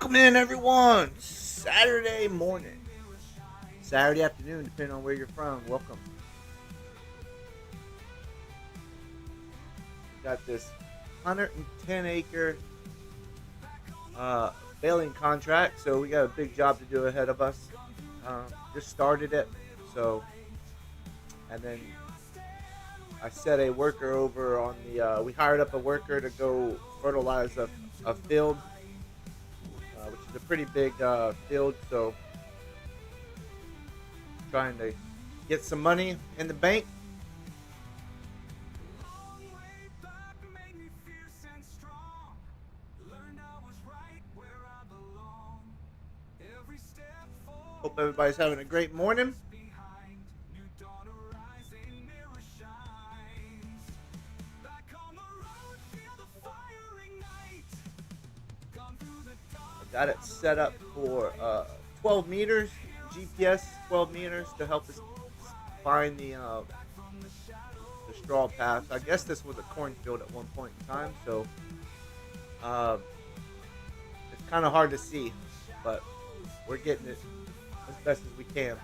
Welcome in, everyone. Saturday morning, Saturday afternoon, depending on where you're from. Welcome. We got this 110-acre baling contract, so we got a big job to do ahead of us. Just started it, and then I set a worker over on the. We hired up a worker to go fertilize a field, which is a pretty big field. So trying to get some money in the bank. Hope everybody's having a great morning. Got it set up for 12 meters, GPS 12 meters to help us find the straw path. I guess this was a cornfield at one point in time, so it's kind of hard to see, but we're getting it as best as we can.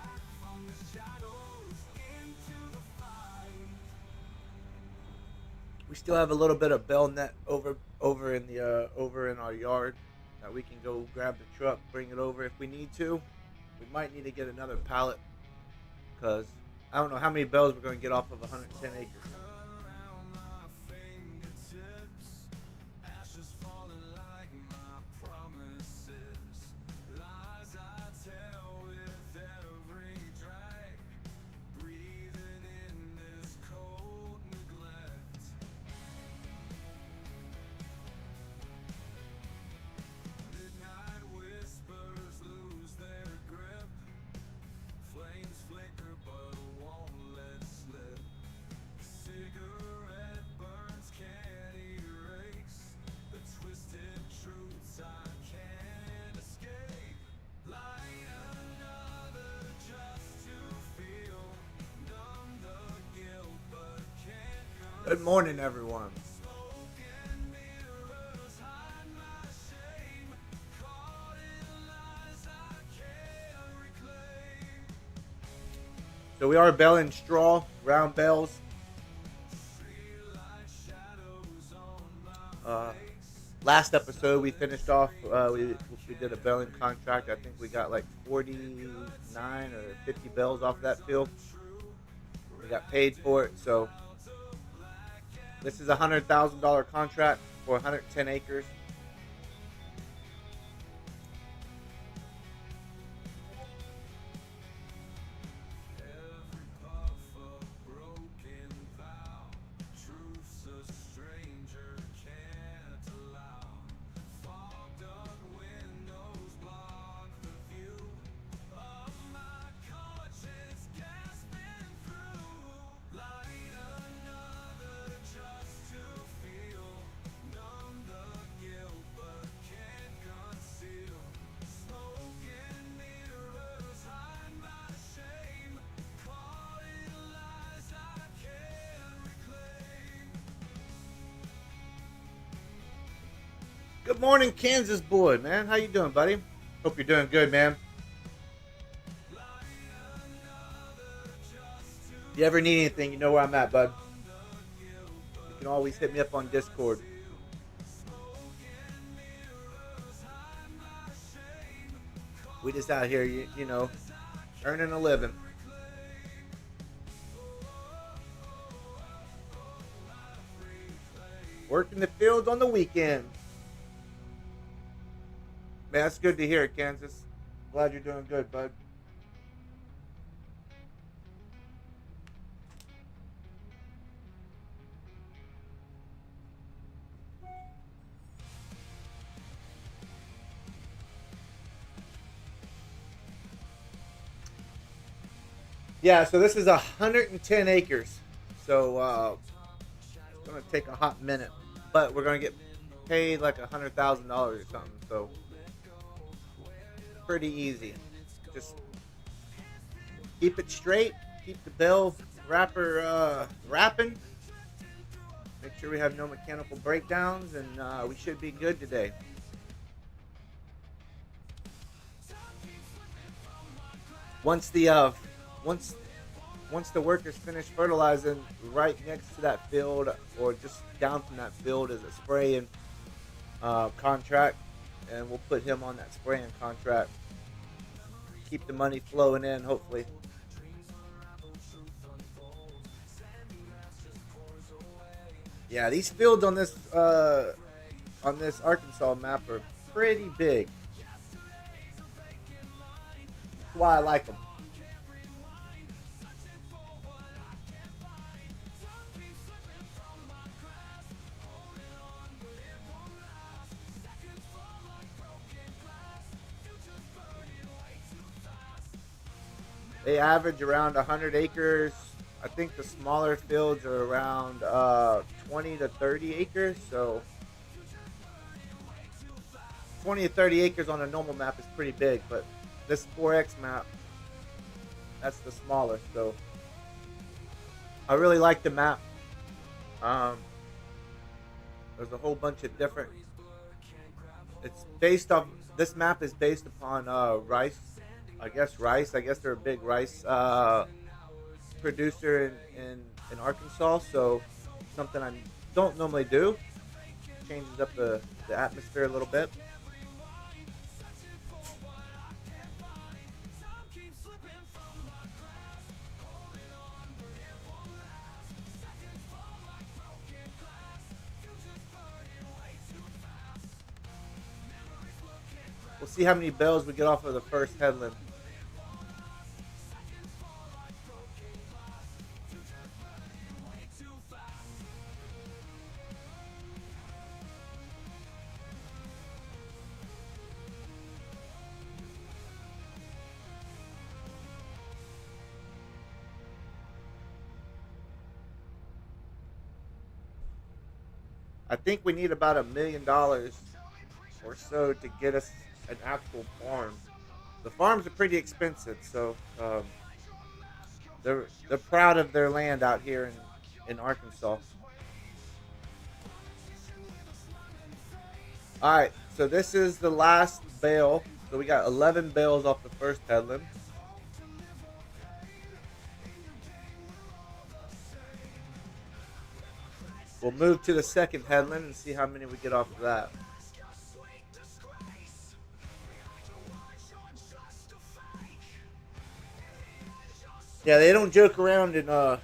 We still have a little bit of bell net over in our yard that we can go grab the truck, bring it over if we need to. We might need to get another pallet because I don't know how many bells we're going to get off of 110 acres. Good morning, everyone. So we are baling straw, round bales. Last episode we finished off. We did a baling contract. I think we got like 49 or 50 bales off that field. We got paid for it, so. This is a $100,000 contract for 110 acres. Good morning, Kansas boy, man. How you doing, buddy? Hope you're doing good, man. If you ever need anything, you know where I'm at, bud. You can always hit me up on Discord. We just out here, you know, earning a living. Working the fields on the weekend. Man, that's good to hear, Kansas. Glad you're doing good, bud. Yeah, so this is 110 acres. So it's going to take a hot minute. But we're going to get paid like $100,000 or something. So pretty easy. Just keep it straight. Keep the bell wrapper wrapping. Make sure we have no mechanical breakdowns. And we should be good today. Once the once once the workers finish fertilizing, right next to that field or just down from that field is a spraying contract, and we'll put him on that spraying contract. Keep the money flowing in, hopefully. Yeah, these fields on this Arkansas map are pretty big. That's why I like them. They average around 100 acres. I think the smaller fields are around 20 to 30 acres. So 20 to 30 acres on a normal map is pretty big, but this 4X map, that's the smaller. So I really like the map. Um, there's a whole bunch of different. It's based off. This map is based upon rice. I guess rice. I guess they're a big rice producer in Arkansas. So something I don't normally do. Changes up the atmosphere a little bit. We'll see how many bells we get off of the first headland. I think we need about $1 million or so to get us an actual farm. The farms are pretty expensive, so they're proud of their land out here in Arkansas. All right, so this is the last bale. So we got 11 bales off the first headland. We'll move to the second headland and see how many we get off of that. Yeah, they don't joke around in on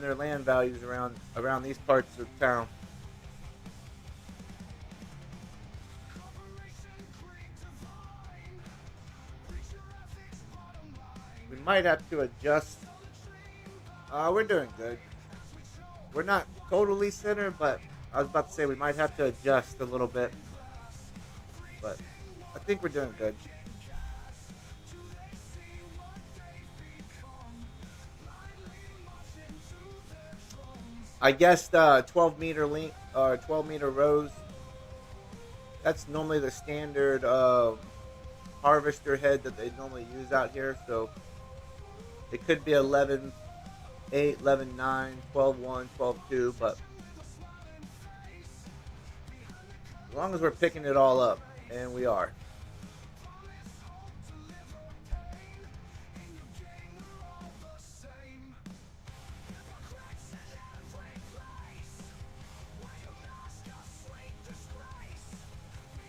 their land values around these parts of town. We might have to adjust. We're doing good. We're not totally center, but I was about to say we might have to adjust a little bit. But I think we're doing good. I guess the 12-meter length or 12-meter rows. That's normally the standard harvester head that they normally use out here. So it could be 11.8, 11.9, 12.1, 12.2, but as long as we're picking it all up, and we are.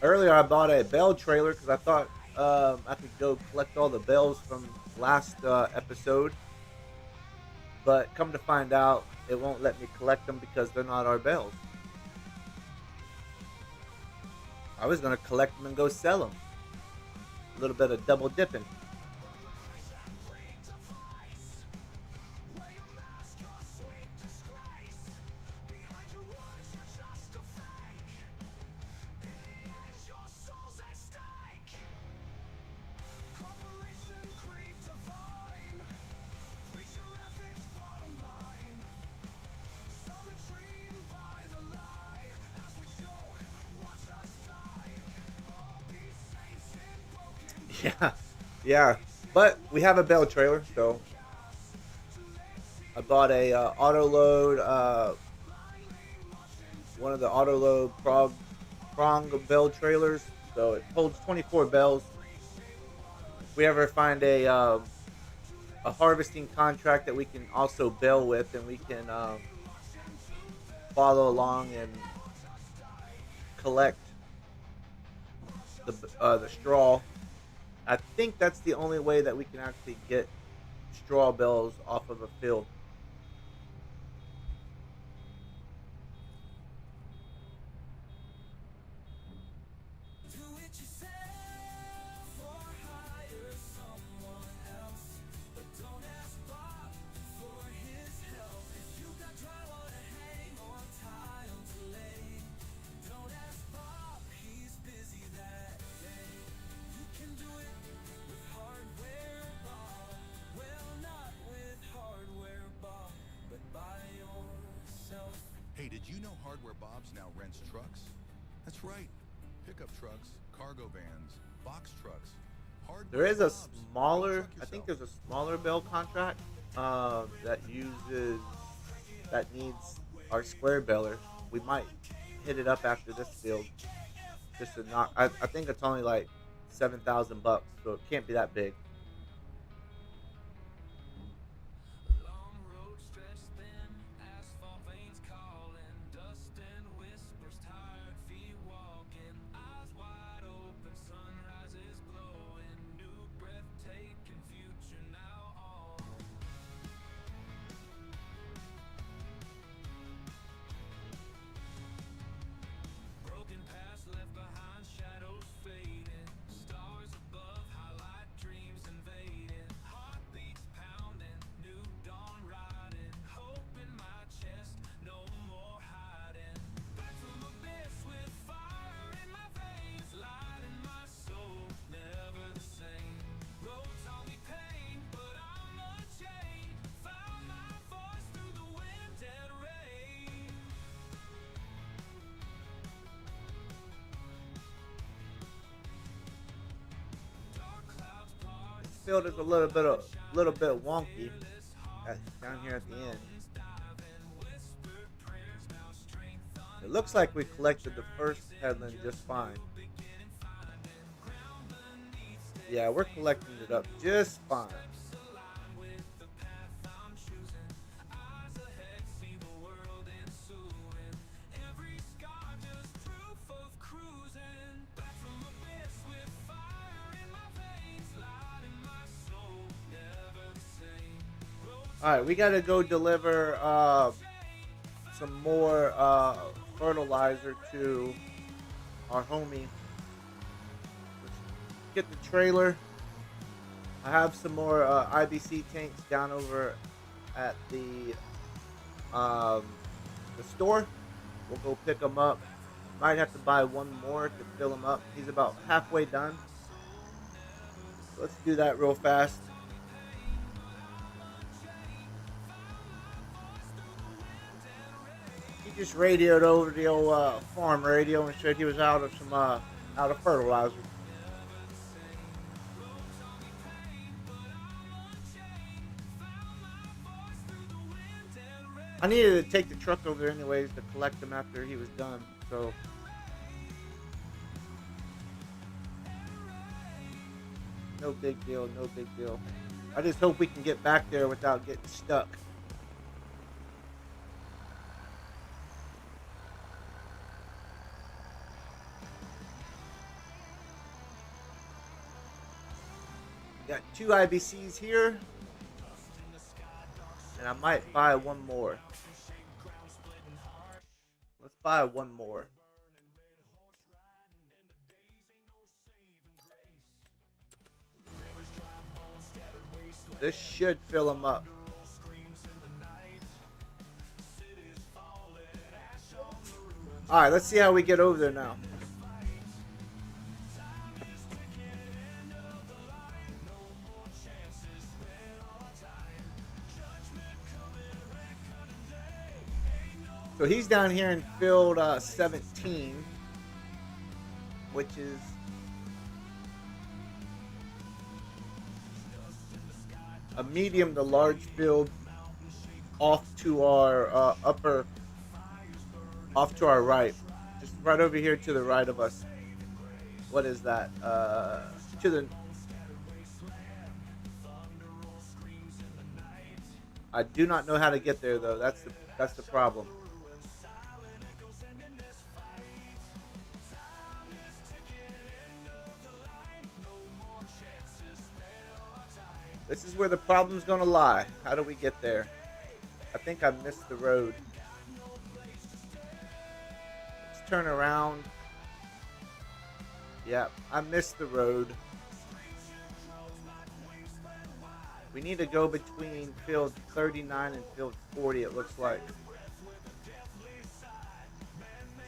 Earlier, I bought a bell trailer because I thought I could go collect all the bells from last episode. But come to find out, it won't let me collect them because they're not our bells. I was going to collect them and go sell them. A little bit of double dipping. Yeah, yeah. But we have a bell trailer, so I bought a auto load, one of the auto load prong bell trailers. So it holds 24 bells. we ever find a harvesting contract that we can also bale with, and we can follow along and collect the straw. I think that's the only way that we can actually get straw bales off of a field. Hey, did you know Hardware Bob's now rents trucks? That's right. Pickup trucks, cargo vans, box trucks. There is a smaller, I think there's a smaller bale contract that needs our square baler. We might hit it up after this field just to knock. I think it's only like $7,000, so it can't be that big. Field is a little bit wonky down here at the end. It looks like we collected the first headland just fine. Yeah, we're collecting it up just fine. Alright, we gotta go deliver some more fertilizer to our homie. Let's get the trailer. I have some more IBC tanks down over at the store. We'll go pick them up. Might have to buy one more to fill him up. He's about halfway done. So let's do that real fast. Just radioed over the old farm radio and said he was out of fertilizer. I needed to take the truck over there anyways to collect them after he was done, so no big deal, no big deal. I just hope we can get back there without getting stuck. Got 2 IBCs here, and I might buy one more. Let's buy one more. This should fill them up. Alright, let's see how we get over there now. So he's down here in field 17, which is a medium to large field off to our off to our right, just right over here to the right of us. What is that? To I do not know how to get there though. That's the problem. This is where the problem's gonna lie. How do we get there? I think I missed the road. Let's turn around. Yeah, I missed the road. We need to go between field 39 and field 40, it looks like.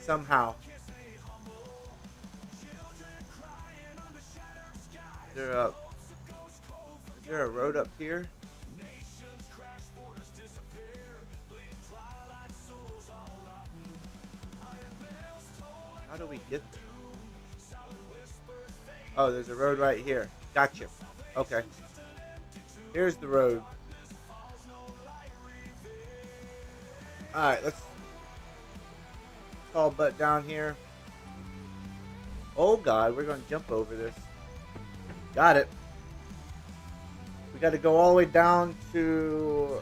Somehow. Is there a road up here? How do we get there? Oh, there's a road right here. Gotcha. Okay. Here's the road. Alright, let's haul butt down here. Oh god, we're gonna jump over this. Got it. We gotta go all the way down to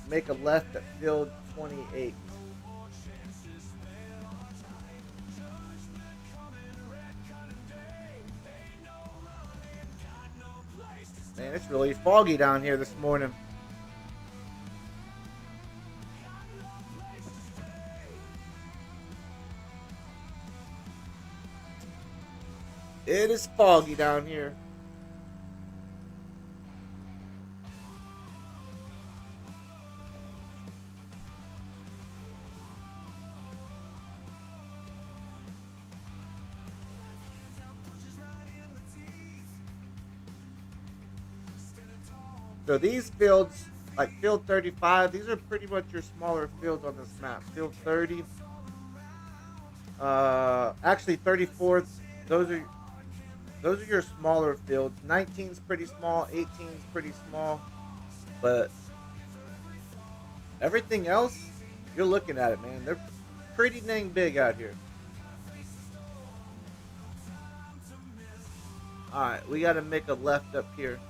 make a left at field 28. Man, it's really foggy down here this morning. It is foggy down here. So these fields, like field 35, these are pretty much your smaller fields on this map. Field 30, actually 34, those are your smaller fields. 19's pretty small, 18's pretty small, but everything else, you're looking at it, man. They're pretty dang big out here. All right, we got to make a left up here.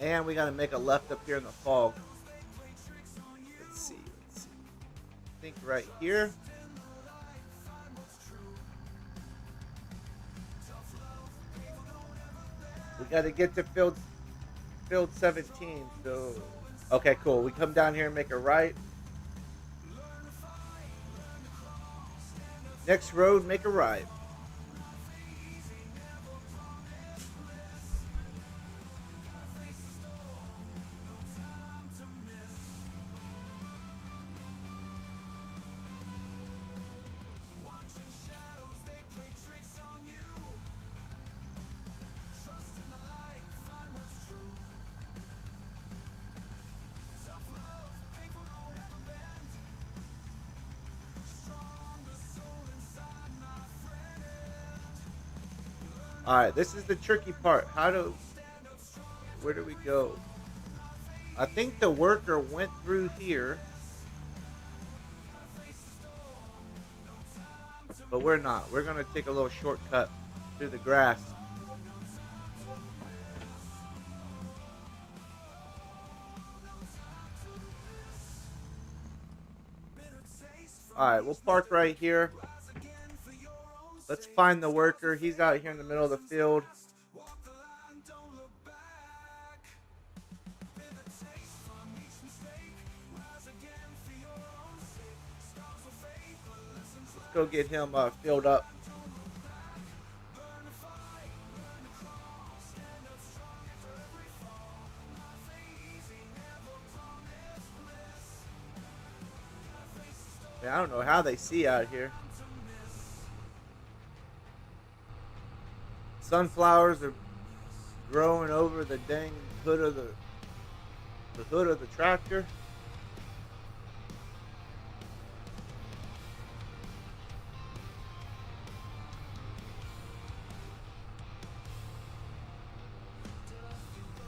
And we gotta make a left up here in the fog. Let's see. I think right here. We gotta get to field 17. So, okay, cool. We come down here and make a right. Next road, make a right. Alright, this is the tricky part. Where do we go? I think the worker went through here. But we're not. We're going to take a little shortcut through the grass. Alright, we'll park right here. Let's find the worker. He's out here in the middle of the field. Let's go get him filled up. Man, I don't know how they see out here. Sunflowers are growing over the dang hood of the hood of the tractor.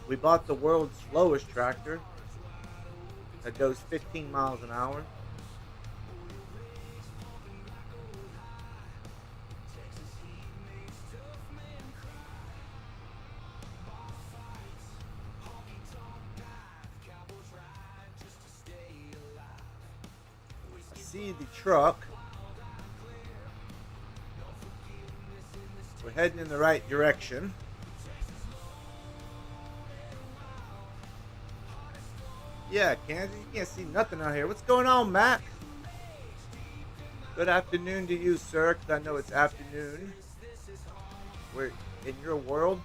We bought the world's slowest tractor that goes 15 miles an hour. see the truck. We're heading in the right direction. Yeah, Kansas, you can't see nothing out here. What's going on, Mac? Good afternoon to you, sir, because I know it's afternoon. We're in your world.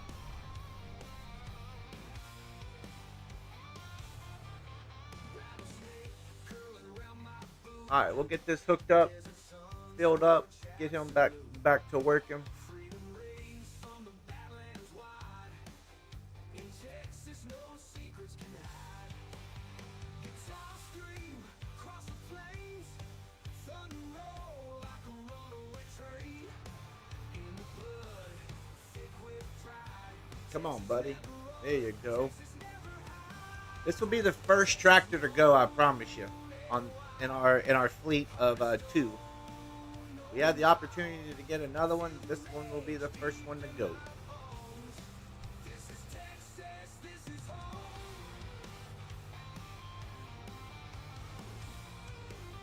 All right, we'll get this hooked up, filled up, get him back to working. Come on, buddy. There you go. This will be the first tractor to go, I promise you, in our fleet of 2. We had the opportunity to get another one. This one will be the first one to go.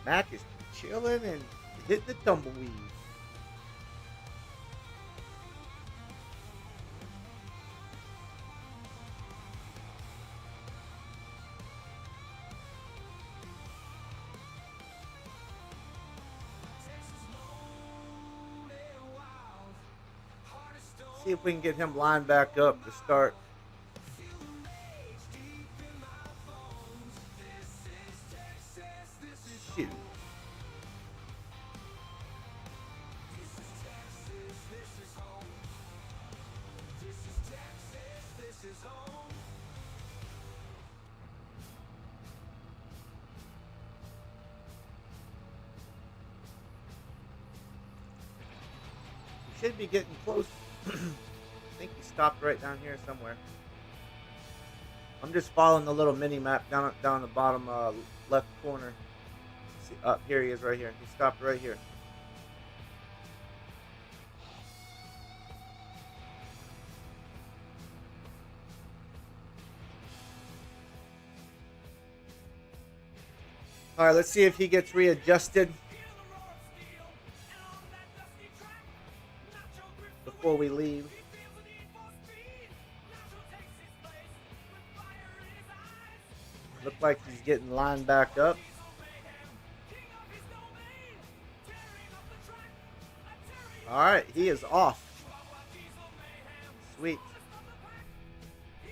Mac is chilling and hitting the tumbleweed. See if we can get him lined back up to start. Shoot. We should be getting close. I think he stopped right down here somewhere. I'm just following the little mini map down the bottom left corner. See, up here he is right here. He stopped right here. All right, let's see if he gets readjusted before we leave. Look like he's getting lined back up. All right, he is off. Sweet.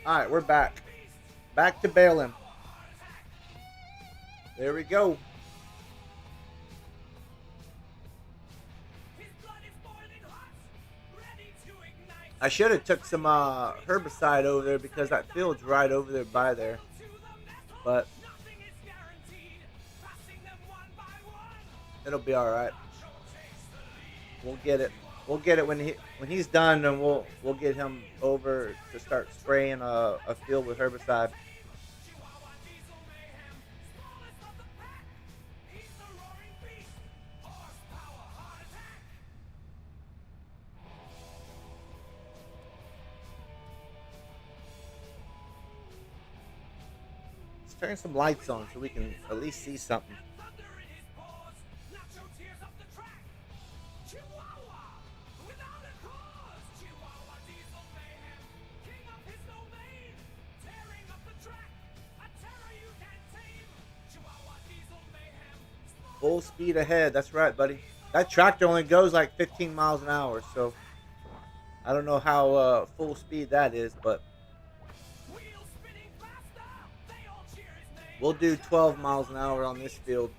All right, we're back. Back to bailing. There we go. I should have took some herbicide over there because that field's right over there by there. But it'll be all right. We'll get it. We'll get it when he's done, and we'll get him over to start spraying a field with herbicide. Turn some lights on so we can at least see something. Full speed ahead. That's right, buddy. That tractor only goes like 15 miles an hour, so I don't know how full speed that is, but we'll do 12 miles an hour on this field.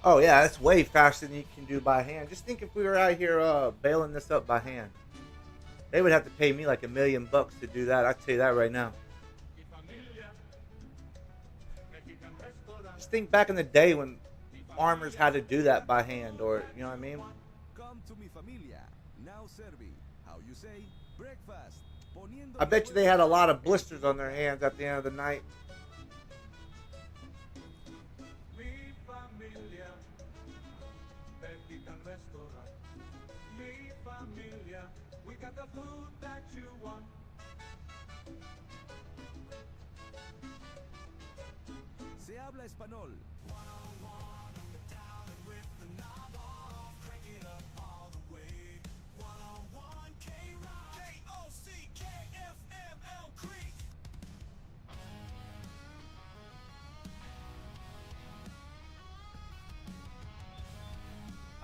Oh yeah, it's way faster than you can do by hand. Just think if we were out here baling this up by hand, they would have to pay me like $1 million to do that. I tell you that right now. Just think back in the day when farmers had to do that by hand, or you know what I mean. Come to mi familia. Now servi. How you say? Breakfast. I bet you they had a lot of blisters on their hands at the end of the night. Se habla español.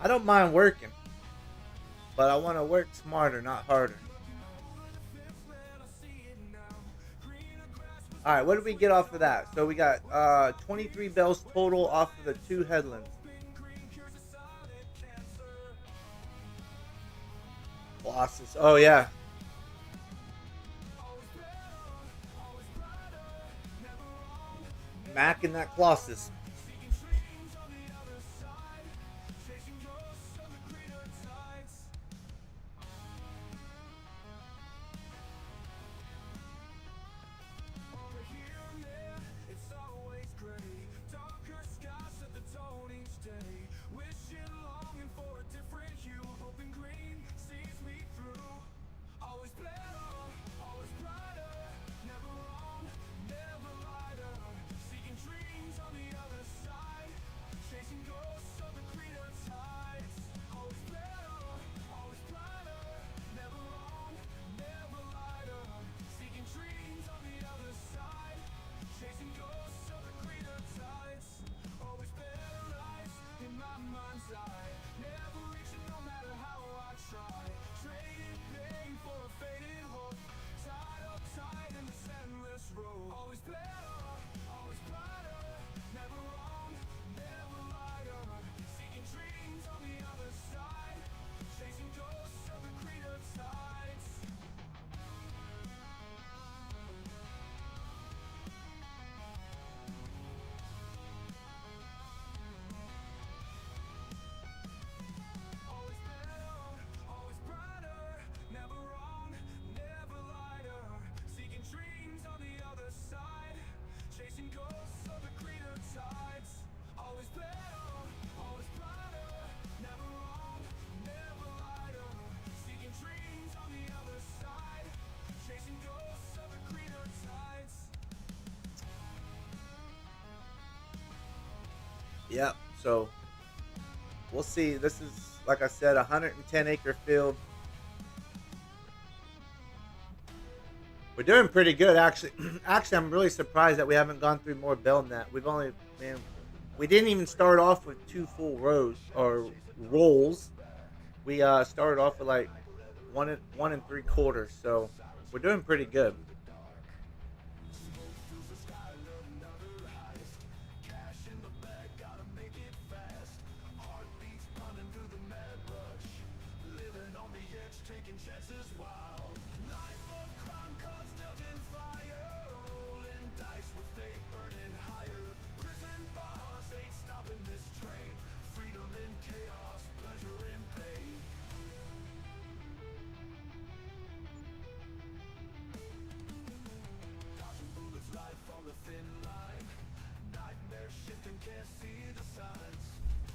I don't mind working, but I want to work smarter, not harder. All right, what did we get off of that? So we got 23 bells total off of the 2 headlands. Colossus. Oh yeah. Mac and that Colossus. Yep. So we'll see. This is, like I said, 110-acre field. We're doing pretty good, actually. Actually, I'm really surprised that we haven't gone through more bell than that. We've only, man, we didn't even start off with 2 full rows or rolls. We started off with like 1 3/4. So we're doing pretty good.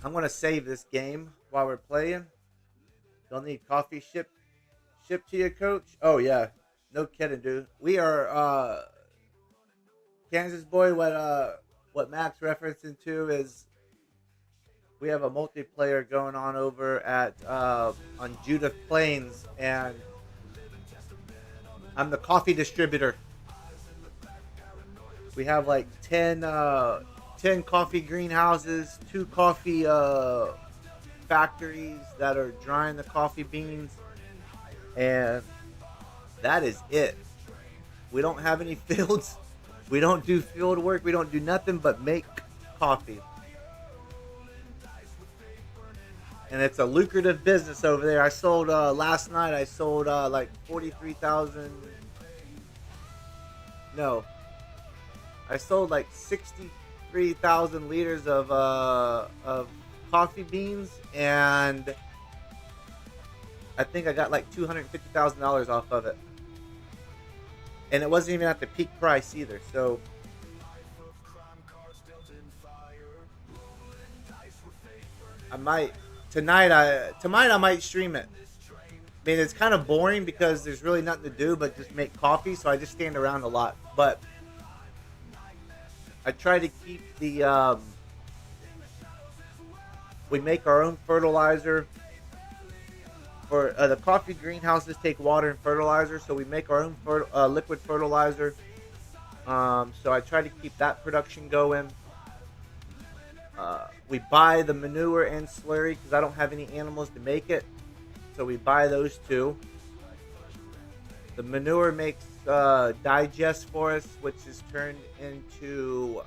I'm gonna save this game while we're playing. Don't need coffee shipped to you, coach. Oh yeah, no kidding, dude. We are Kansas boy. What Mac's referencing to is we have a multiplayer going on over at on Judith Plains, and I'm the coffee distributor. We have like 10 coffee greenhouses, 2 coffee factories that are drying the coffee beans, and that is it. We don't have any fields. We don't do field work. We don't do nothing but make coffee. and it's a lucrative business over there. I sold last night. I sold like 43,000. No, I sold like 63,000 liters of coffee beans, and I think I got like $250,000 off of it, and it wasn't even at the peak price either. So I might tonight. I might stream it. I mean, it's kind of boring because there's really nothing to do but just make coffee. So I just stand around a lot. But I try to keep the. We make our own fertilizer. For the coffee greenhouses take water and fertilizer, so we make our own liquid fertilizer. So I try to keep that production going. We buy the manure and slurry because I don't have any animals to make it. So we buy those two. The manure makes digest for us, which is turned into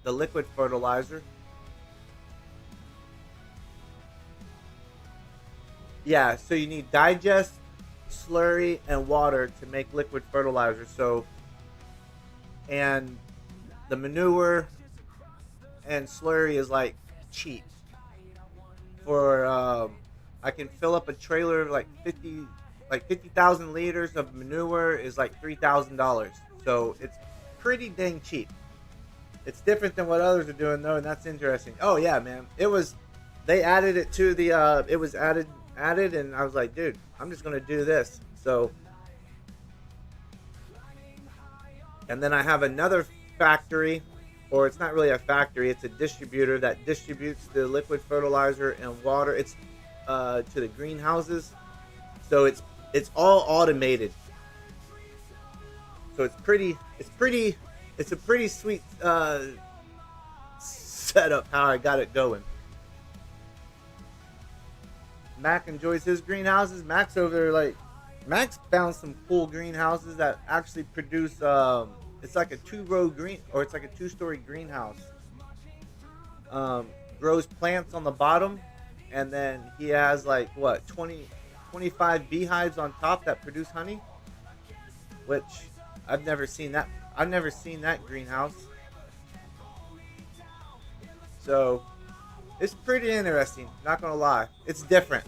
the liquid fertilizer. Yeah, so you need digest, slurry, and water to make liquid fertilizer. So, and the manure and slurry is like cheap. For I can fill up a trailer of like 50,000 liters of manure is like $3,000. So it's pretty dang cheap. It's different than what others are doing though, and that's interesting. Oh yeah, man, they added it to the it was added, and I was like, dude, I'm just gonna do this. So, and then I have another factory, or it's not really a factory, it's a distributor that distributes the liquid fertilizer and water. It's to the greenhouses. So it's all automated. So it's a pretty sweet setup how I got it going. Mac enjoys his greenhouses. Mac's over there, like, Mac's found some cool greenhouses that actually produce it's like a it's like a two-story greenhouse. Grows plants on the bottom, and then he has like 25 beehives on top that produce honey, which I've never seen that greenhouse. So it's pretty interesting, not gonna lie. It's different.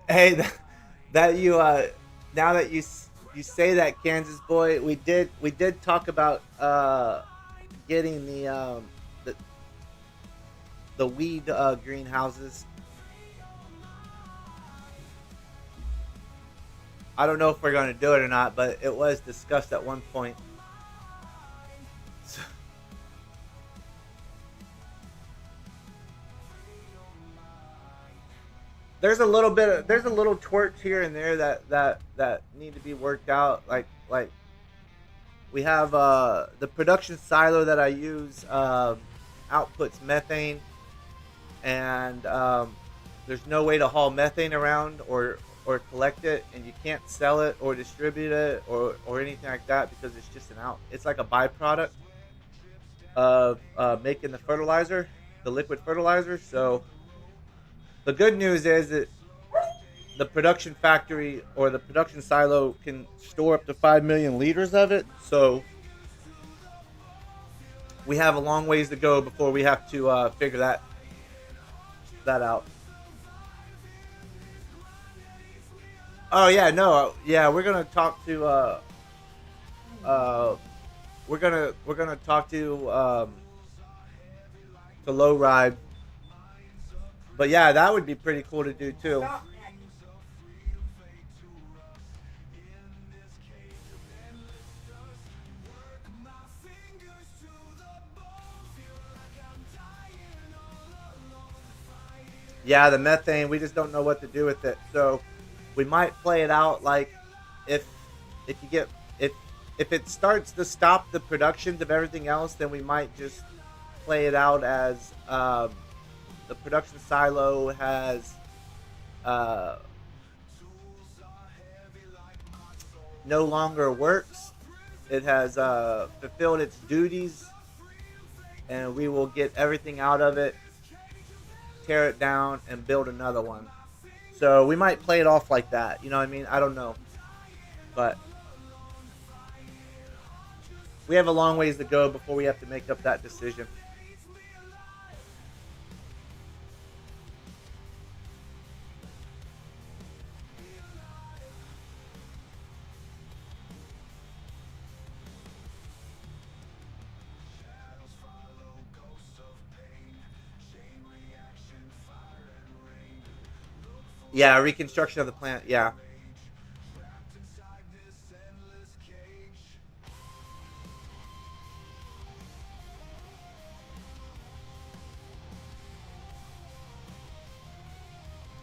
Hey, that you now that you say that, Kansas boy, we did talk about getting the weed greenhouses. I don't know if we're going to do it or not, but it was discussed at one point. There's a little twerks here and there that need to be worked out. Like we have the production silo that I use outputs methane, and there's no way to haul methane around or collect it, and you can't sell it or distribute it or anything like that because it's just it's like a byproduct of making the fertilizer, the liquid fertilizer. So the good news is that the production factory or the production silo can store up to 5 million liters of it. So we have a long ways to go before we have to figure that out. Oh yeah, no, yeah, we're gonna talk to we're gonna talk to Low Ride. But yeah, that would be pretty cool to do too. Yeah, the methane, we just don't know what to do with it. So we might play it out like if if you get if if it starts to stop the productions of everything else, then we might just play it out as the production silo has uh, no longer works. It has fulfilled its duties, and we will get everything out of it, tear it down, and build another one. So we might play it off like that. You know what I mean? I don't know, but we have a long ways to go before we have to make up that decision. Yeah, reconstruction of the plant. Yeah,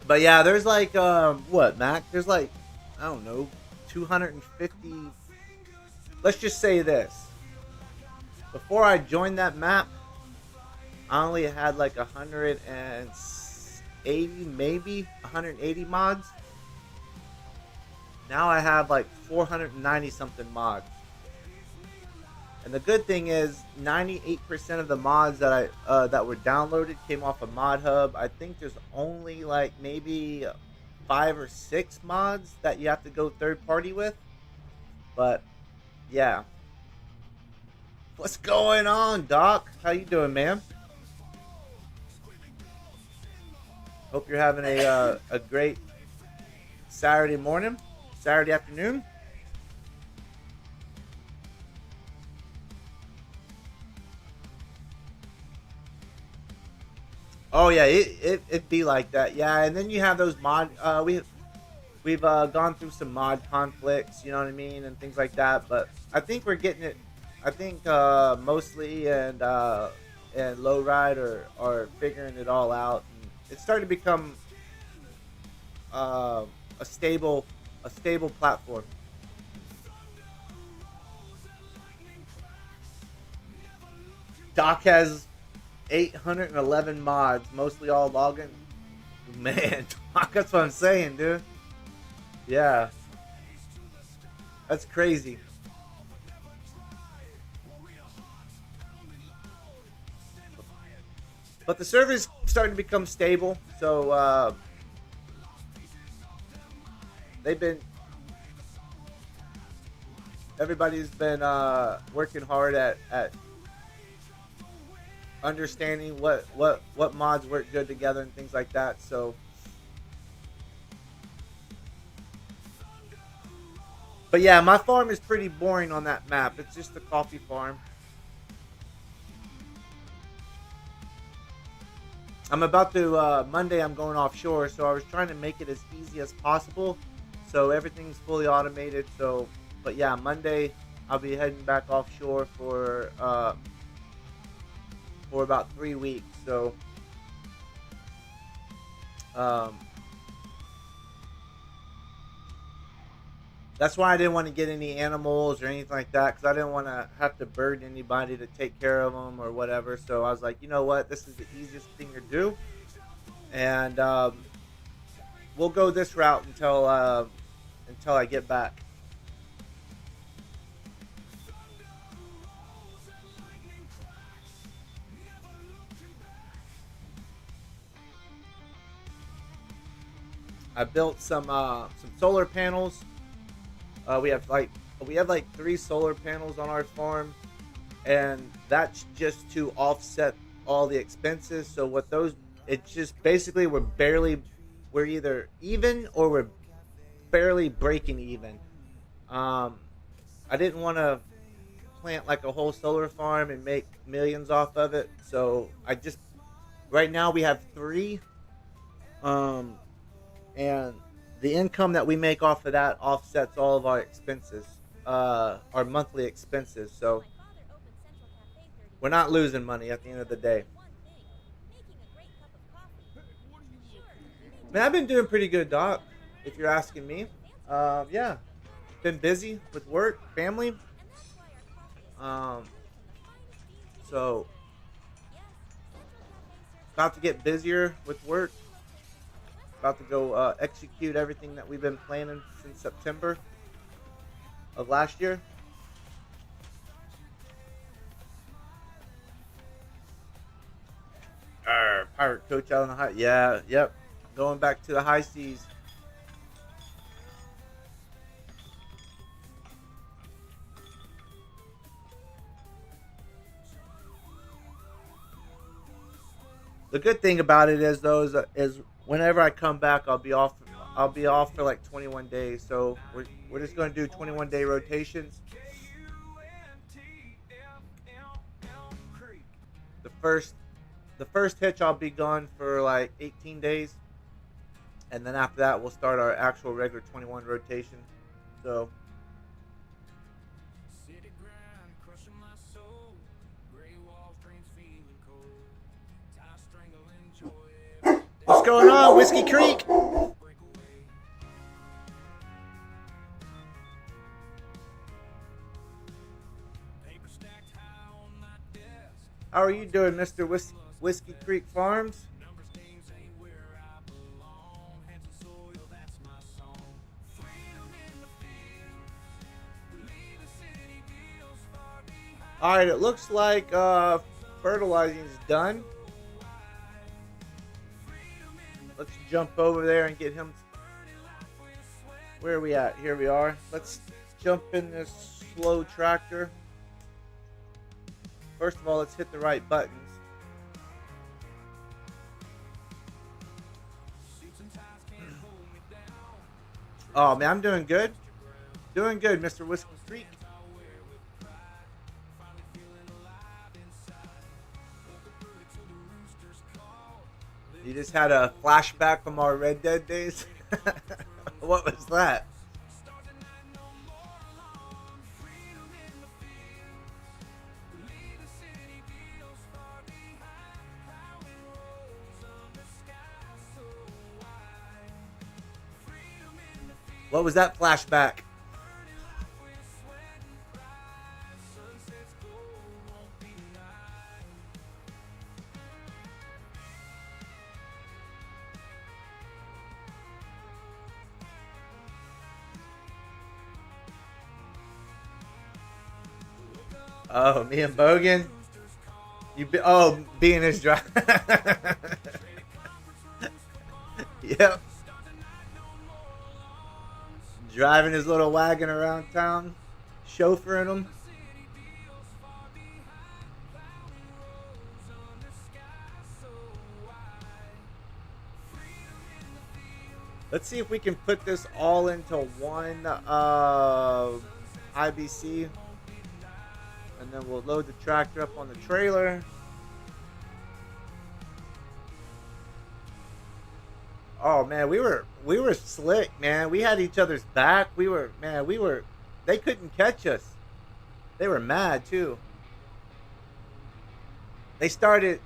but yeah, there's like what, Mac? There's like, I don't know, 250. Let's just say this: before I joined that map, I only had like 180, maybe 180 mods. Now I have like 490 something mods. And the good thing is, 98% of the mods that that were downloaded came off of Mod Hub. I think there's only like maybe 5 or 6 mods that you have to go third party with. But yeah, what's going on, Doc? How you doing, man? Hope you're having a great Saturday morning, Saturday afternoon. Oh yeah, it be like that. Yeah, and then you have those mod. We've gone through some mod conflicts, you know what I mean, and things like that. But I think we're getting it. I think mostly and Lowride are figuring it all out. And it's starting to become uh, a stable platform. Doc has 811 mods, mostly all login. Man, Doc, that's what I'm saying, dude. Yeah, that's crazy. But the server's starting to become stable, so they've been everybody's been working hard at understanding what mods work good together and things like that. So, but yeah, my farm is pretty boring on that map. It's just a coffee farm. I'm about to Monday. I'm going offshore, so I was trying to make it as easy as possible, so everything's fully automated. So, but yeah, Monday I'll be heading back offshore for about 3 weeks. So, um, that's why I didn't want to get any animals or anything like that, because I didn't want to have to burden anybody to take care of them or whatever. So I was like, you know what, this is the easiest thing to do, and we'll go this route until I get back. I built some solar panels. We have like 3 solar panels on our farm, and that's just to offset all the expenses. So what those it's just basically we're either even or we're barely breaking even. Um, I didn't want to plant like a whole solar farm and make millions off of it, so I just right now we have 3. Um, and the income that we make off of that offsets all of our expenses, our monthly expenses. So we're not losing money at the end of the day. Man, I've been doing pretty good, Doc. If you're asking me, yeah, been busy with work, family. Um, so about to get busier with work. About to go execute everything that we've been planning since September of last year. Pirate coach out on the high. Yeah, yep. Going back to the high seas. The good thing about it is though is whenever I come back, I'll be off. I'll be off for like 21 days. So we're just going to do 21-day rotations. The first the first hitch I'll be gone for like 18 days, and then after that we'll start our actual regular 21 rotation. So what's going on, Whiskey Creek? How are you doing, Mr. Whiskey Creek Farms? All right, it looks like fertilizing is done. Let's jump over there and get him. Where are we at? Here we are. Let's jump in this slow tractor. First of all, let's hit the right buttons. Oh man, I'm doing good. Doing good, Mr. Whiskey Creek. You just had a flashback from our Red Dead days? What was that? What was that flashback? Oh, me and Bogan? Being his driver. Yep. Driving his little wagon around town, chauffeuring him. Let's see if we can put this all into one IBC. And then we'll load the tractor up on the trailer. Oh man, we were slick, man. We had each other's back. They couldn't catch us. They were mad too. They started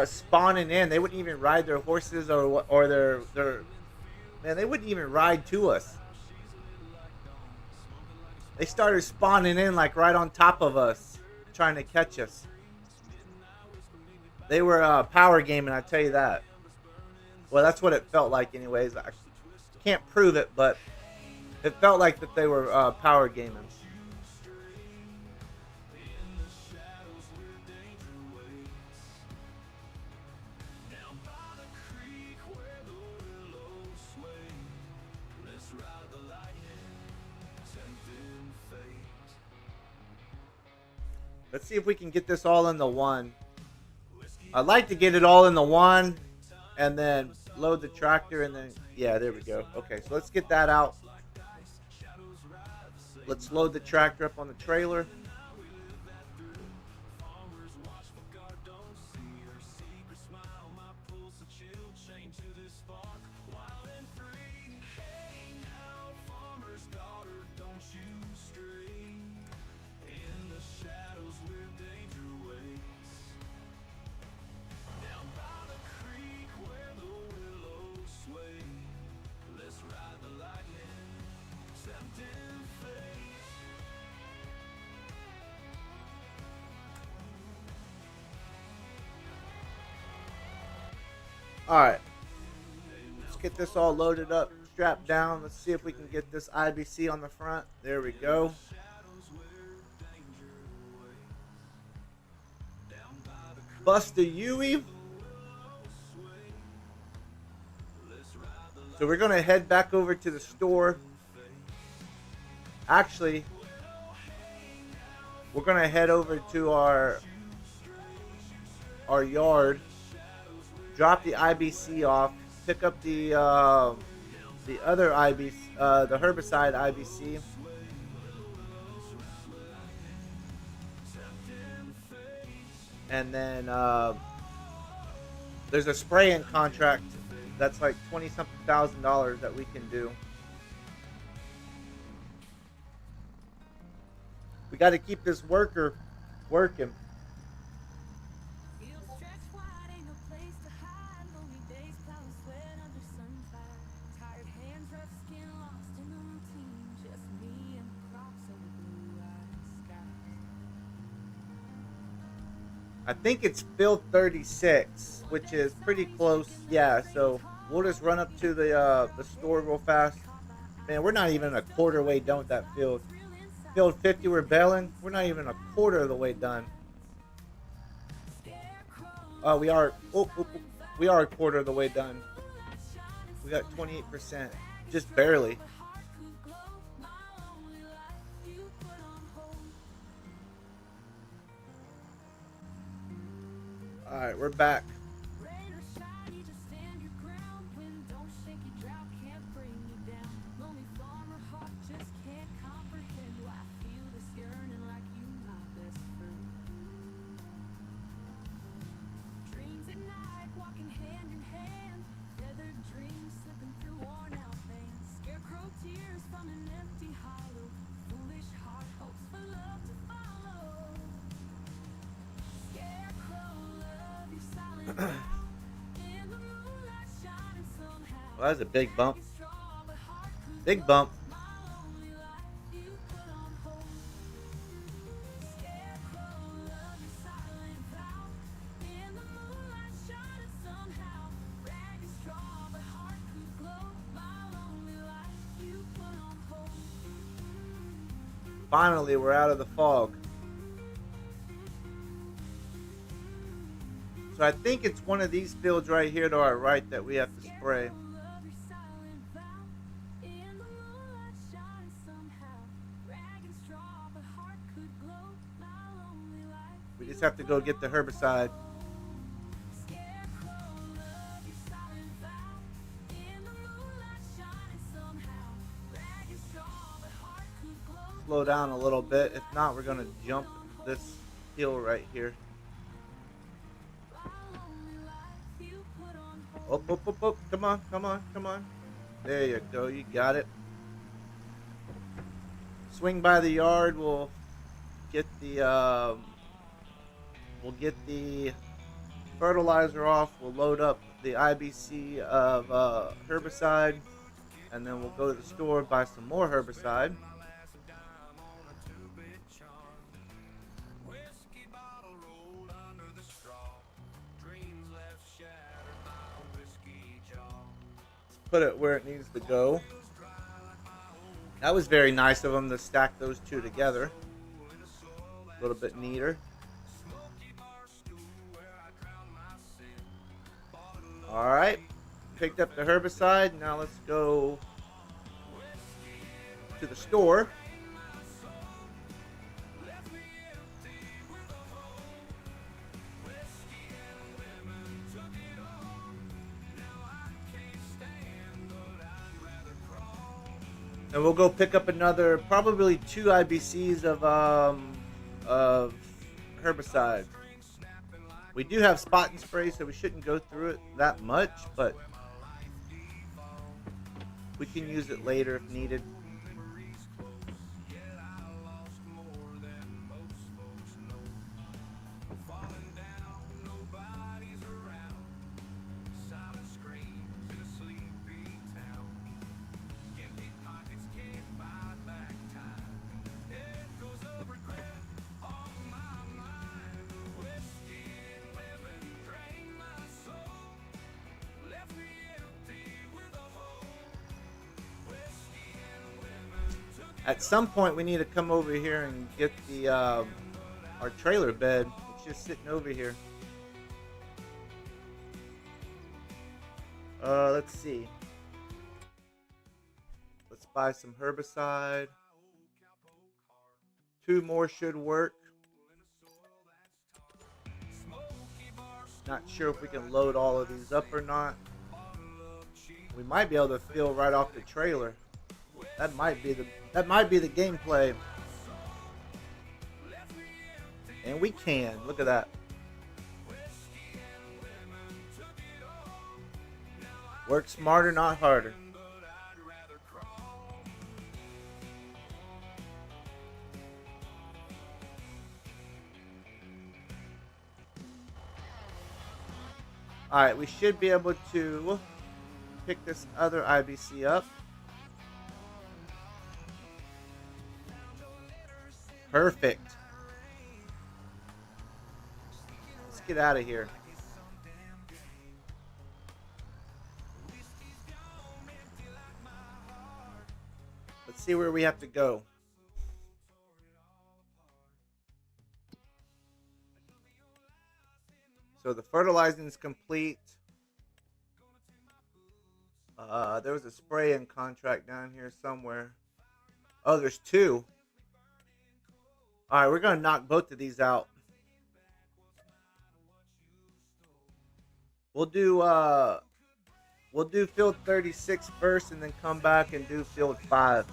spawning in. They wouldn't even ride their horses or their man, they wouldn't even ride to us. They started spawning in like right on top of us, trying to catch us. They were power gaming, I tell you that. Well, that's what it felt like anyways. I can't prove it, but it felt like that they were power gaming. Let's see if we can get this all in the one. I'd like to get it all in the one and then load the tractor and then, yeah, there we go. Okay, so let's get that out. Let's load the tractor up on the trailer. All right, let's get this all loaded up, strapped down. Let's see if we can get this IBC on the front. There we go. Buster Yui. So we're gonna head back over to the store. Actually, we're gonna head over to our yard, drop the IBC off, pick up the other IBC, the herbicide IBC, and then there's a spraying contract that's like $20-something thousand that we can do. We got to keep this worker working. I think it's field 36, which is pretty close. Yeah, so we'll just run up to the store real fast. Man, we're not even a quarter way done with that field. Field 50, we're bailing. We're not even a quarter of the way done. We are. We are a quarter of the way done. We got 28%, just barely. All right, we're back. Well, that's a big bump. Big bump. Finally, we're out of the fog. So I think it's one of these fields right here to our right that we have to spray. We just have to go get the herbicide. Slow down a little bit. If not, we're going to jump this hill right here. Oh. Come on. There you go. You got it. Swing by the yard. We'll get the fertilizer off. We'll load up the IBC of herbicide, and then we'll go to the store, buy some more herbicide. Put it where it needs to go. That was very nice of them to stack those two together. A little bit neater. Alright. Picked up the herbicide. Now let's go to the store. And we'll go pick up another, probably 2 IBCs of herbicide. We do have spot and spray, so we shouldn't go through it that much, but we can use it later if needed. At some point, we need to come over here and get the our trailer bed. It's just sitting over here. Let's see. Let's buy some herbicide. 2 more should work. Not sure if we can load all of these up or not. We might be able to fill right off the trailer. That might be the gameplay. And we can. Look at that. Work smarter, not harder. Alright, we should be able to pick this other IBC up. Perfect. Let's get out of here. Let's see where we have to go. So the fertilizing is complete. There was a spray-in contract down here somewhere. Oh, there's 2. All right, we're gonna knock both of these out. We'll do field 36 first, and then come back and do field 5.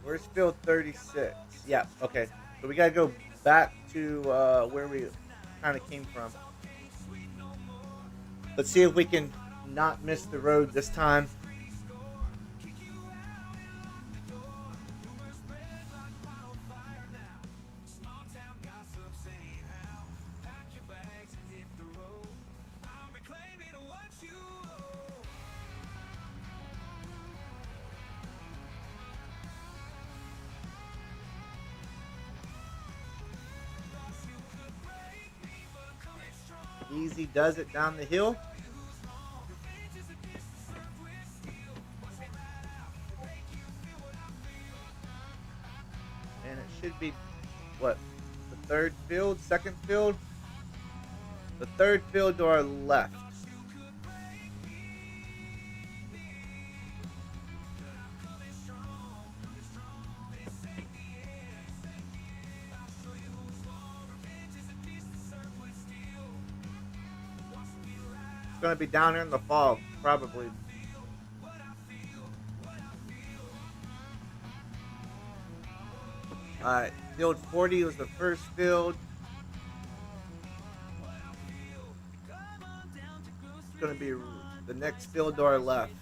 Where's field 36? Yeah, okay. So we gotta go back to where we kind of came from. Let's see if we can not miss the road this time. Easy does it down the hill. And it should be, what, the third field, second field? The third field to our left. It's going to be down here in the fall, probably. Alright, field 40 was the first field. It's going to be the next field to our left.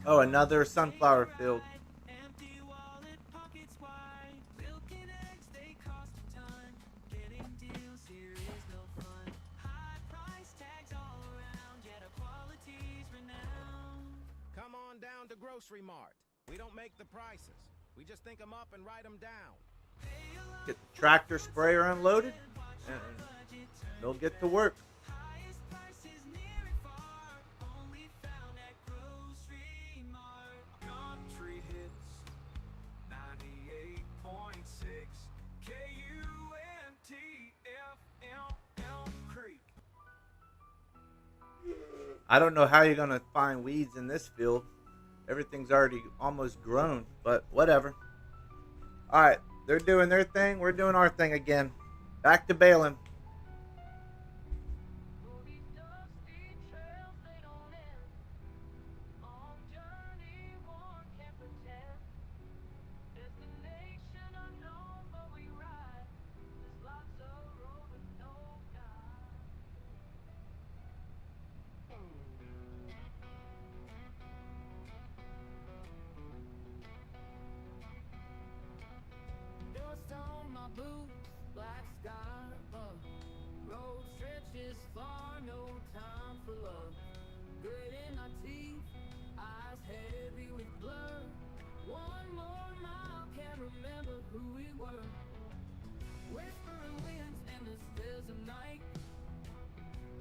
Oh, another sunflower field. Down to Grocery Mart. We don't make the prices. We just think them up and write them down. Get the tractor sprayer unloaded and they'll get to work. I don't know how you're going to find weeds in this field. Everything's already almost grown, but whatever. All right, they're doing their thing. We're doing our thing again. Back to baling. Boots, black sky, road stretches far, no time for love. Grit in our teeth, eyes heavy with blood. One more mile, can't remember who we were. Whispering winds and the stairs of night.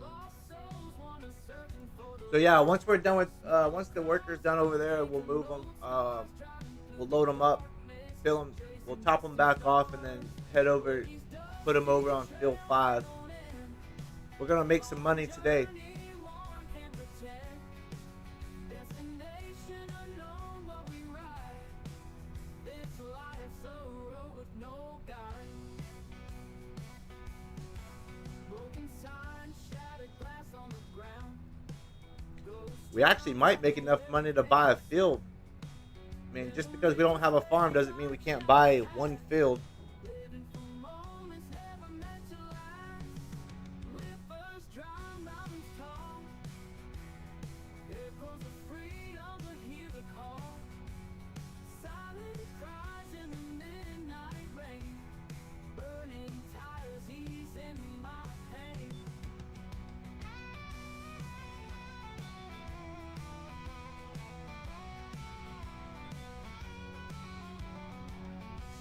Lost souls wander searching for the So yeah, once we're done with, once the worker's done over there, we'll move them. We'll load them up, fill them. We'll top them back off, and then head over, put them over on field 5. We're gonna make some money today. anyone can pretend. Destination unknown, but we ride. This life's a road with no guide. Broken signs, shattered glass on the ground. We actually might make enough money to buy a field. I mean, just because we don't have a farm doesn't mean we can't buy one field. Living for moments never meant to last. Rivers drown, mountains tall. Echoes of freedom to hear the call. Silent cries in the midnight rain. Burning tires easing my pain.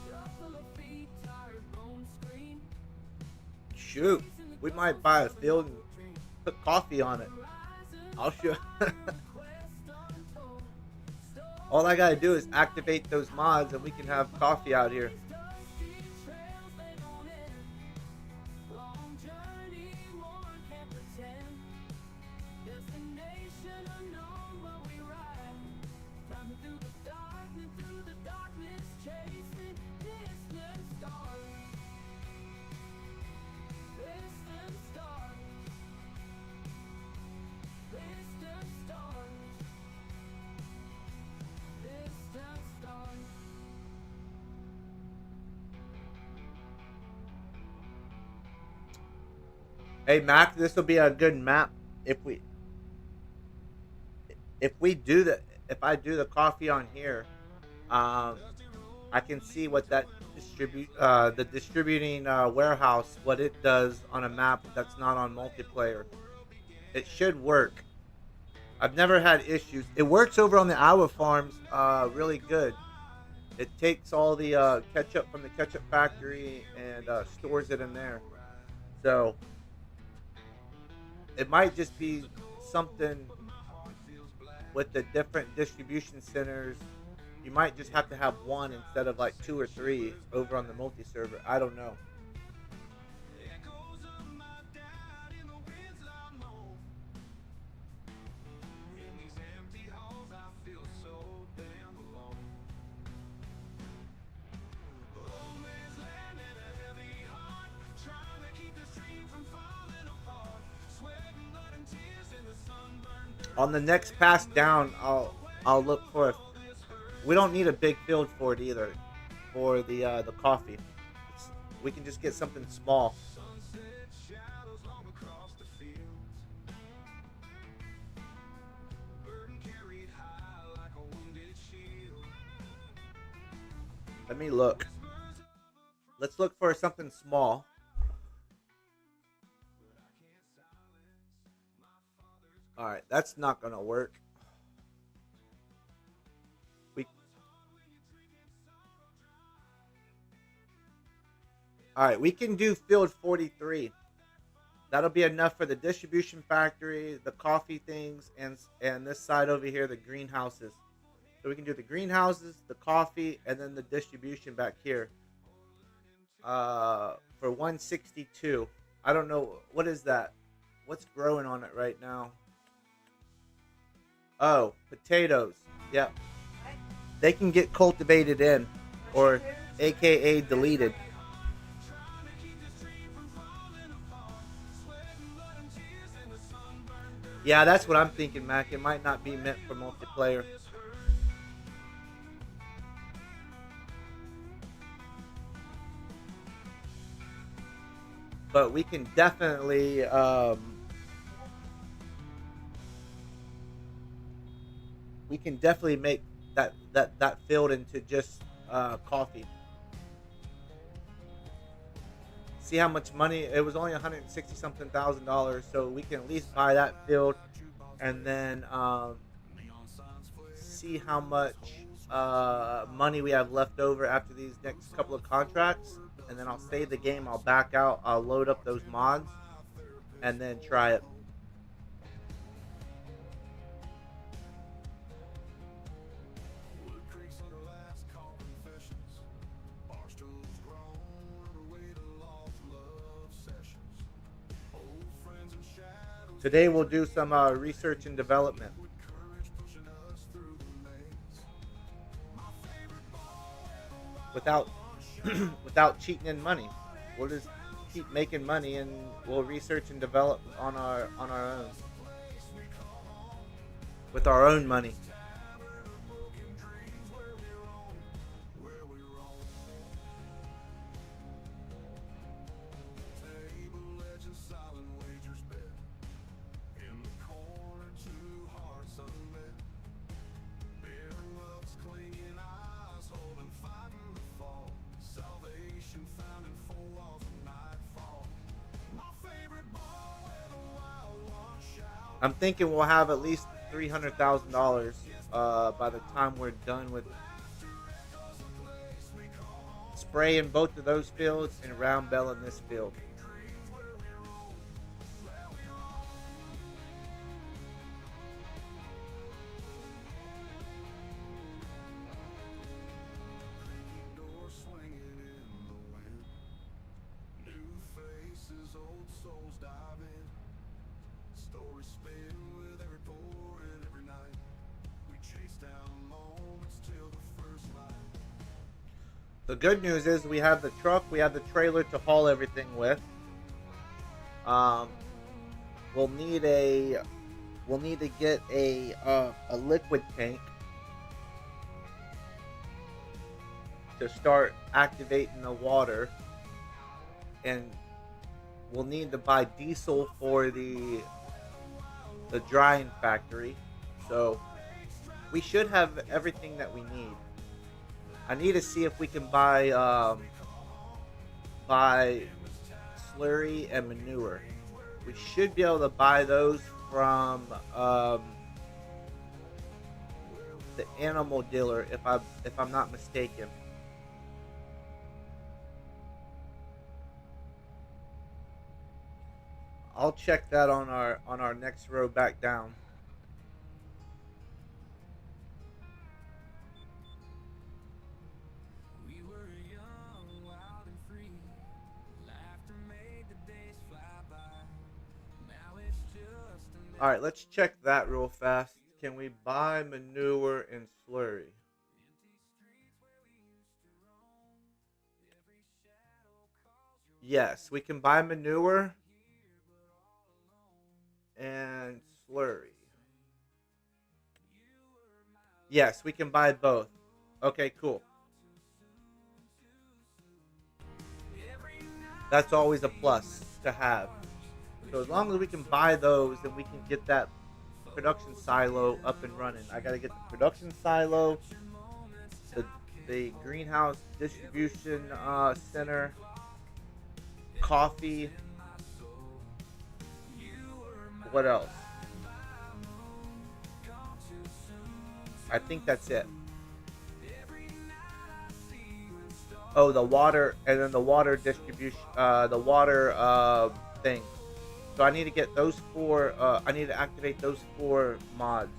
Shuffle of feet, tired bones scream. Shoot, we might buy a field and put coffee on it. I'll show. All I gotta do is activate those mods, and we can have coffee out here. Dusty trails they don't end. Long journey, one can't pretend. Destination unknown, but we ride. Climbing through the darkness, chasing distant stars. Distant stars. Distant stars. Distant stars. Hey Mac, this will be a good map if we do the if I do the coffee on here. I can see what that the distributing warehouse, what it does on a map that's not on multiplayer. It should work. I've never had issues. It works over on the Iowa farms really good. It takes all the ketchup from the ketchup factory and stores it in there. So it might just be something with the different distribution centers. You might just have to have one instead of like 2 or 3 over on the multi-server. I don't know. On the next pass down, I'll look for. We don't need a big field for it either, for the coffee. We can just get something small. Let me look. Let's look for something small. All right, that's not gonna work. All right, we can do field 43. That'll be enough for the distribution factory, the coffee things, and this side over here, the greenhouses. So we can do the greenhouses, the coffee, and then the distribution back here. For 162. I don't know, what is that? What's growing on it right now? Oh, potatoes. Yep. They can get cultivated in, or AKA deleted. Yeah, that's what I'm thinking, Mac. It might not be meant for multiplayer. But we can definitely make that field into just coffee. See how much money it was, only $160 something thousand, so we can at least buy that field and then see how much money we have left over after these next couple of contracts, and then I'll save the game. I'll back out. I'll load up those mods, and then try it. Today we'll do some research and development. Without without cheating in money. We'll just keep making money and we'll research and develop on our own. With our own money. I'm thinking we'll have at least $300,000 by the time we're done with spraying both of those fields and round belling this field. The good news is we have the truck, we have the trailer to haul everything with. We'll need to get a liquid tank to start activating the water, and we'll need to buy diesel for the drying factory. So we should have everything that we need. I need to see if we can buy slurry and manure. We should be able to buy those from the animal dealer, if I'm not mistaken. I'll check that on our next row back down. All right, let's check that real fast. Can we buy manure and slurry? Yes, we can buy manure and slurry. Yes, we can buy both. Okay, cool. That's always a plus to have. So as long as we can buy those, then we can get that production silo up and running. I got to get the production silo, the greenhouse distribution center, coffee. What else? I think that's it. Oh, the water, and then the water distribution, the water thing. So I need to get those four, I need to activate those 4 mods.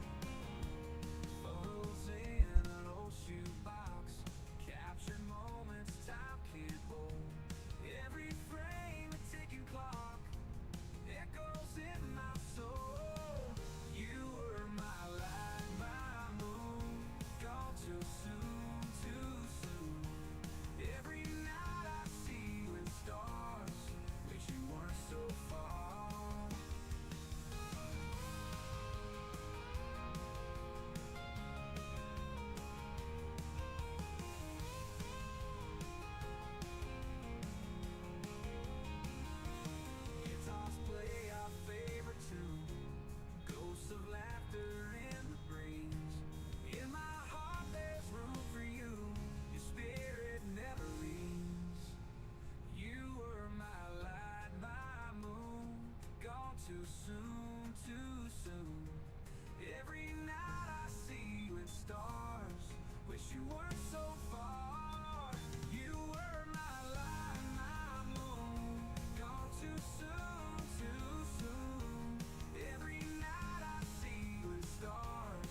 Wish you weren't so far. You were my light, my moon. Gone too soon, too soon. Every night I see you in stars.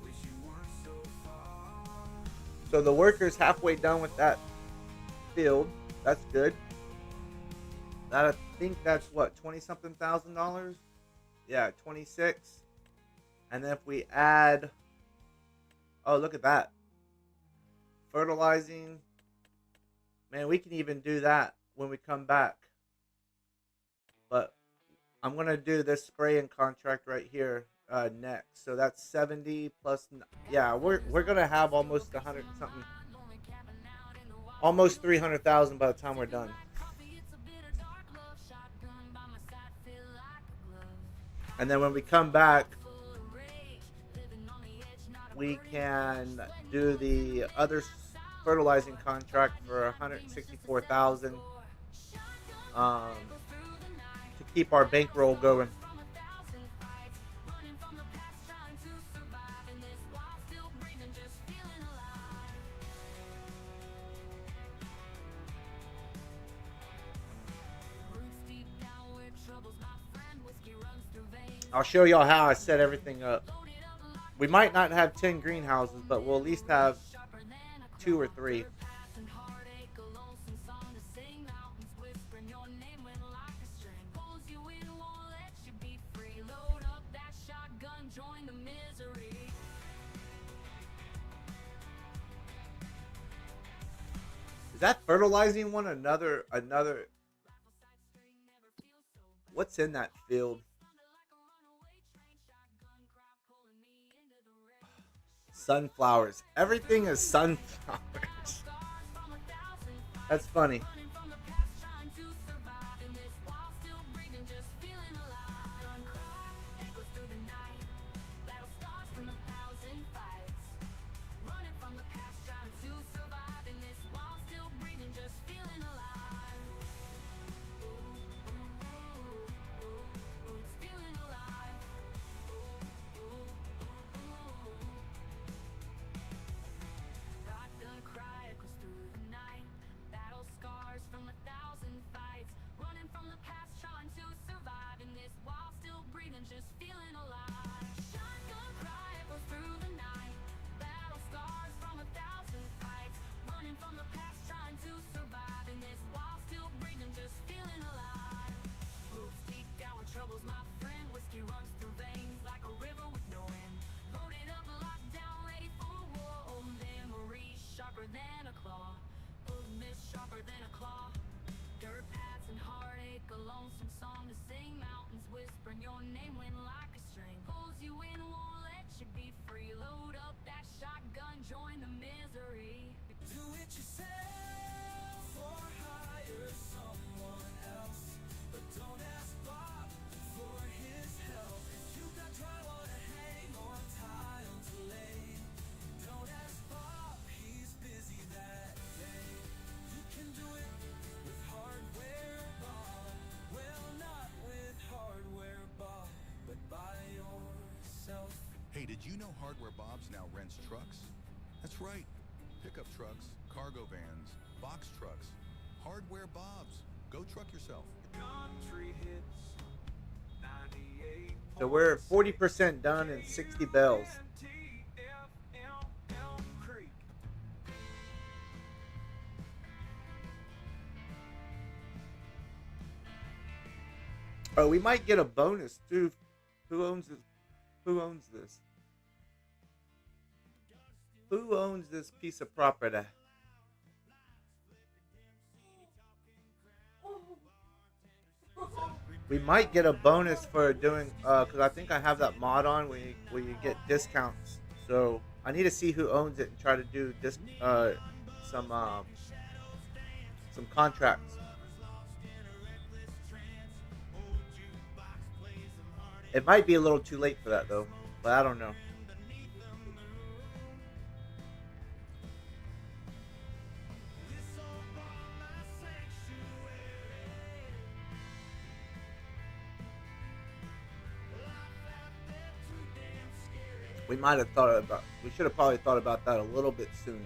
Wish you weren't so far. So the worker's halfway done with that field. That's good. That, I think that's what, 20 something $1,000. Yeah, 26. And then if we add, oh, look at that, fertilizing, man, we can even do that when we come back. But I'm gonna do this spraying contract right here next. So that's 70 plus. Yeah, we're gonna have almost 100 something, almost 300,000 by the time we're done. And then when we come back, we can do the other fertilizing contract for 164,000 to keep our bankroll going. I'll show y'all how I set everything up. We might not have 10 greenhouses, but we'll at least have 2 or 3. Is that fertilizing one another? What's in that field? Sunflowers. Everything is sunflowers. That's funny. Hey, did you know Hardware Bob's now rents trucks? That's right. Pickup trucks, cargo vans, box trucks. Hardware Bob's. Go truck yourself. So we're 40% done in 60 bells. Oh, we might get a bonus too. Who owns this? Who owns this? Who owns this piece of property? We might get a bonus for doing, because I think I have that mod on where you get discounts. So I need to see who owns it and try to do some contracts. It might be a little too late for that though, but I don't know. We might have thought about. We should have probably thought about that a little bit sooner.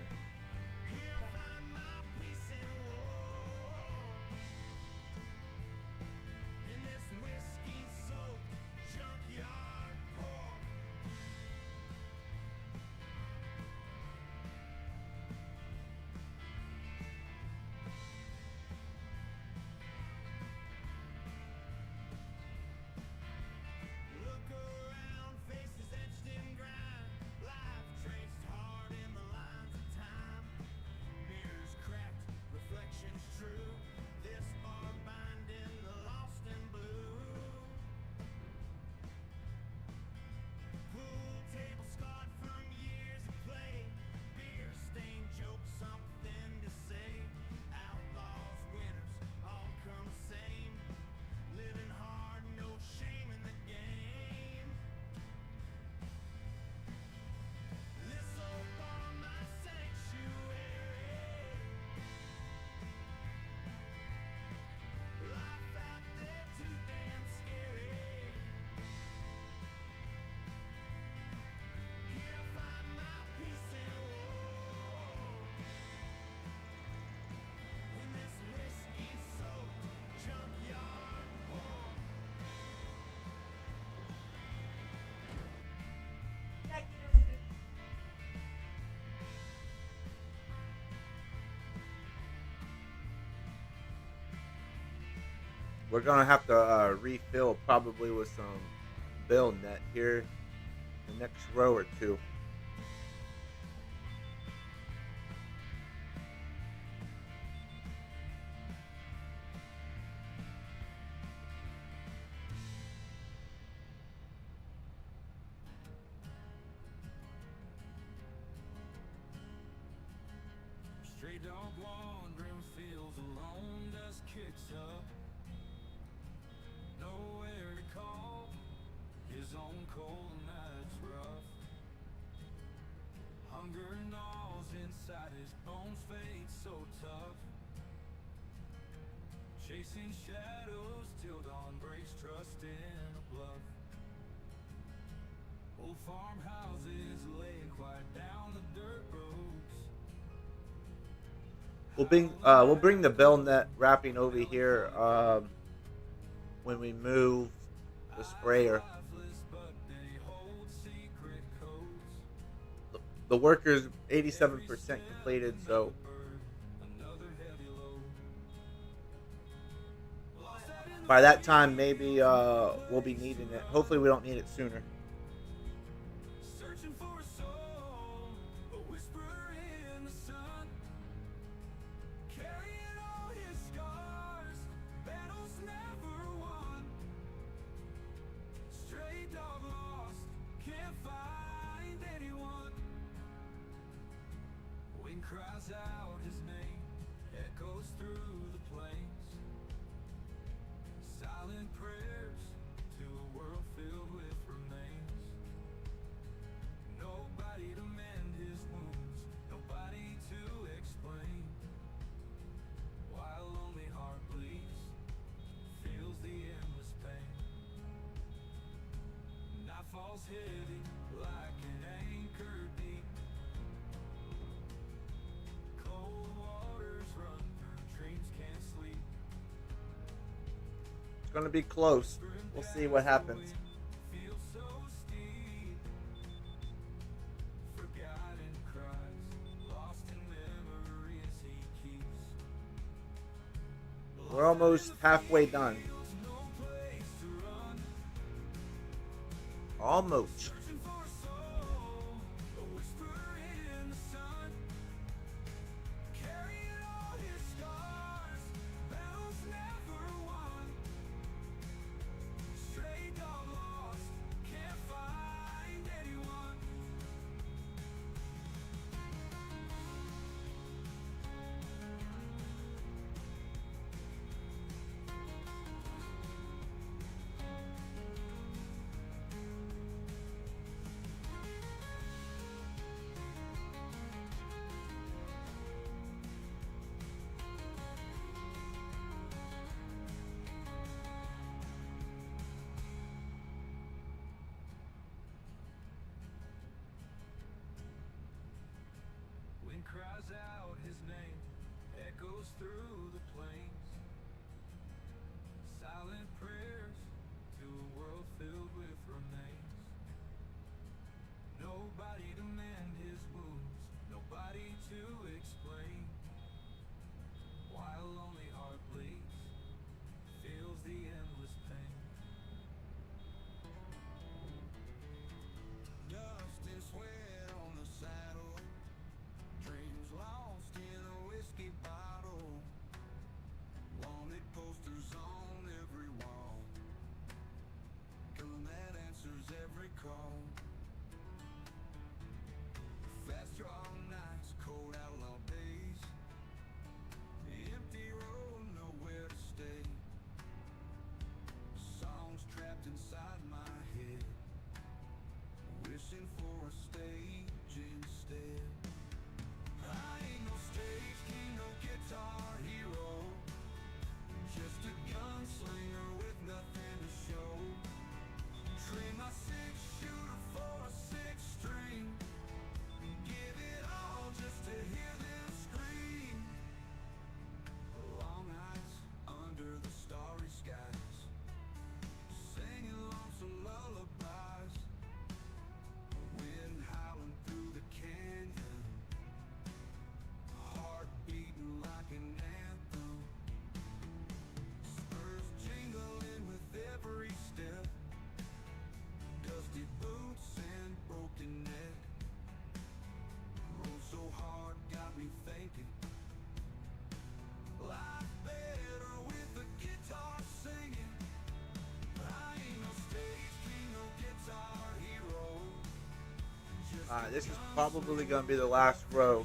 We're gonna have to refill probably with some bill net here the next row or two. Stray dog wandering fields alone, dust kicks up. Nowhere to call, his own cold night's rough. Hunger gnaws inside his bones, fate so tough. Chasing shadows till dawn breaks, trust in a bluff. Old farmhouses lay quiet down the dirt roads. We'll bring the bell net wrapping over here when we move the sprayer. The worker's 87% completed, so by that time maybe we'll be needing it. Hopefully we don't need it sooner. Searching for a soul, a whisper in the sun. Carrying all his scars, battles never won. Stray dog lost, can't find anyone. Wind cries out his name, echoes through the plains. Silent prayers to a world filled with remains. Nobody to mend his wounds, nobody to explain. While lonely heart bleeds, feels the endless pain. Night falls heavy like an anchor deep. Cold waters run through dreams can't sleep. It's gonna be close. We'll see what happens. Feels so steep. Forgotten cries, lost in memories he keeps. We're almost halfway done. No place to run. Almost. Searching for a soul, a whisper in the sun. Carrying all his scars, battles never won. Stray dog lost, can't find anyone. echoes through the plains, silent prayers to a world filled with remains. Nobody to mend his wounds, nobody to explain, while a lonely heart bleeds, feels the endless pain. Dust and sweat on the saddle, dreams lost in a whiskey bottle, wanted posters on every wall, gun that answers every call. Fast draw nights, cold outlaw days, empty road, nowhere to stay, songs trapped inside my head, wishing for a stage instead. I ain't no stage king, no guitar hero, just a gunslinger with nothing to show. Trade my six-shooter for a six-string, give it all just to hear them scream. Long nights under the starry skies, singing lonesome lullabies, wind howling through the canyon, heart beating like an anthem, spurs jingling with every step, dusty boots and broken neck, rolled so hard got me thinking, life better with a guitar singing. I ain't no stage king, no guitar hero, just Alright, this is probably going to be the last row.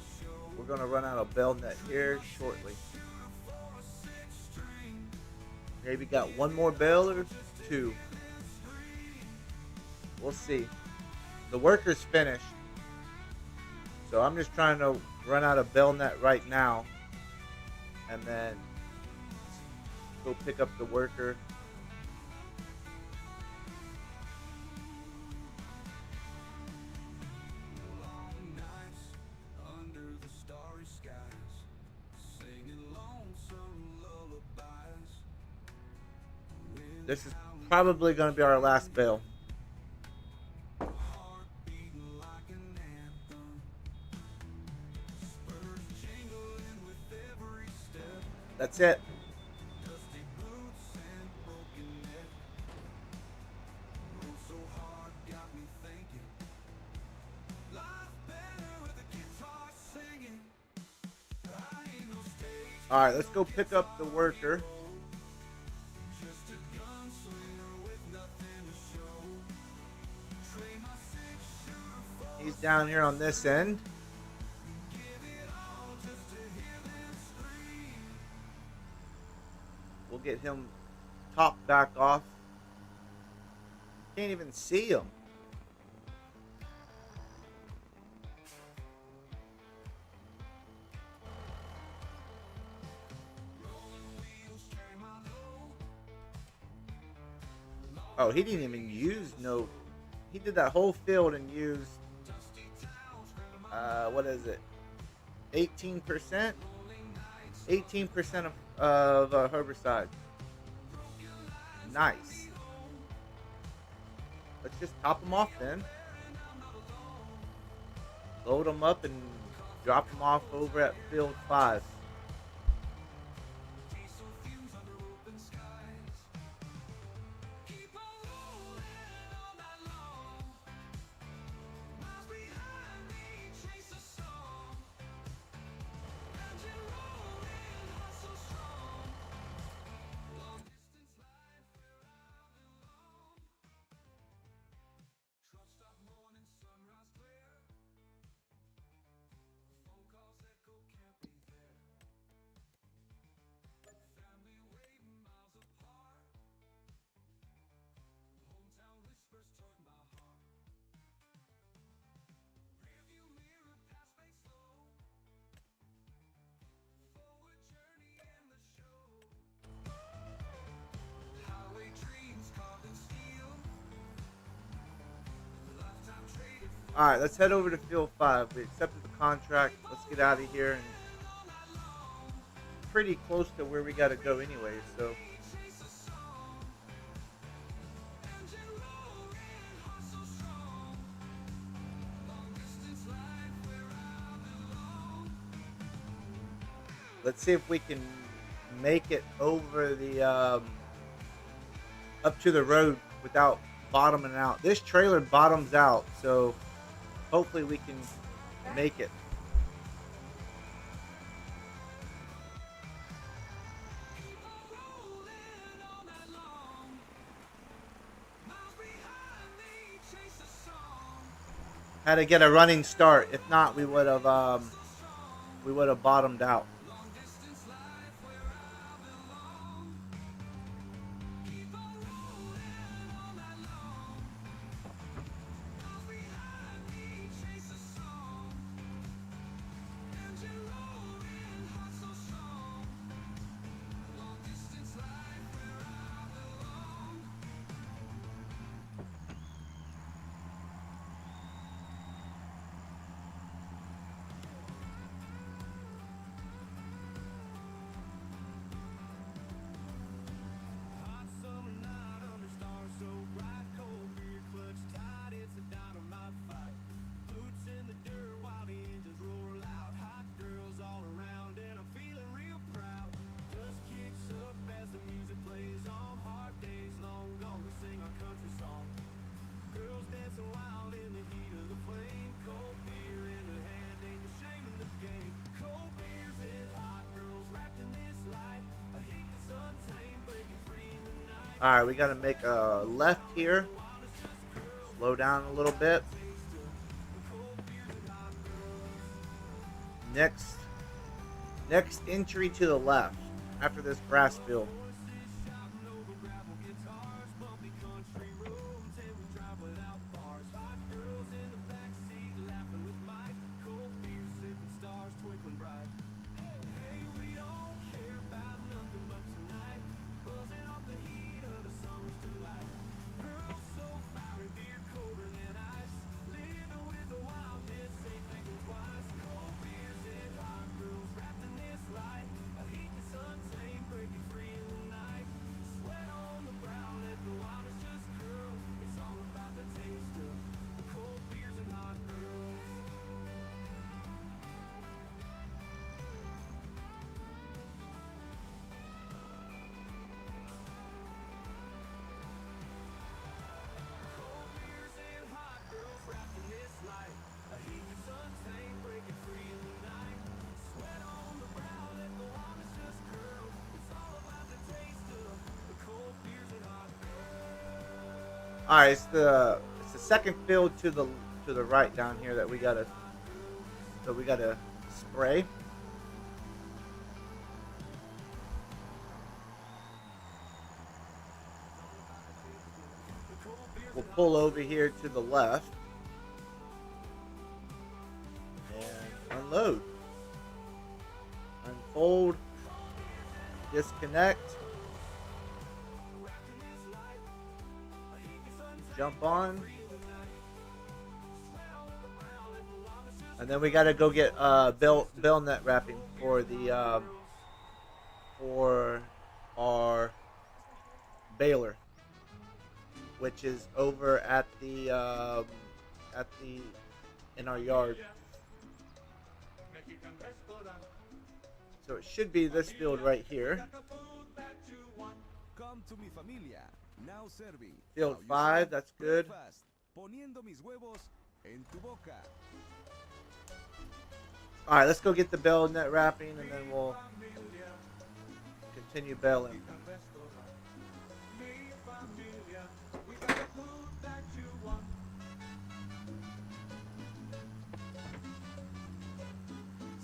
We're going to run out of bell net here shortly. Maybe got one more bell or two. We'll see. The worker's finished, so I'm just trying to run out of bell net right now, and then go pick up the worker. long nights under the starry skies, singing lonesome lullabies, wind This is probably going to be our last bell. heart beating like an anthem, spurs jingling with every step, That's it. dusty boots and broken neck, rolled so hard got me thinking, life better with a guitar singing. I ain't no stage, Alright, let's go pick up the worker. just a gunslinger with nothing to show. Trade my six-shooter for He's down here on this end. give it all just to hear them scream. We'll get him topped back off. Can't even see him. Oh, he didn't even use no. He did that whole field and used, what is it? 18%? 18% of herbicide. Nice. Let's just top them off then. Load them up and drop them off over at field 5. Diesel fumes under open skies. Keep on rolling all night long. Miles behind me, chase a song. Engine rolling, heart so strong. Long distance line where I belong. Truck stop morning, sunrise clear. Phone calls echo, can't be there. Family waiting miles apart. Hometown whispers toward my heart. Rearview mirror, past fade slow. Forward journey and the show. Highway dreams carved in steel. Lifetime traded for All right, let's head over to field 5. We accepted the contract. Let's get out of here and pretty close to where we got to go anyway, so. Let's see if we can make it over the up to the road without bottoming out. This trailer bottoms out, so hopefully we can make it. Had to get a running start. If not, we would have bottomed out. Alright, we got to make a left here. Slow down a little bit. Next entry to the left after this grass field. All right, it's the second field to the right down here that we gotta spray. We'll pull over here to the left and unload, unfold, disconnect. Jump on, and then we gotta go get bell net wrapping for the for our baler, which is over at the in our yard. So it should be this field right here. Come to mi familia. Now serving. Field 5, that's good. Poniendo mis huevos en tu boca. All right, let's go get the bell net wrapping, and then we'll continue baling.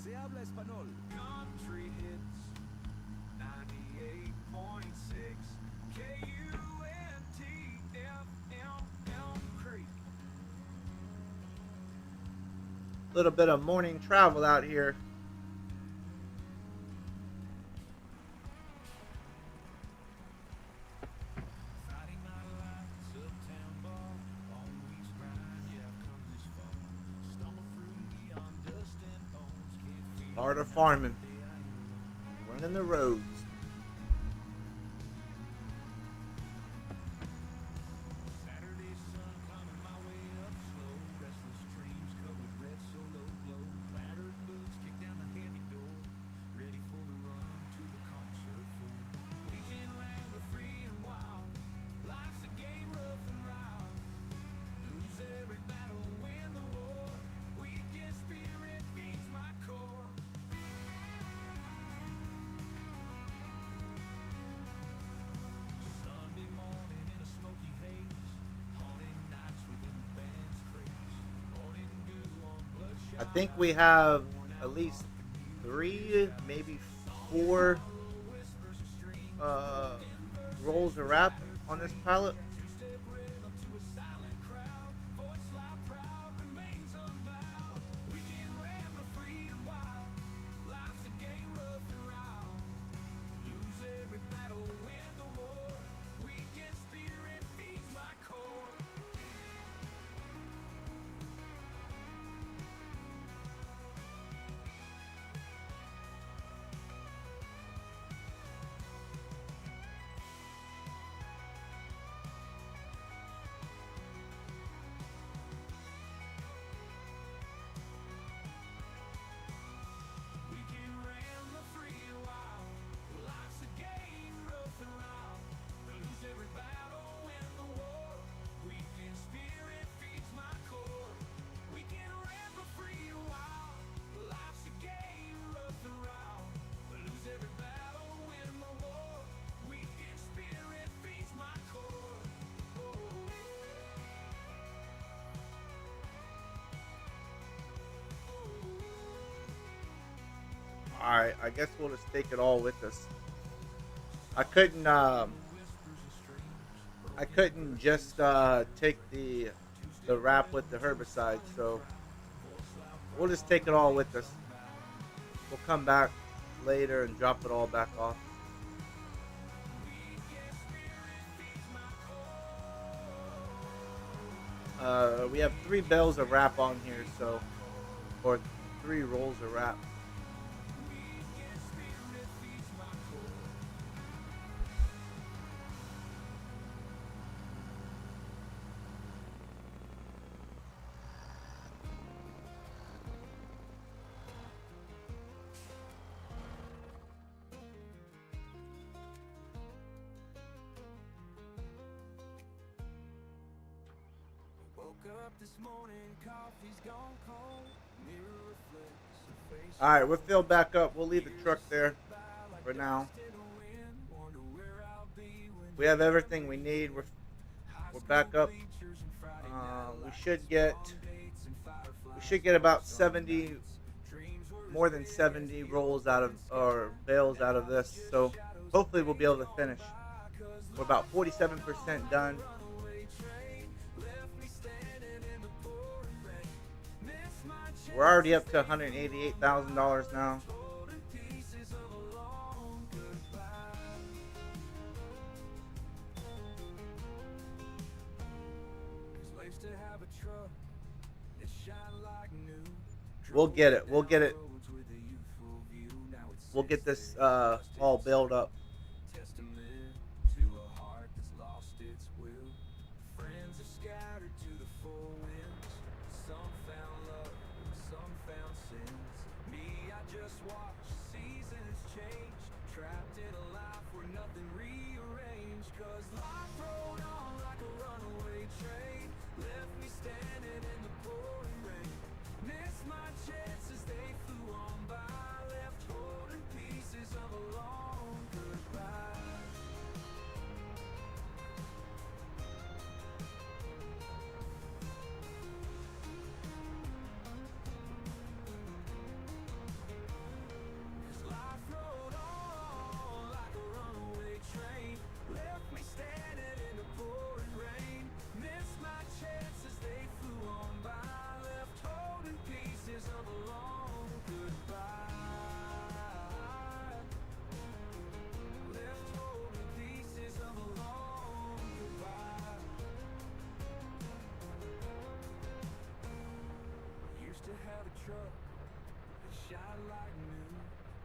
Se habla español. Country hits 98.6 Creek. A little bit of morning travel out here. Friday night lights, uptown bar, all week's grind, yeah, I've come this far. Stumble through neon dust and bones, can't feel Part of farming. We're running the roads. Saturday sun climbing my way up slow. Restless dreams cut with red solo glow. Battered boots kick down the heavy door. Ready for the run to the concert floor. Weekend rambler free and wild. Life's a game rough and round. Lose every battle, win the war. Weekend spirit feeds my core. Sunday morning in a smoky haze. Haunting nights within the band's craze. Morning dew on bloodshot. I think we have at least 3, maybe 4 rolls of wrap on this pallet. Alright, I guess we'll just take it all with us. I couldn't just take the wrap with the herbicide, so we'll just take it all with us. We'll come back later and drop it all back off. We have 3 bales of wrap on here, so, or 3 rolls of wrap. Up this morning, coffee's gone cold. Mirror reflects her face. All right, we're filled back up. We'll leave the truck there for now. We have everything we need. We're back up. We should get about 70, more than 70 rolls out of, or bales out of this. So hopefully we'll be able to finish. We're about 47% done. We're already up to $188,000 now. We'll get it. We'll get it. We'll get this all built up.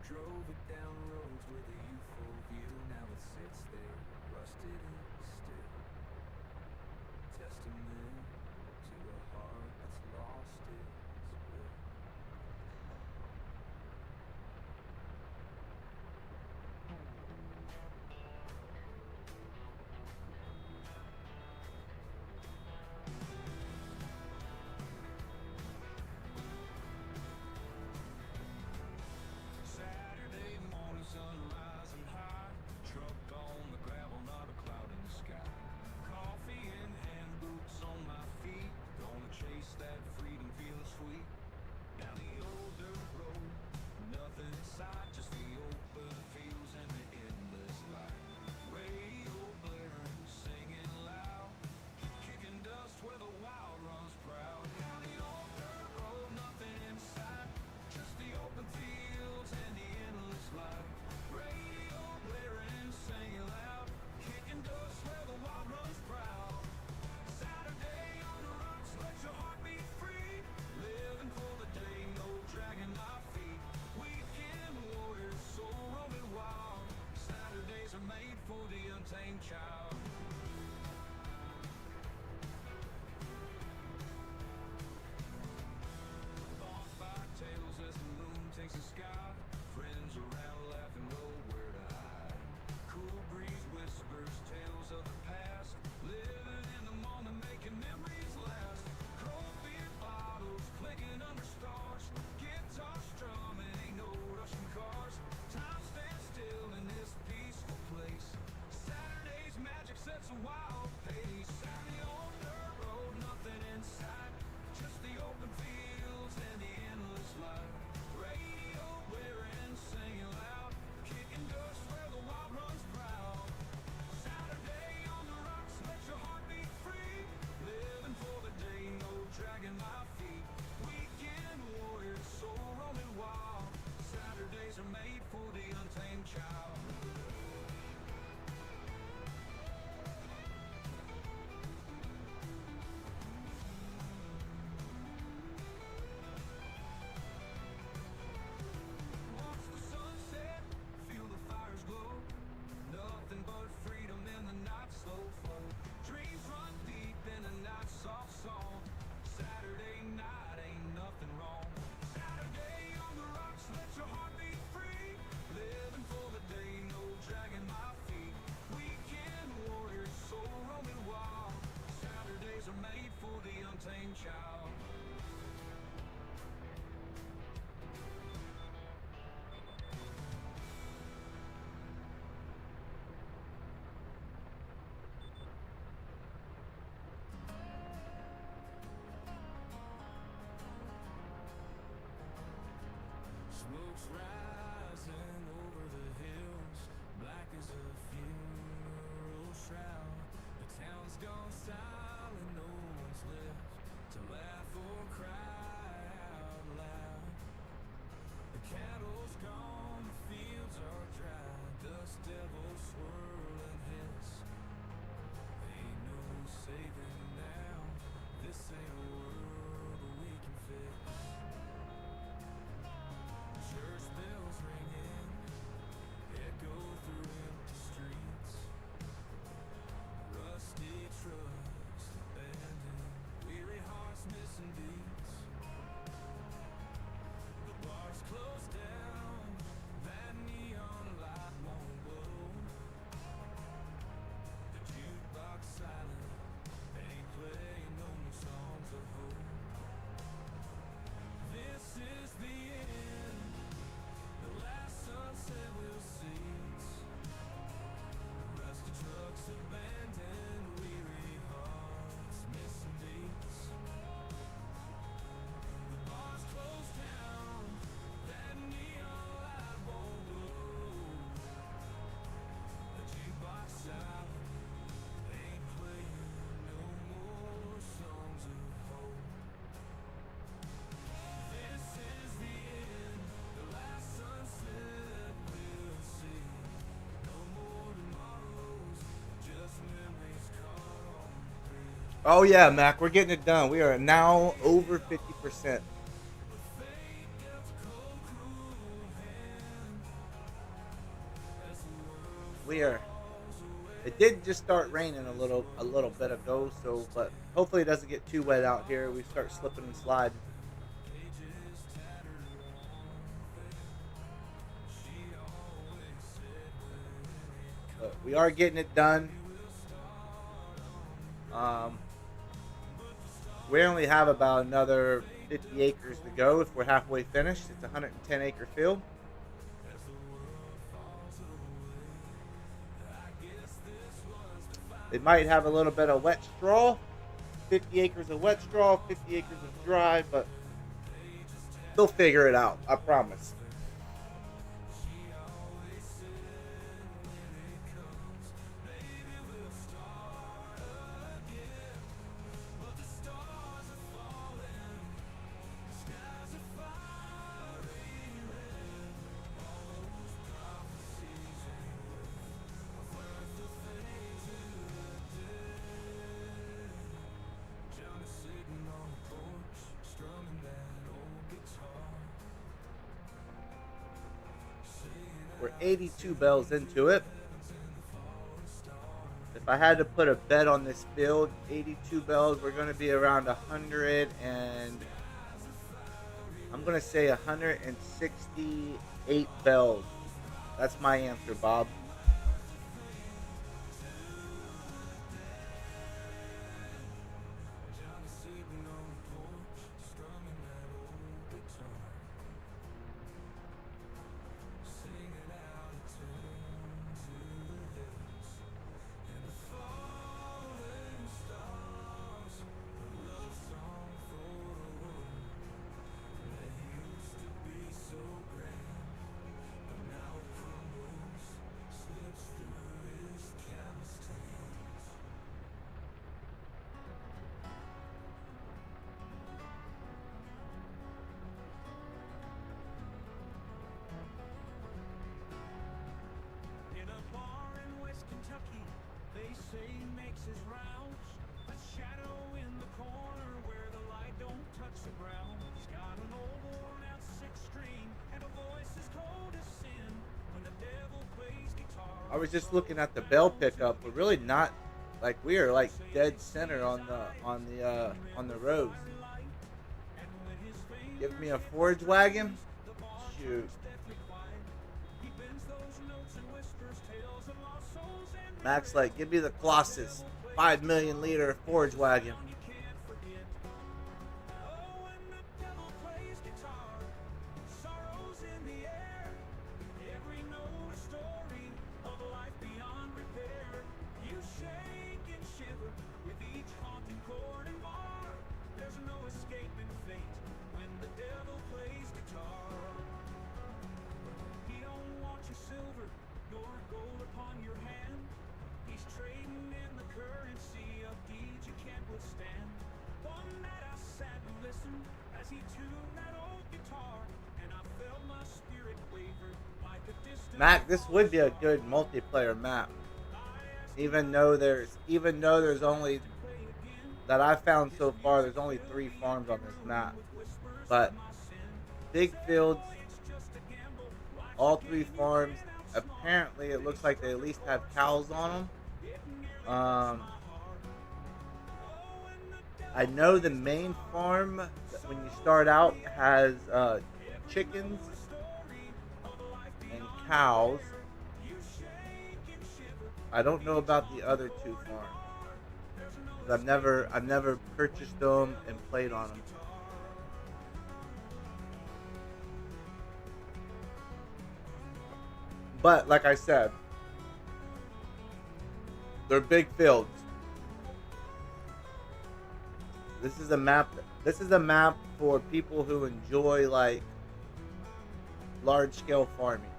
Drove it down roads with a youthful view. Now it sits there, rusted and still. Testament to a heart that's lost its will. Saturday morning, sun rising high. Truck on the gravel, not a cloud in the sky. Coffee in hand, boots on my feet. Gonna chase that freedom, feeling sweet. Down the old dirt road, nothing in sight, just the open fields and the endless light. Radio blaring, singing loud, kicking dust where the wild runs proud. Down the old dirt road, nothing in sight, just the open fields and the endless light. Radio blaring, singing loud, kicking dust where the wild runs proud. Saturday on the rocks, let your heart be free. Living for the day, no dragging our feet. Weekend warriors, soul roaming wild. Saturdays are made for the untamed child. Bonfire tales as the moon takes the sky. Friends around laughing, nowhere to hide. Cool breeze whispers tales of the past. Living in the moment, making memories last. Cold beer bottles clicking under stars. Guitar strumming, ain't no rushing cars. Time stands still in this peaceful place. Saturday's magic sets a wild pace. Saturday on dirt road, nothing in sight, just the open fields and the endless light. Radio blaring, singing loud, kicking dust where the wild runs proud. Saturday on the rocks, let your heart be free. Living for the day, no dragging my feet. Weekend warriors, soul roaming wild. Saturdays are made for the untamed child. Watch the sunset, feel the fires glow. Nothing but freedom in the night slow flow. Dreams run deep in a night soft song. Saturday night ain't nothing wrong. Saturday on the rocks, let your heart be free. Living for the day, no dragging my feet. Weekend warriors, soul roaming wild. Saturdays are made for the untamed child. Smoke's rising over the hills, black as a funeral shroud. The town's gone silent, no one's left to laugh or cry out loud. The cattle's gone, the fields are dry, dust devils swirl and hiss. Ain't no saving now, this ain't a world that we can fix. Church bells ringing, echo through empty streets. Rusty trucks abandoned, weary hearts missing beats. The bar's closed down, that neon light won't glow. The jukebox silent, ain't playing no more songs of hope. This is the end, the last sunset we'll see. Rusty trucks abandoned, weary hearts missing beats. The bar's closed down, that neon light won't glow. The jukebox silent, ain't playing no more songs of hope. This is the end, the last sunset we'll see. No more tomorrows, just memories caught on the bridge. Oh yeah, Mac, we're getting it done. We are now over 50%. Fate dealt a cold, cruel hand. here. It did just start raining a little bit ago, so but hopefully it doesn't get too wet out here. We start slipping and sliding. But we are getting it done. We only have about another 50 acres to go if we're halfway finished. It's a 110 acre field. It might have a little bit of wet straw, 50 acres of wet straw, 50 acres of dry, but they'll figure it out, I promise. We're 82 bells into it. If I had to put a bet on this field, 82 bells, we're going to be around 100 and I'm going to say 168 bells. That's my answer, Bob. I was just looking at the bell pickup. We're really not like we are like dead center on the roads. Give me a forage wagon. Shoot. Max like, give me the Colossus 5 million liter forage wagon. Mac, this would be a good multiplayer map. Even though there's only that I found so far, there's only 3 farms on this map. But big fields, all 3 farms. Apparently, it looks like they at least have cows on them. I know the main farm, when you start out, has chickens and cows. I don't know about the other 2 farms. I've never purchased them and played on them. But like I said, they're big fields. This is a map. This is a map for people who enjoy like large scale farming.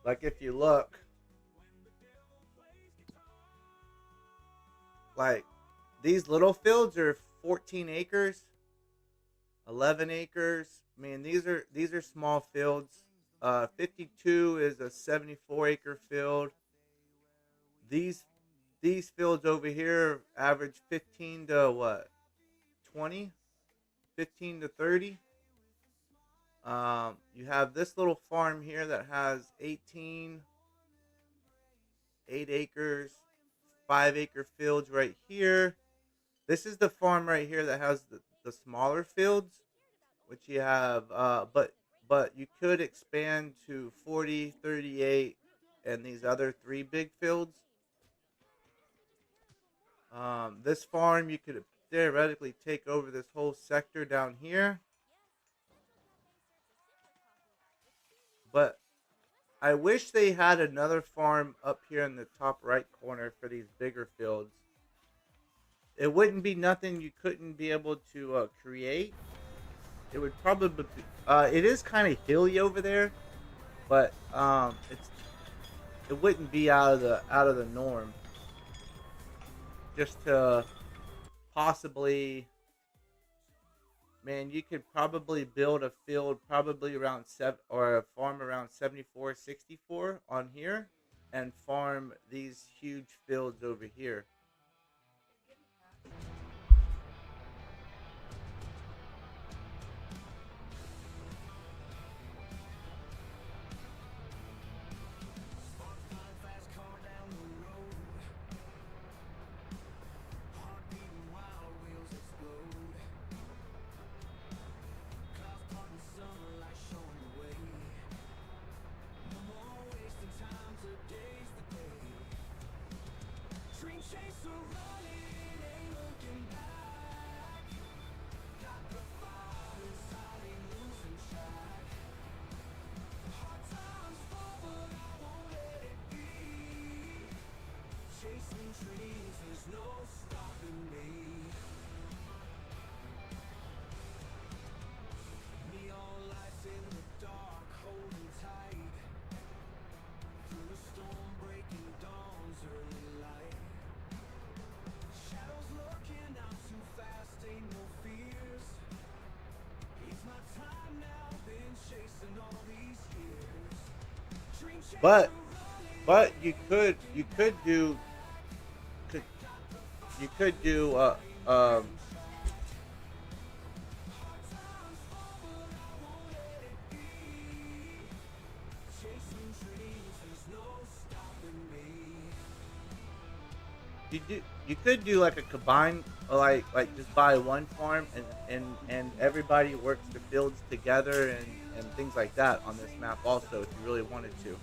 Like if you look, like these little fields are 14 acres, 11 acres. I mean, these are small fields. 52 is a 74 acre field. these these fields over here average 15 to what 20, 15 to 30. You have this little farm here that has 18, 8 acres, 5-acre fields right here. This is the farm right here that has the smaller fields, which you have, but you could expand to 40, 38, and these other 3 big fields. This farm, you could theoretically take over this whole sector down here. But I wish they had another farm up here in the top right corner for these bigger fields. It wouldn't be nothing you couldn't be able to create. It would probably be, it is kind of hilly over there, but it wouldn't be out of the norm. Just to possibly, man, you could probably build a field probably around or a farm around 74, 64 on here, and farm these huge fields over here. But you could do you could do like a combine, like just buy one farm and everybody works the fields together and things like that on this map also, if you really wanted to.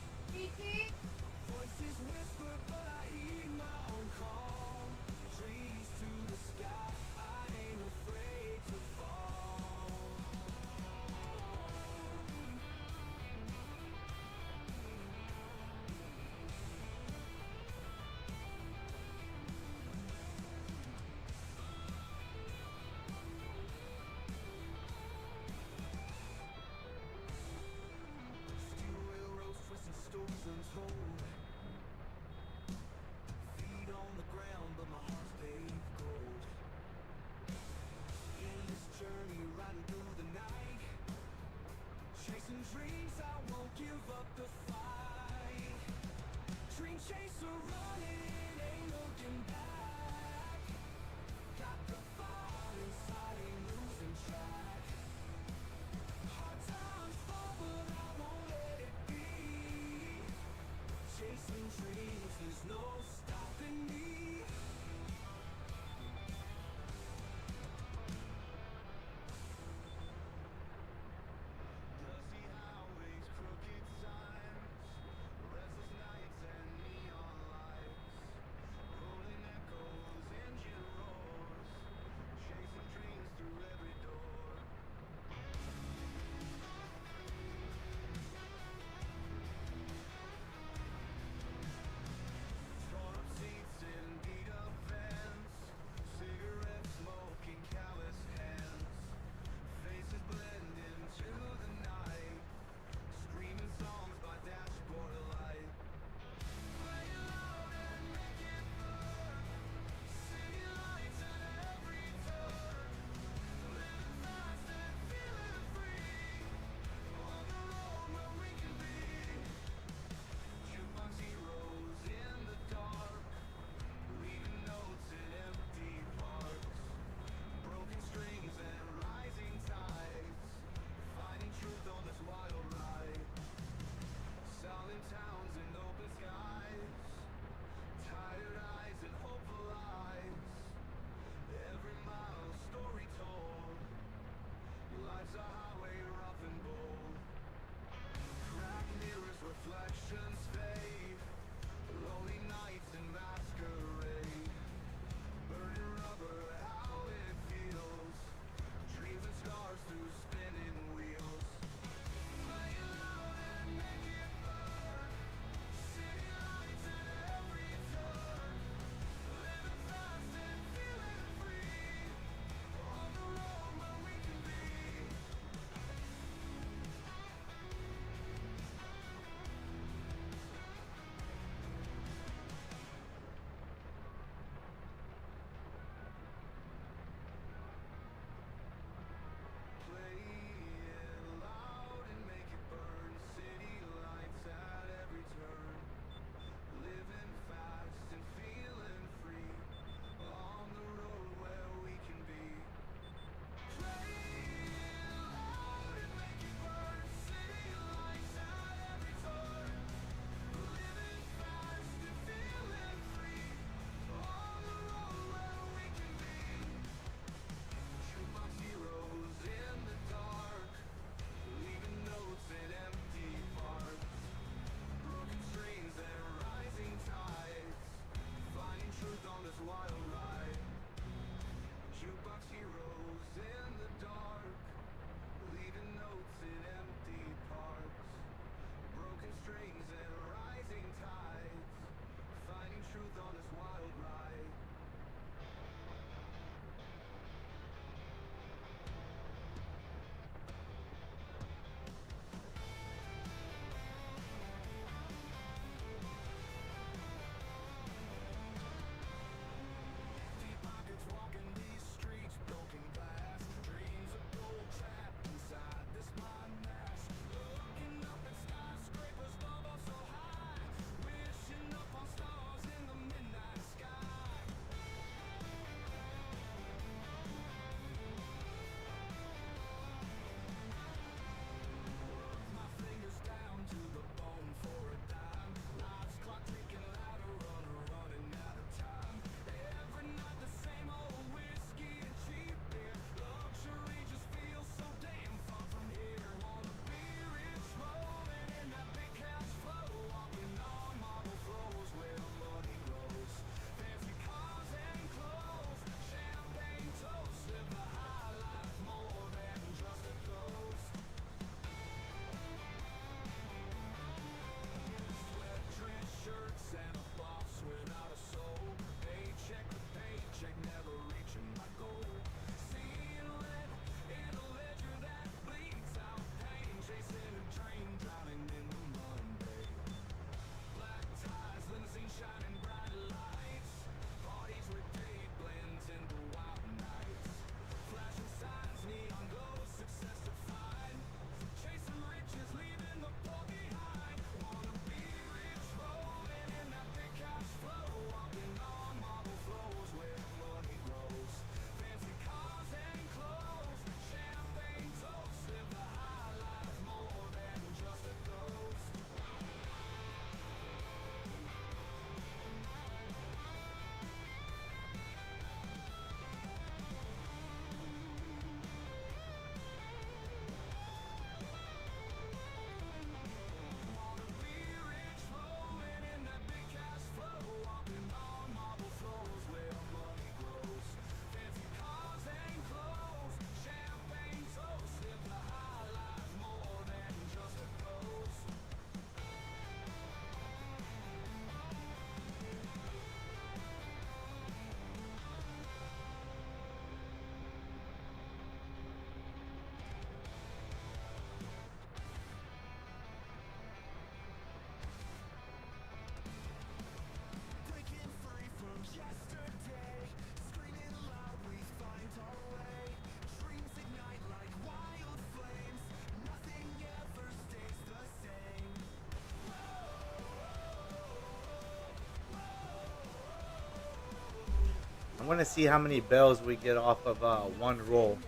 I want to see how many bells we get off of one roll.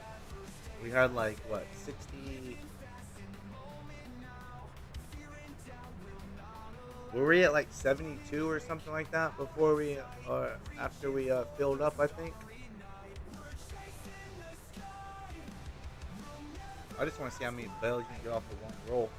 We had like what 60. Were we at like 72 or something like that before we or after we filled up? I think. I just want to see how many bells you can get off of one roll.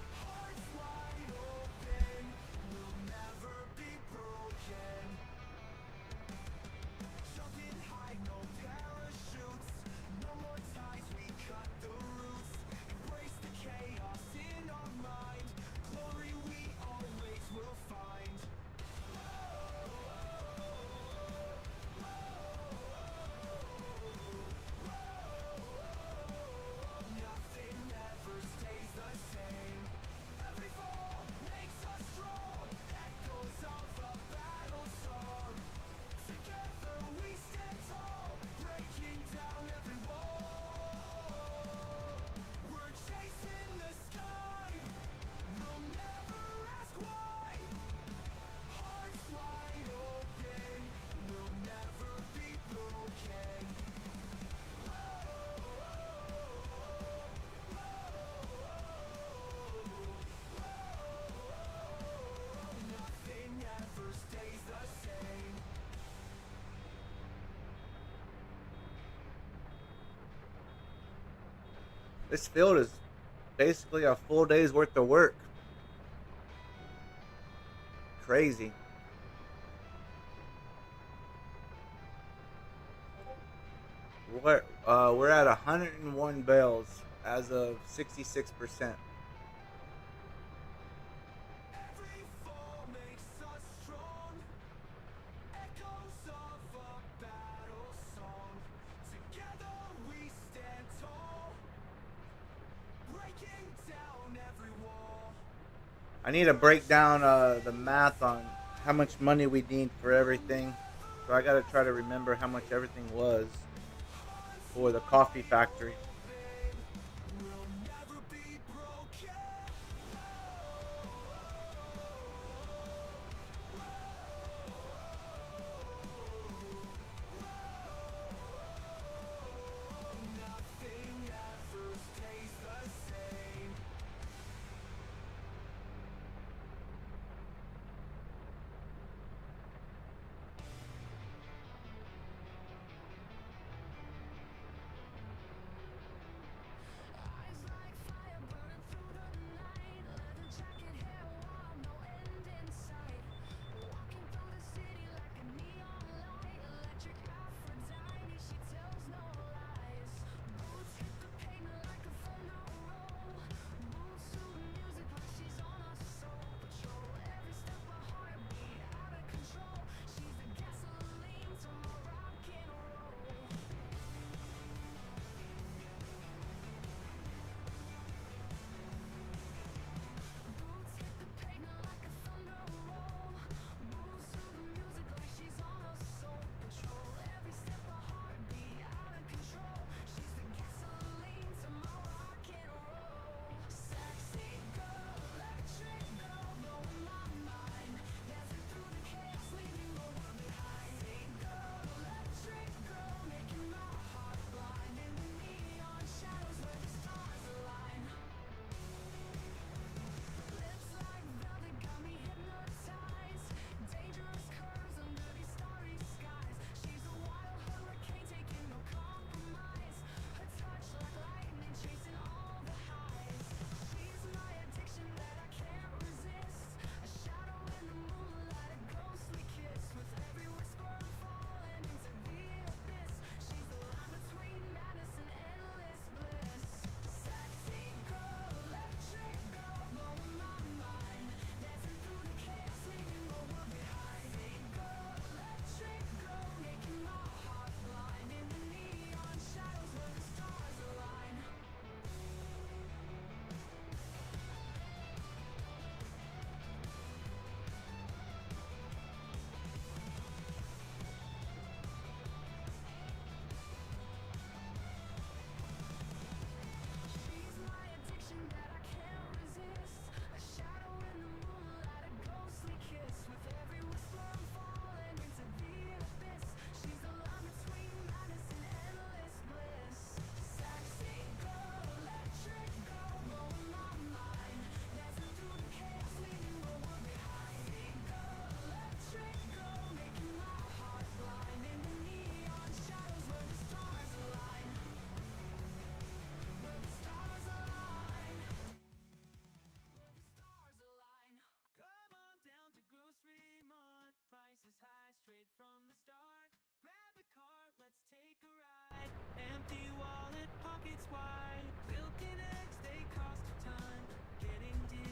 This field is basically a full day's worth of work. Crazy. We're at 101 bales as of 66%. I need to break down the math on how much money we need for everything. So I gotta try to remember how much everything was for the coffee factory.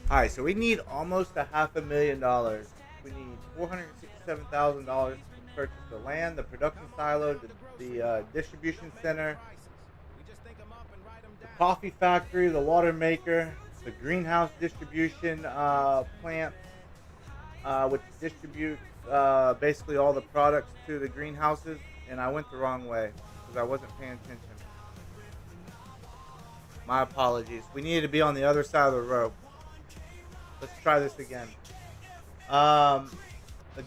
All right, so we need almost $500,000. We need $467,000 to purchase the land, the production silo, the distribution center, the coffee factory, the water maker, the greenhouse distribution plant, which distributes basically all the products to the greenhouses. And I went the wrong way because I wasn't paying attention. My apologies. We needed to be on the other side of the road. Let's try this again. The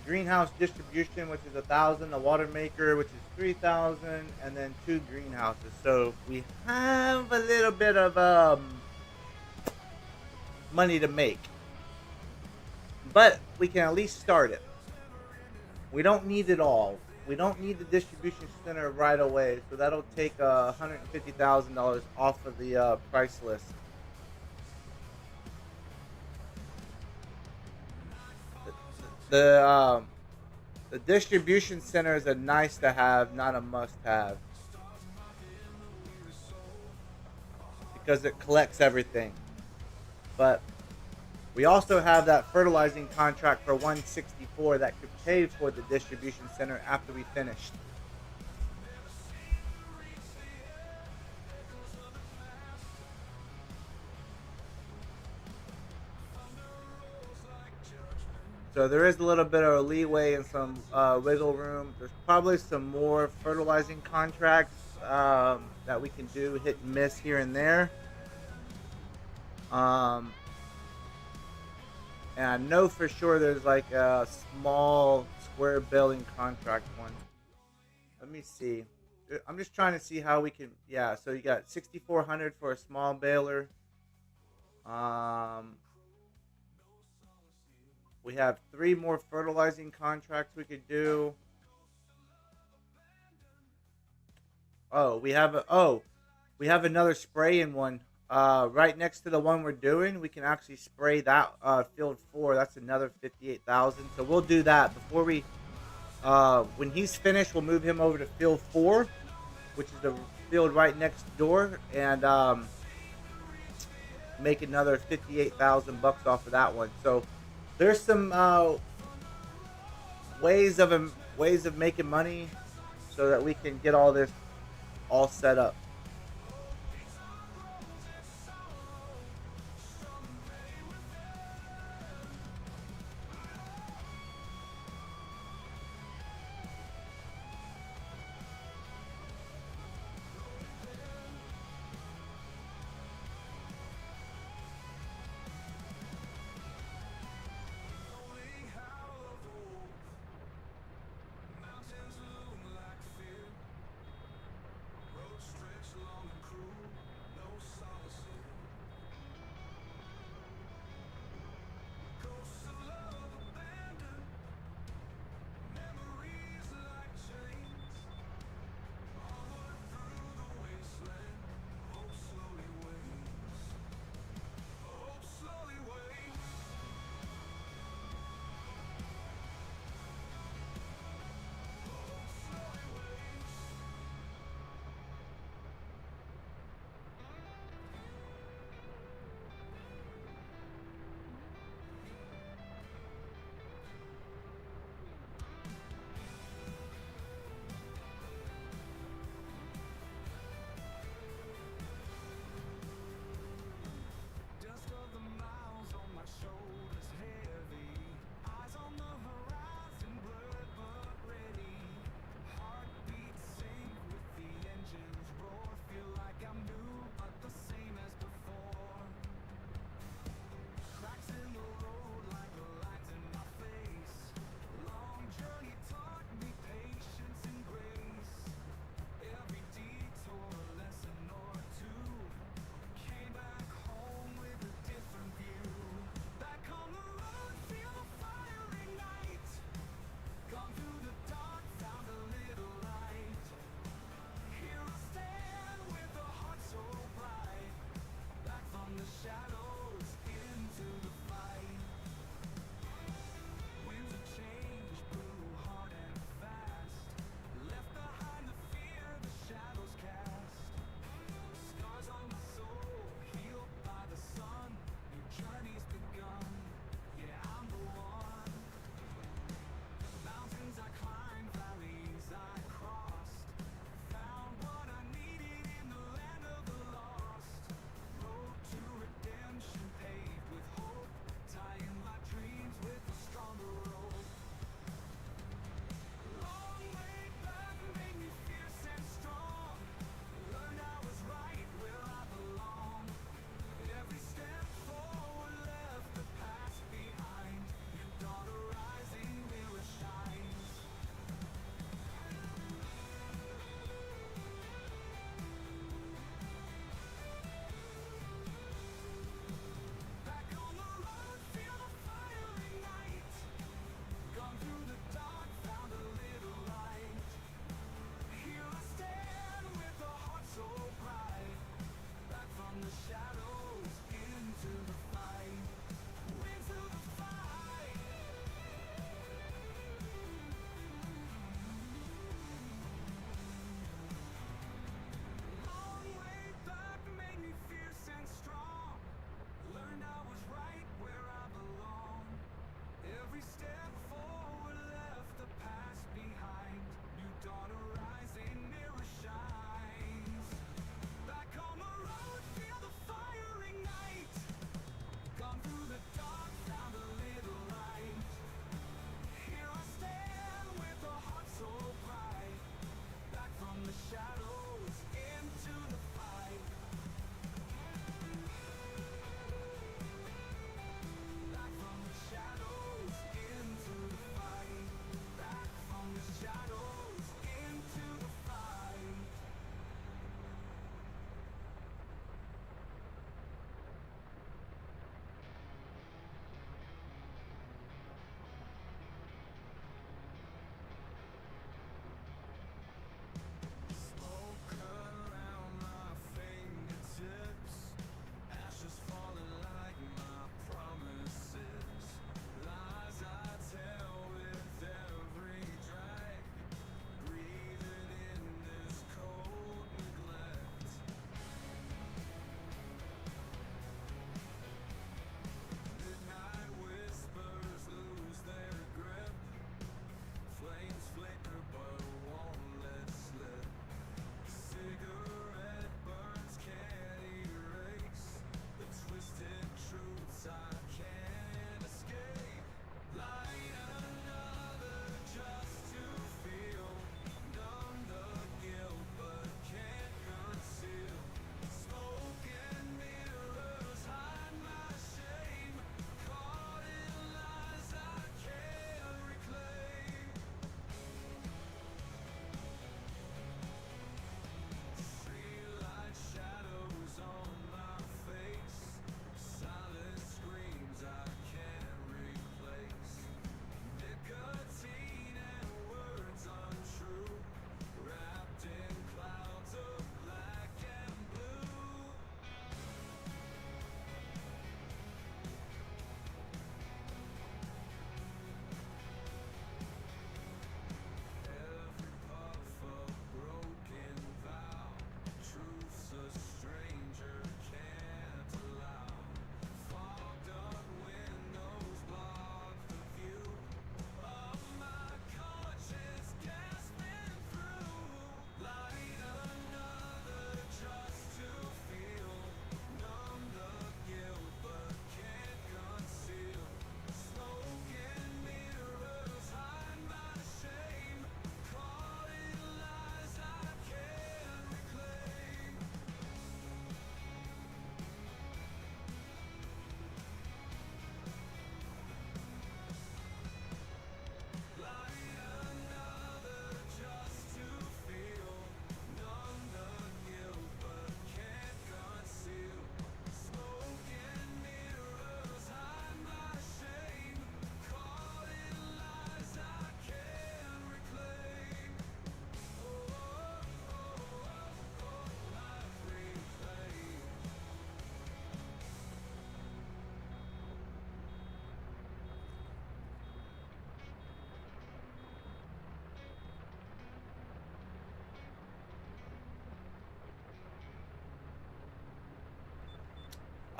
greenhouse distribution, which is 1,000, the water maker, which is 3,000, and then 2 greenhouses. So we have a little bit of money to make, but we can at least start it. We don't need it all. We don't need the distribution center right away, so that'll take $150,000 off of the price list. The distribution center is a nice to have, not a must have, because it collects everything. But we also have that fertilizing contract for $164 that could pay for the distribution center after we finished. So there is a little bit of a leeway and some wiggle room. There's probably some more fertilizing contracts that we can do, hit and miss here and there. And I know for sure there's like a small square building contract one. Let me see. I'm just trying to see how we can. Yeah, so you got $6,400 for a small baler. We have 3 more fertilizing contracts we could do. We have another spraying one. Right next to the one we're doing, we can actually spray that field 4. That's another $58,000. So we'll do that before we. When he's finished, we'll move him over to field 4, which is the field right next door, and make another $58,000 off of that one. So there's some ways of making money so that we can get all this all set up.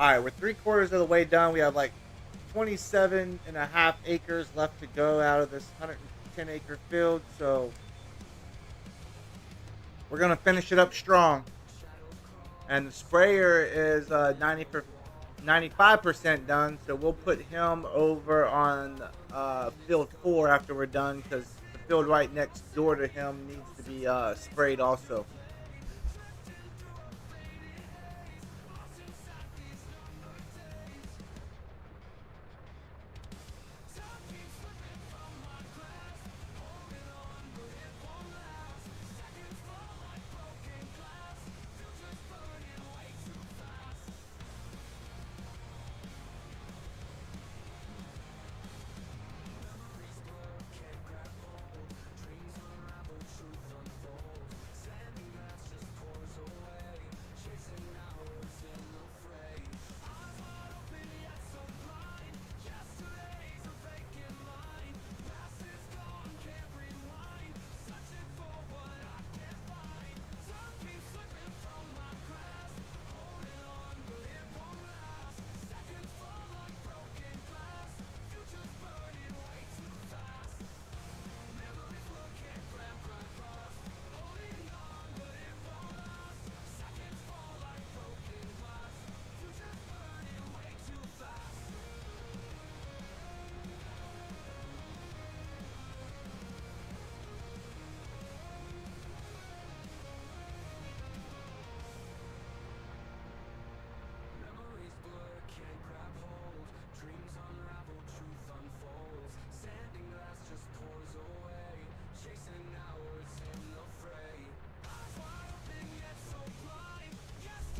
All right, we're 3/4 of the way done. We have like 27.5 acres left to go out of this 110 acre field. So we're gonna finish it up strong. And the sprayer is 95% done. So we'll put him over on field 4 after we're done, because the field right next door to him needs to be sprayed also.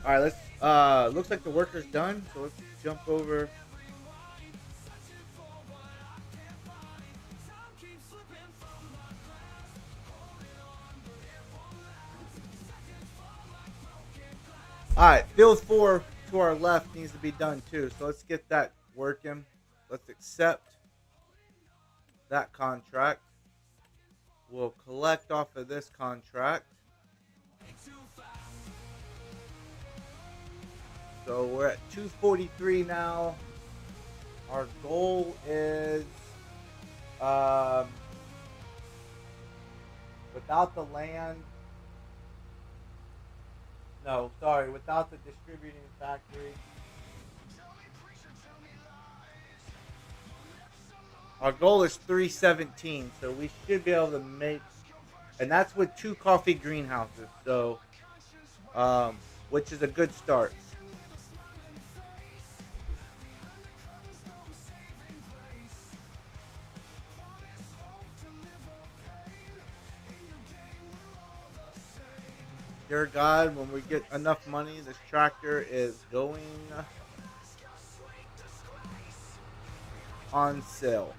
All right, let's. Looks like the worker's done, so let's jump over. All right, field 4 to our left needs to be done too, so let's get that working. Let's accept that contract. We'll collect off of this contract. So we're at 243 now. Our goal is, without the land, no, sorry, without the distributing factory, our goal is 317. So we should be able to make, and that's with 2 coffee greenhouses. So, which is a good start. Dear God, when we get enough money, this tractor is going on sale.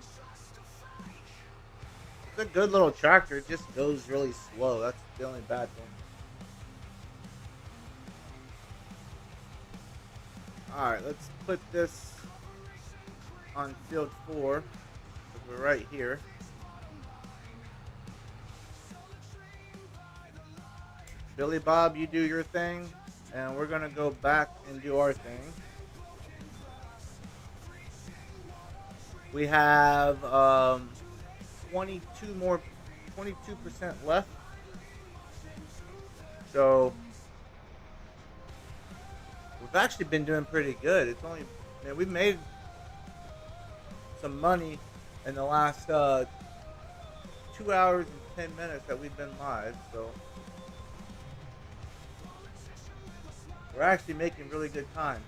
It's a good little tractor. It just goes really slow. That's the only bad thing. Alright, let's put this on field 4. We're right here. Billy Bob, you do your thing, and we're gonna go back and do our thing. We have 22% left. So we've actually been doing pretty good. It's only, man, we made some money in the last 2 hours and 10 minutes that we've been live. So we're actually making really good time.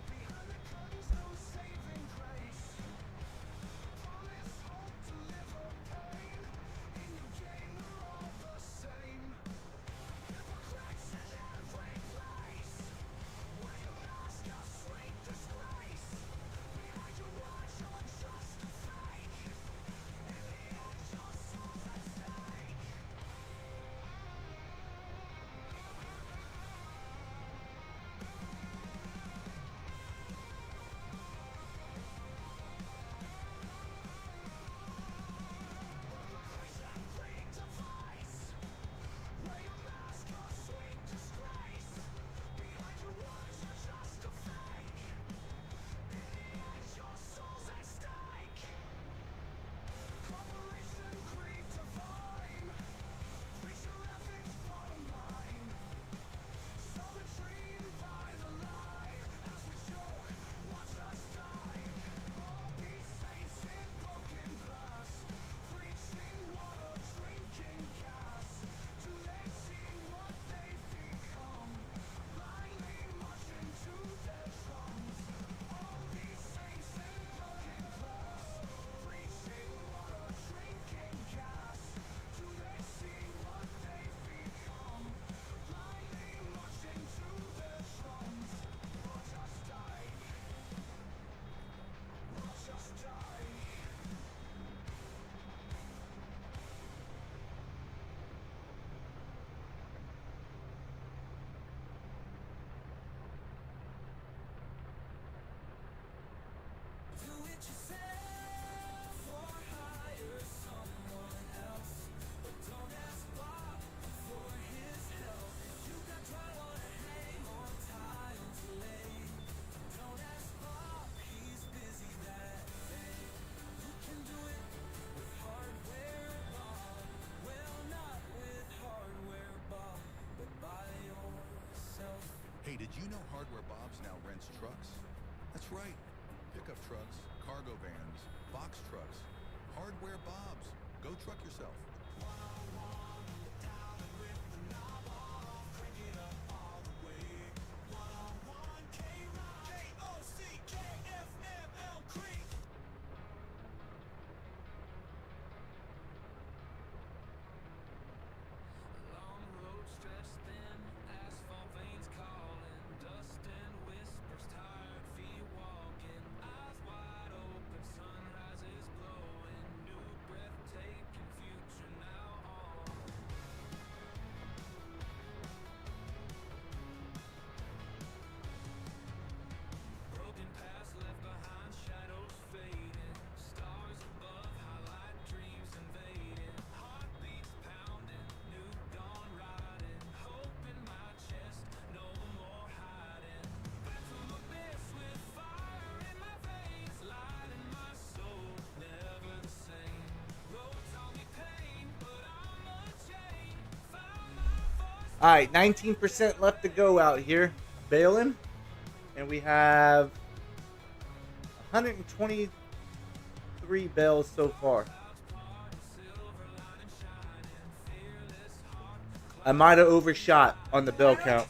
know Hardware Bob's now rents trucks? That's right. Pickup trucks, cargo vans, box trucks. Hardware Bob's. Go truck yourself. Long road stretched thin, asphalt veins calling, dust and whispers, tired feet walking, eyes wide open, sunrise is glowing, new breathtaking future now on. Broken paths left behind, shadows fading, stars above, highlight dreams invading, heartbeats pounding, new dawn riding, hope in my chest, no more hiding. Back from abyss with fire in my veins, light in my soul, never the same. Road taught me pain, but I'm unchained. Found my voice. All right, 19% left to go out here, bailing, and we have 123 bales so far. I might have overshot on the bale count.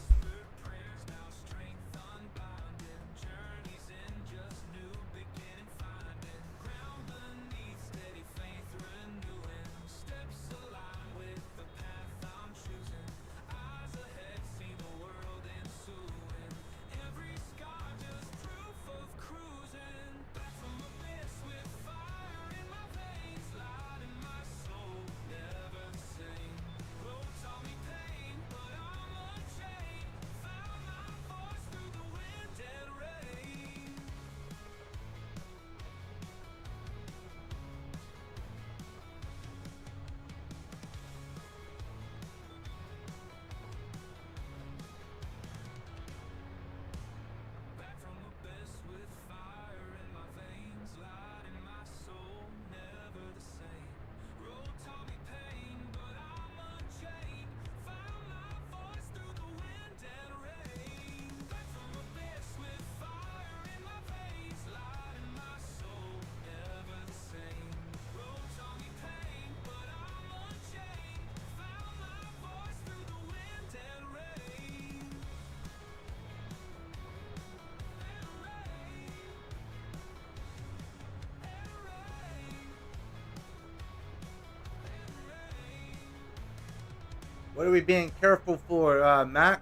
What are we being careful for, Mac?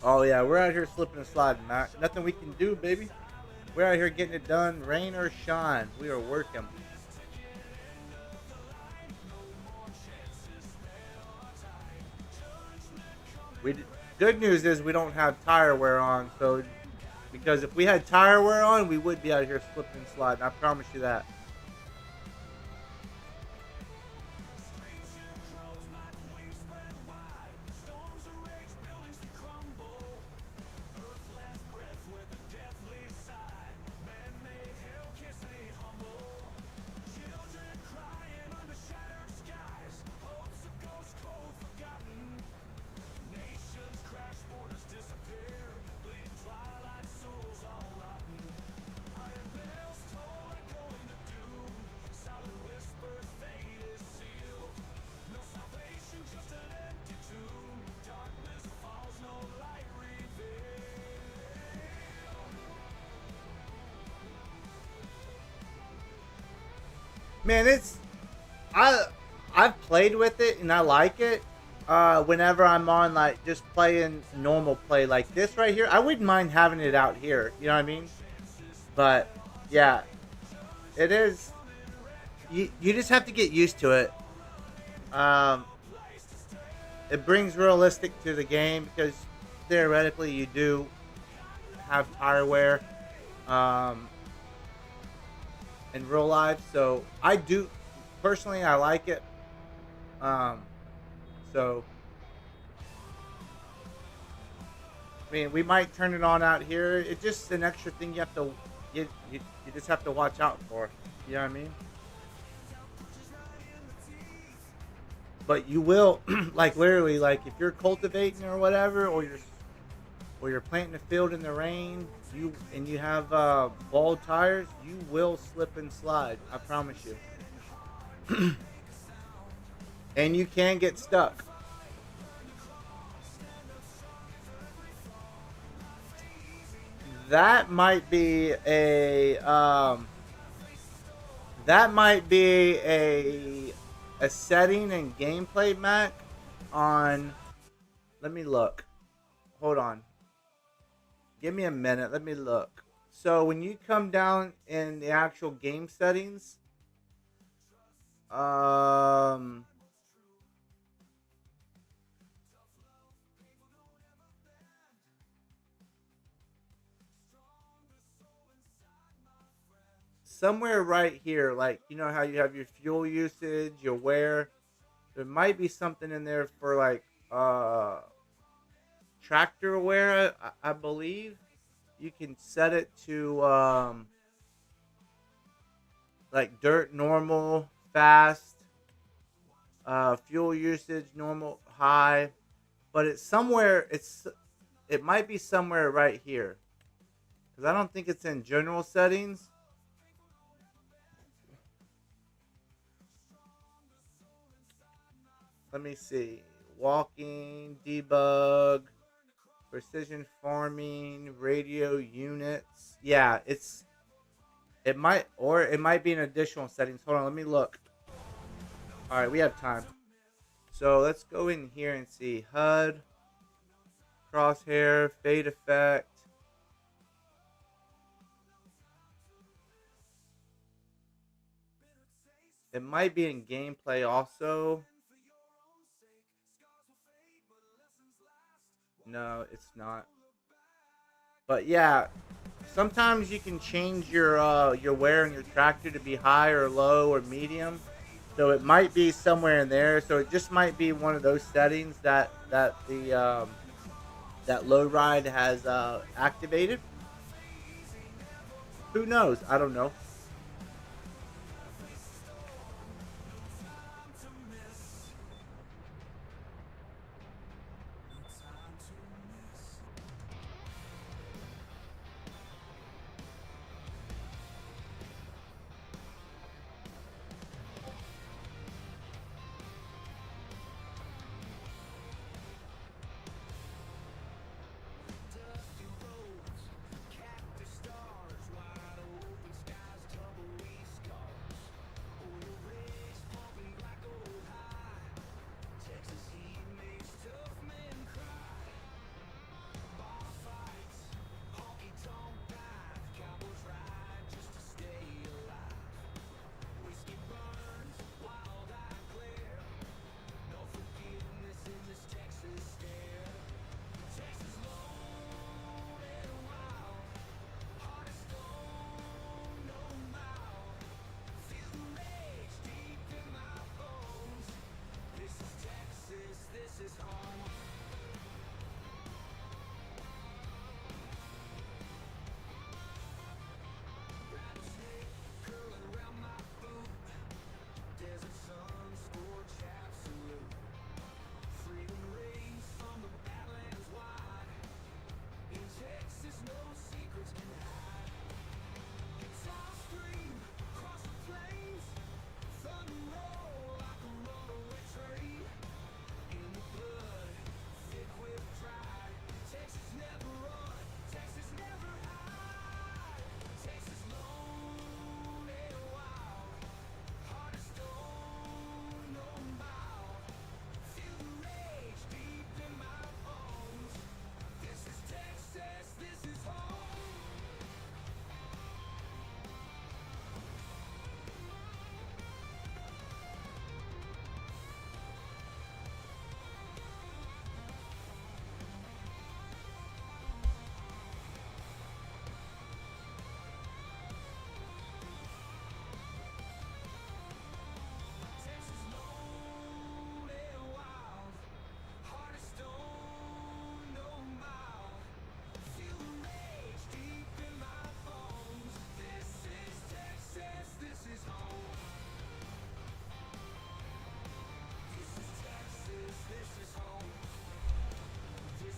Oh yeah, we're out here slipping and sliding, Mac. Nothing we can do, baby. We're out here getting it done, rain or shine. We are working. Good news is we don't have tire wear on, so because if we had tire wear on, we would be out here slipping and sliding. I promise you that. Man, I've played with it and I like it. Whenever I'm on like just playing normal play like this right here, I wouldn't mind having it out here. You know what I mean? But yeah, it is. You just have to get used to it. Um, it brings realistic to the game because theoretically you do have tire wear in real life. So I do personally, I like it. Um, so I mean, we might turn it on out here. It's just an extra thing you have to you just have to watch out for. You know what I mean? But you will like literally like if you're cultivating or whatever, or you're planting a field in the rain, you have bald tires, you will slip and slide. I promise you. And you can get stuck. That might be a a setting in gameplay, Mac. On, let me look. Hold on. Give me a minute. Let me look. So when you come down in the actual game settings, somewhere right here, like you know how you have your fuel usage, your wear. There might be something in there for like tractor wear. I believe you can set it to like dirt normal, fast, fuel usage normal, high. But it's somewhere. It might be somewhere right here because I don't think it's in general settings. Let me see. Walking, debug, precision farming, radio units. Yeah, it might be in additional settings. Hold on, let me look. All right, we have time. So let's go in here and see HUD, crosshair, fade effect. It might be in gameplay also. No, it's not. But yeah, sometimes you can change your wear and your tractor to be high or low or medium. So it might be somewhere in there. So it just might be one of those settings that low ride has activated. Who knows? I don't know.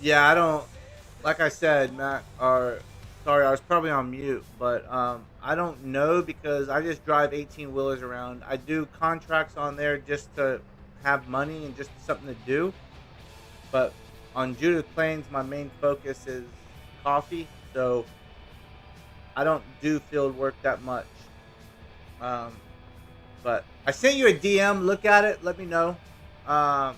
Yeah, I don't. Like I said, Matt, or sorry, I was probably on mute, but I don't know because I just drive 18 wheelers around. I do contracts on there just to have money and just something to do. But on Judith Plains, my main focus is coffee, so I don't do field work that much. Um, but I sent you a DM. Look at it. Let me know. Um,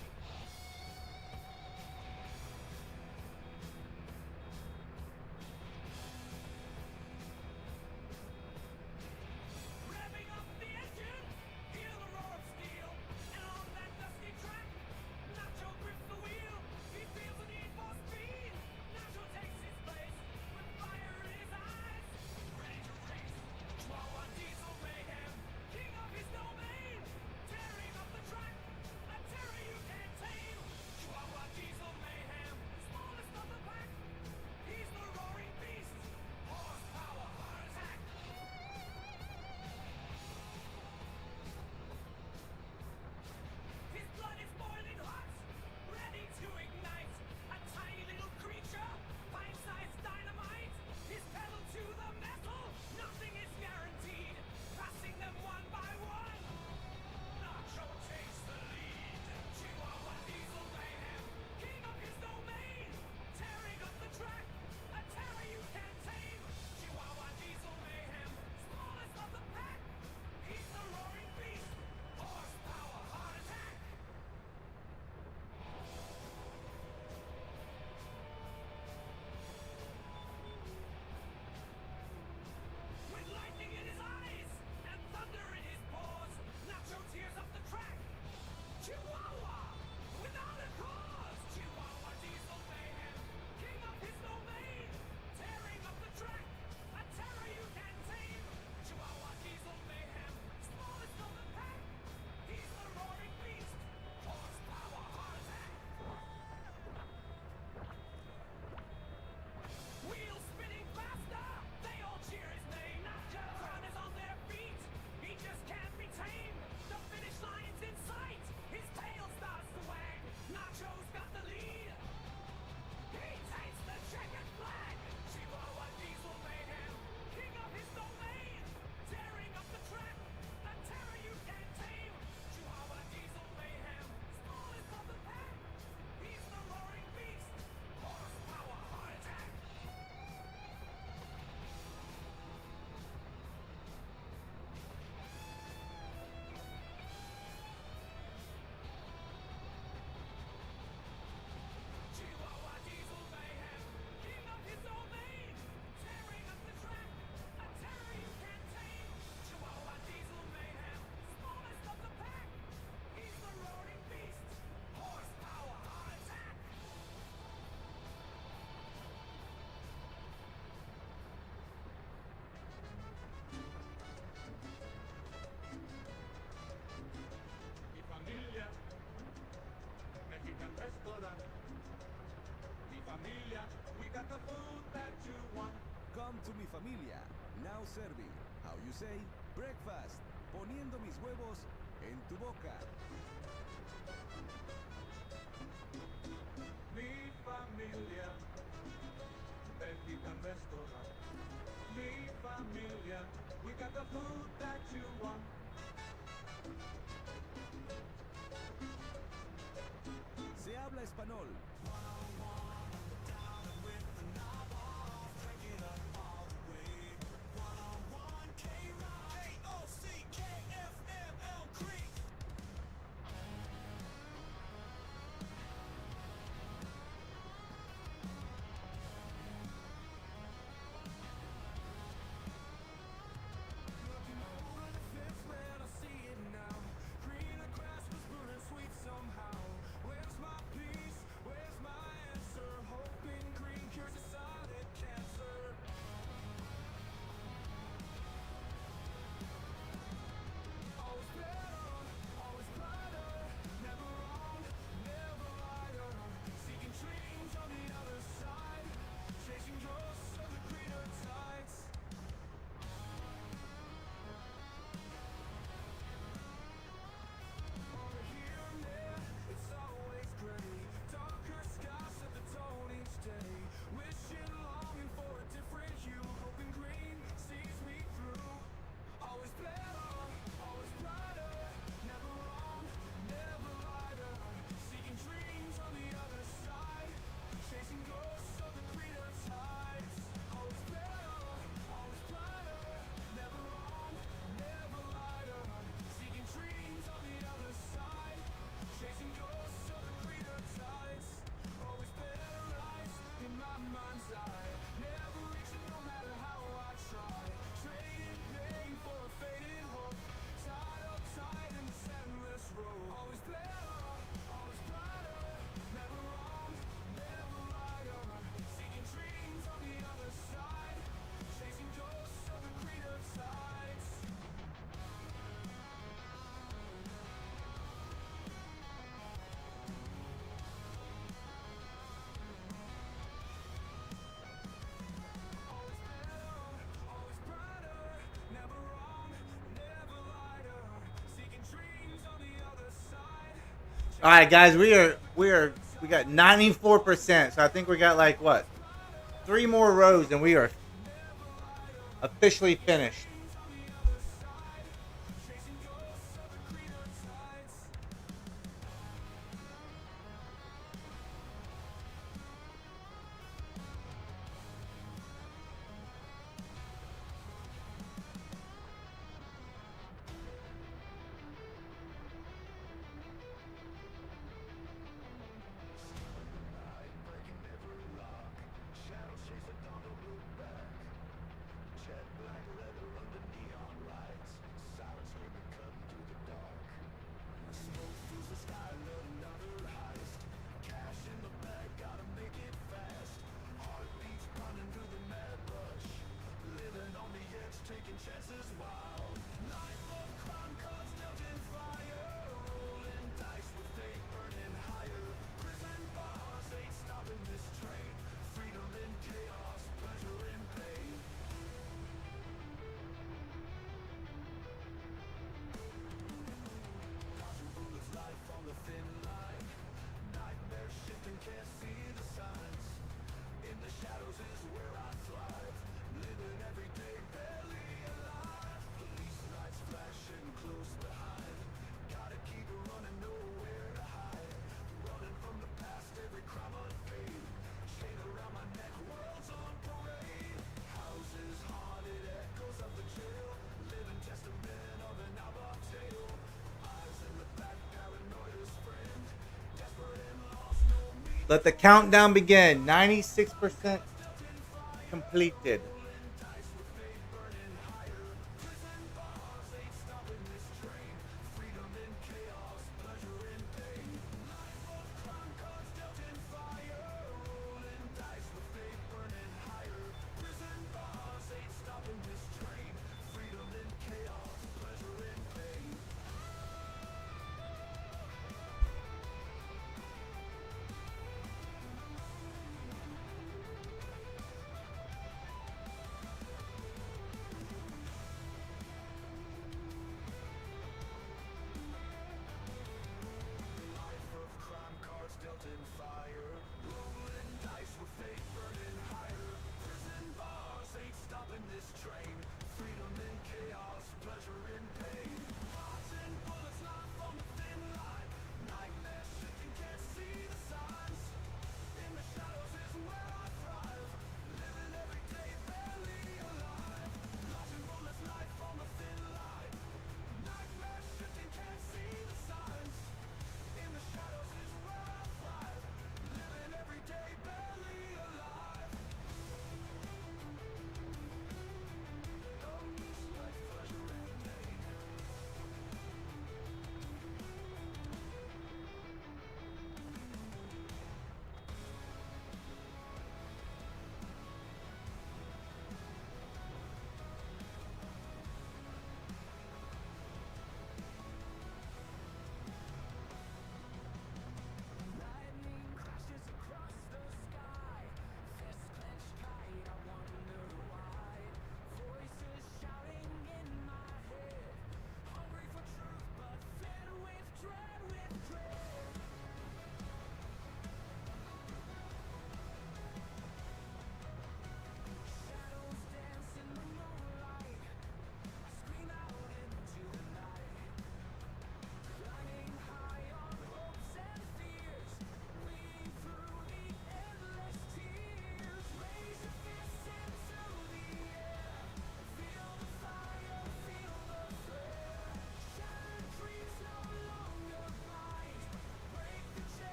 Revving up the engine, hear the roar of steel, and on that dusty track, Nacho grips the wheel. He feels the need for speed. Nacho takes his place with fire in his eyes, ready to race. Chihuahua diesel mayhem, king of his domain, tearing up the track, a terror you can't tame. Chihuahua diesel mayhem, smallest of the pack. He's the roaring beast, horsepower, heart attack. His blood is boiling hot, ready to ignite. A tiny little creature, pint-sized dynamite. His pedal to the metal, nothing is guaranteed. Passing them one by one. Nacho takes the lead. Chihuahua diesel mayhem, king of his domain. Tearing up the track, a terror you can't tame. Chihuahua diesel mayhem, smallest of the pack. He's the roaring beast, horsepower, heart attack. With lightning in his eyes and thunder in his paws, Nacho tears up the track. Chihuahua, without a cause. Chihuahua diesel mayhem, king of his domain, tearing up the track, a terror you can't tame. Chihuahua diesel mayhem, smallest of the pack. He's the roaring beast, horsepower, heart attack. Wheels spinning faster, they all cheer his name. Nacho crowd is on their feet, he just can't be tamed. The finish line's in sight, his tail starts to wag. Nacho's got the lead, he takes the checkered flag. Chihuahua diesel mayhem, king of his domain, tearing up the track, a terror you can't tame. Chihuahua diesel mayhem, smallest of the pack. He's the roaring beast, horsepower, heart attack. Chihuahua diesel mayhem, king of his domain, tearing up the track, a terror you can't tame. Chihuahua diesel mayhem, smallest of the pack. He's the roaring beast, horsepower, heart attack. Mi familia, Mexican restaurant. Mi familia, we got the food that you want. Come to mi familia, now serving. How you say? Breakfast. Poniendo mis huevos en tu boca. Mi familia, Mexican restaurant. Mi familia, we got the food that you want. Se habla español. Greener grass was burning sweet somehow. Where's my peace? Where's my All right, guys, we got 94%. So I think we got like what, 3 more rows, and we are officially finished. Let the countdown begin. 96% completed.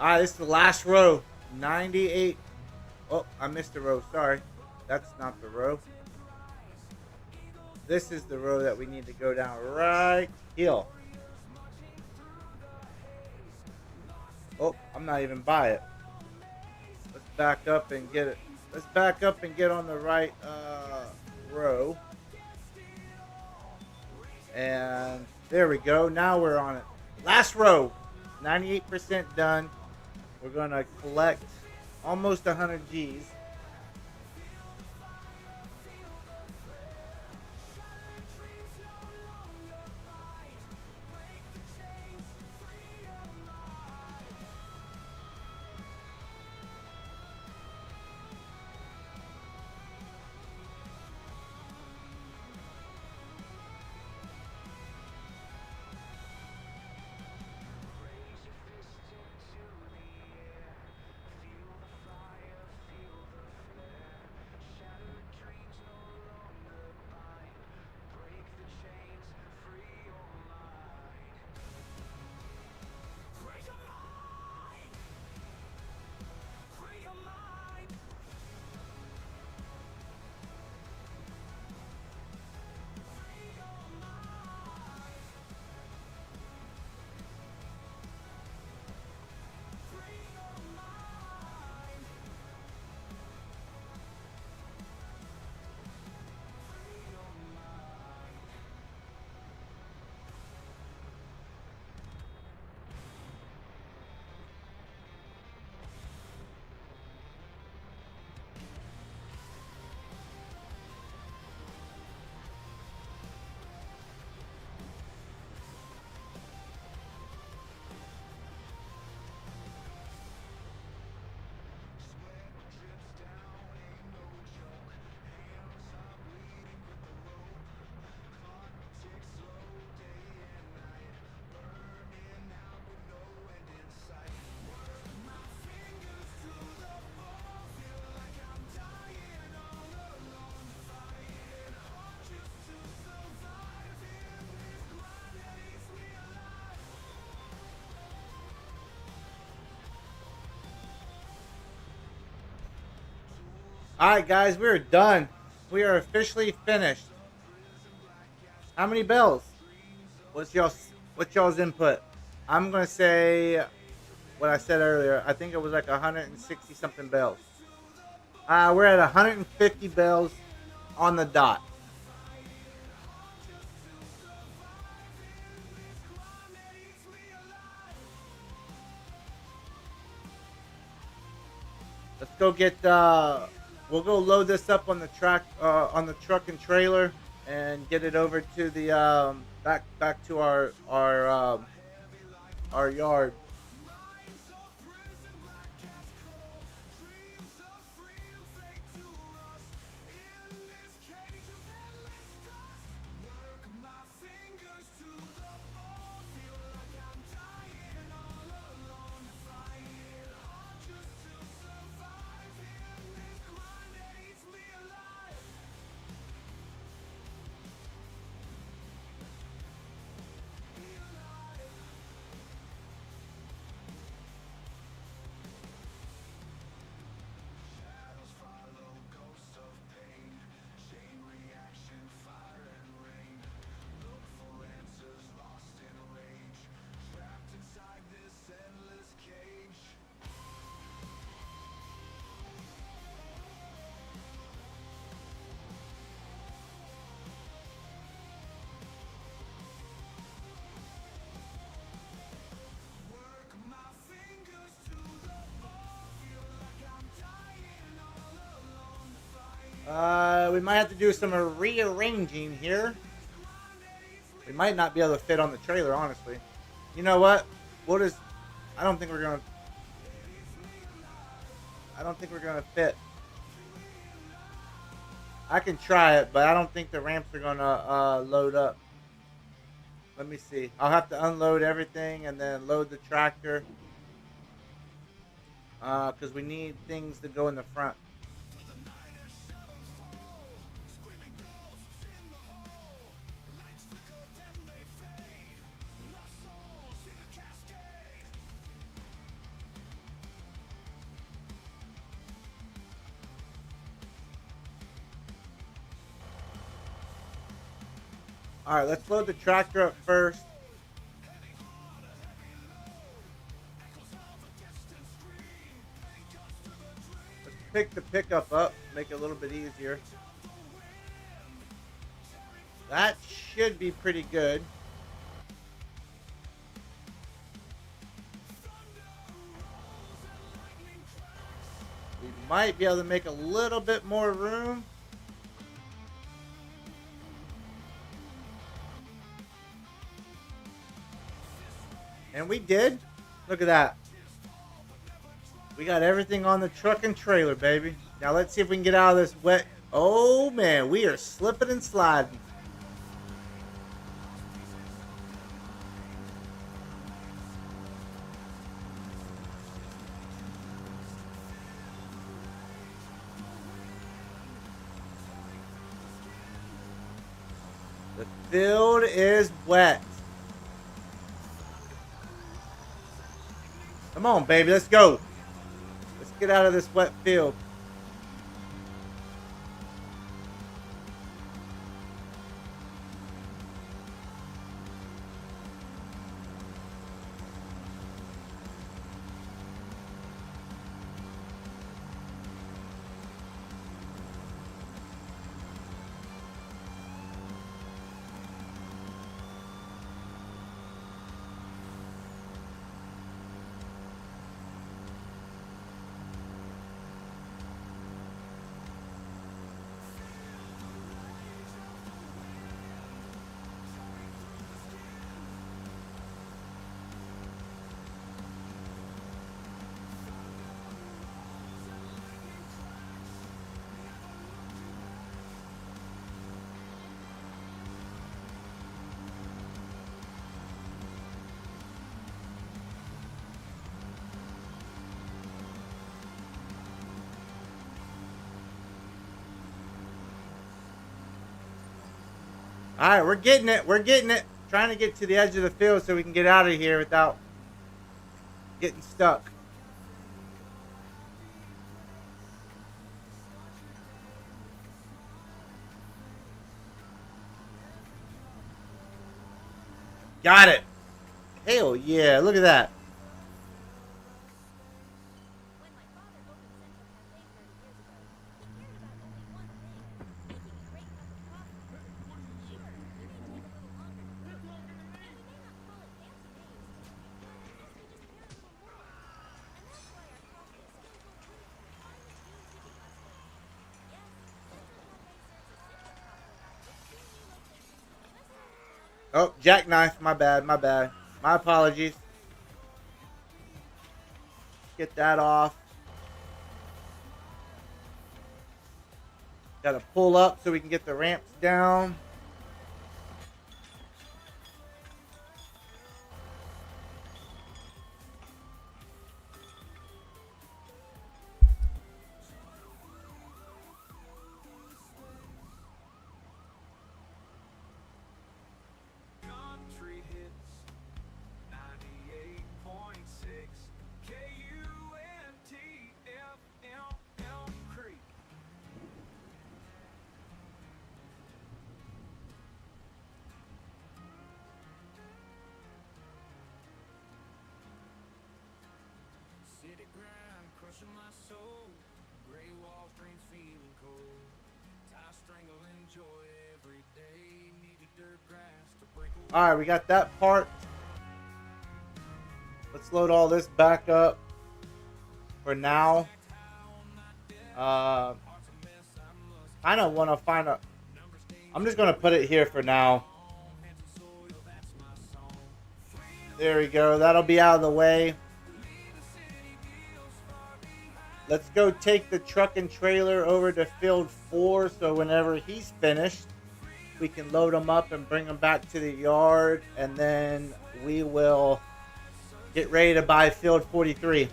Alright, this is the last row. 98. Oh, I missed a row. Sorry. That's not the row. This is the row that we need to go down right here. Oh, I'm not even by it. Let's back up and get it. Let's back up and get on the right row. And there we go. Now we're on it. Last row. 98% done. We're going to collect almost 100 G's. Alright guys, we are done. We are officially finished. How many bells? What's y'all's input? I'm gonna say what I said earlier. I think it was like 160 something bells. We're at 150 bells on the dot. Let's go get. We'll go load this up on the track, on the truck and trailer, and get it over to the back to our yard. We might have to do some rearranging here. We might not be able to fit on the trailer, honestly. You know what? I don't think we're gonna fit. I can try it, but I don't think the ramps are gonna load up. Let me see. I'll have to unload everything and then load the tractor. Because we need things to go in the front. Alright, let's load the tractor up first. Let's pick the pickup up, make it a little bit easier. That should be pretty good. We might be able to make a little bit more room. And we did. Look at that. We got everything on the truck and trailer, baby. Now let's see if we can get out of this wet. Oh, man. We are slipping and sliding. The field is wet. Come on, baby, let's go. Let's get out of this wet field. All right, we're getting it. We're getting it. Trying to get to the edge of the field so we can get out of here without getting stuck. Got it. Hell yeah, look at that. When my father opened Central Cafe 30 years ago, he cared about only one thing, making a great cup of coffee. Sure, he may take a little longer to brew, and we may not call it fancy names, but I guess we just care a little more. And that's why our coffee is simple brewed from the finest beans we can muster. Yes, Central Cafe serves a simple coffee with 2 new locations just south of town. Oh, jackknife. My bad. My bad. My apologies. Get that off. Got to pull up so we can get the ramps down. Country hits 98.6 KUNTFM Creek. City grind crushing my soul. Gray walls, dreams feeling cold. Tie strangle, enjoy every day. Need a dirt grass to break away. All right, we got that part. Let's load all this back up for now. I don't want to find a... I'm just going to put it here for now. There we go. That'll be out of the way. Let's go take the truck and trailer over to field 4 so whenever he's finished, we can load them up and bring them back to the yard, and then we will get ready to buy field 43.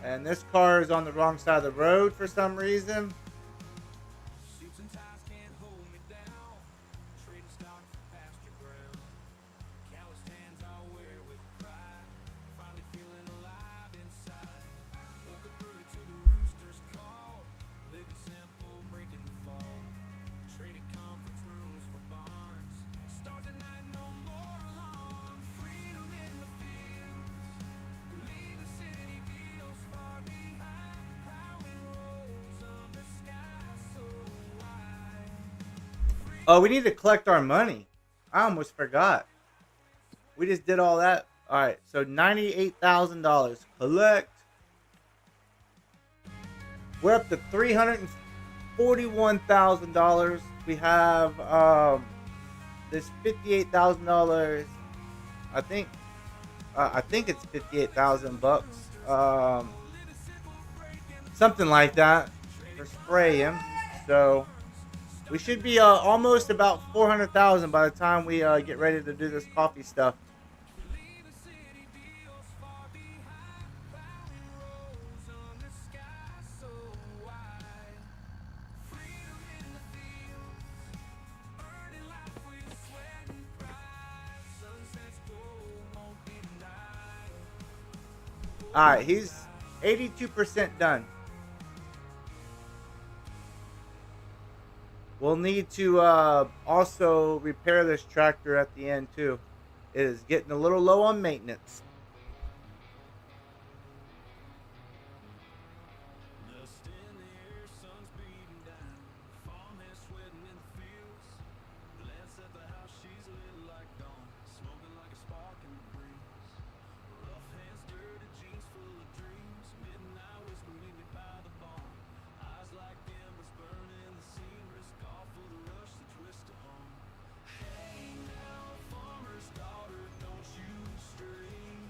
And this car is on the wrong side of the road for some reason. Suits and ties can't hold me down. Trading stock for pasture ground. Calloused hands I'll wear with pride. Finally feeling alive inside. Woke up early to the rooster's call. Living simple, breaking the fall. Traded conference rooms for barns. Start the night no more alone. Freedom in the fields. Leave the city feels far behind. Plowing roads under skies so wide. Oh, we need to collect our money. I almost forgot. We just did all that. All right, so $98,000. Collect. We're up to $341,000. We have this $58,000. I think it's 58,000 bucks. Something like that for spraying. So we should be almost about 400,000 by the time we get ready to do this coffee stuff. Leave the city feels far behind. Plowing roads under skies so wide. Freedom in the fields. Earning life with sweat and pride. Sunsets gold won't be denied. All right, he's 82% done. We'll need to also repair this tractor at the end too. It is getting a little low on maintenance. Dust in the air, sun's beating down. Farmhand sweating in the fields. Glance at the house, she's lit like dawn. Smoking like a spark in the breeze. Rough hands, dirty jeans full of dreams. Midnight whisper, meet me by the barn. Eyes like embers burning the seam. Risk all for the rush, the twist to home. Hey now, farmer's daughter, don't you stray.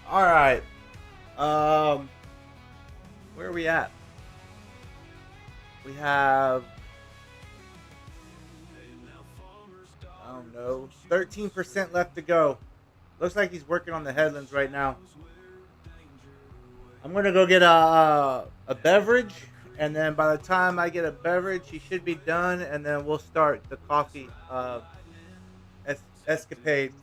All right. Where are we at? We have, I don't know, 13% left to go. Looks like he's working on the headlands right now. I'm gonna go get a beverage, and then by the time I get a beverage, he should be done, and then we'll start the coffee escapade.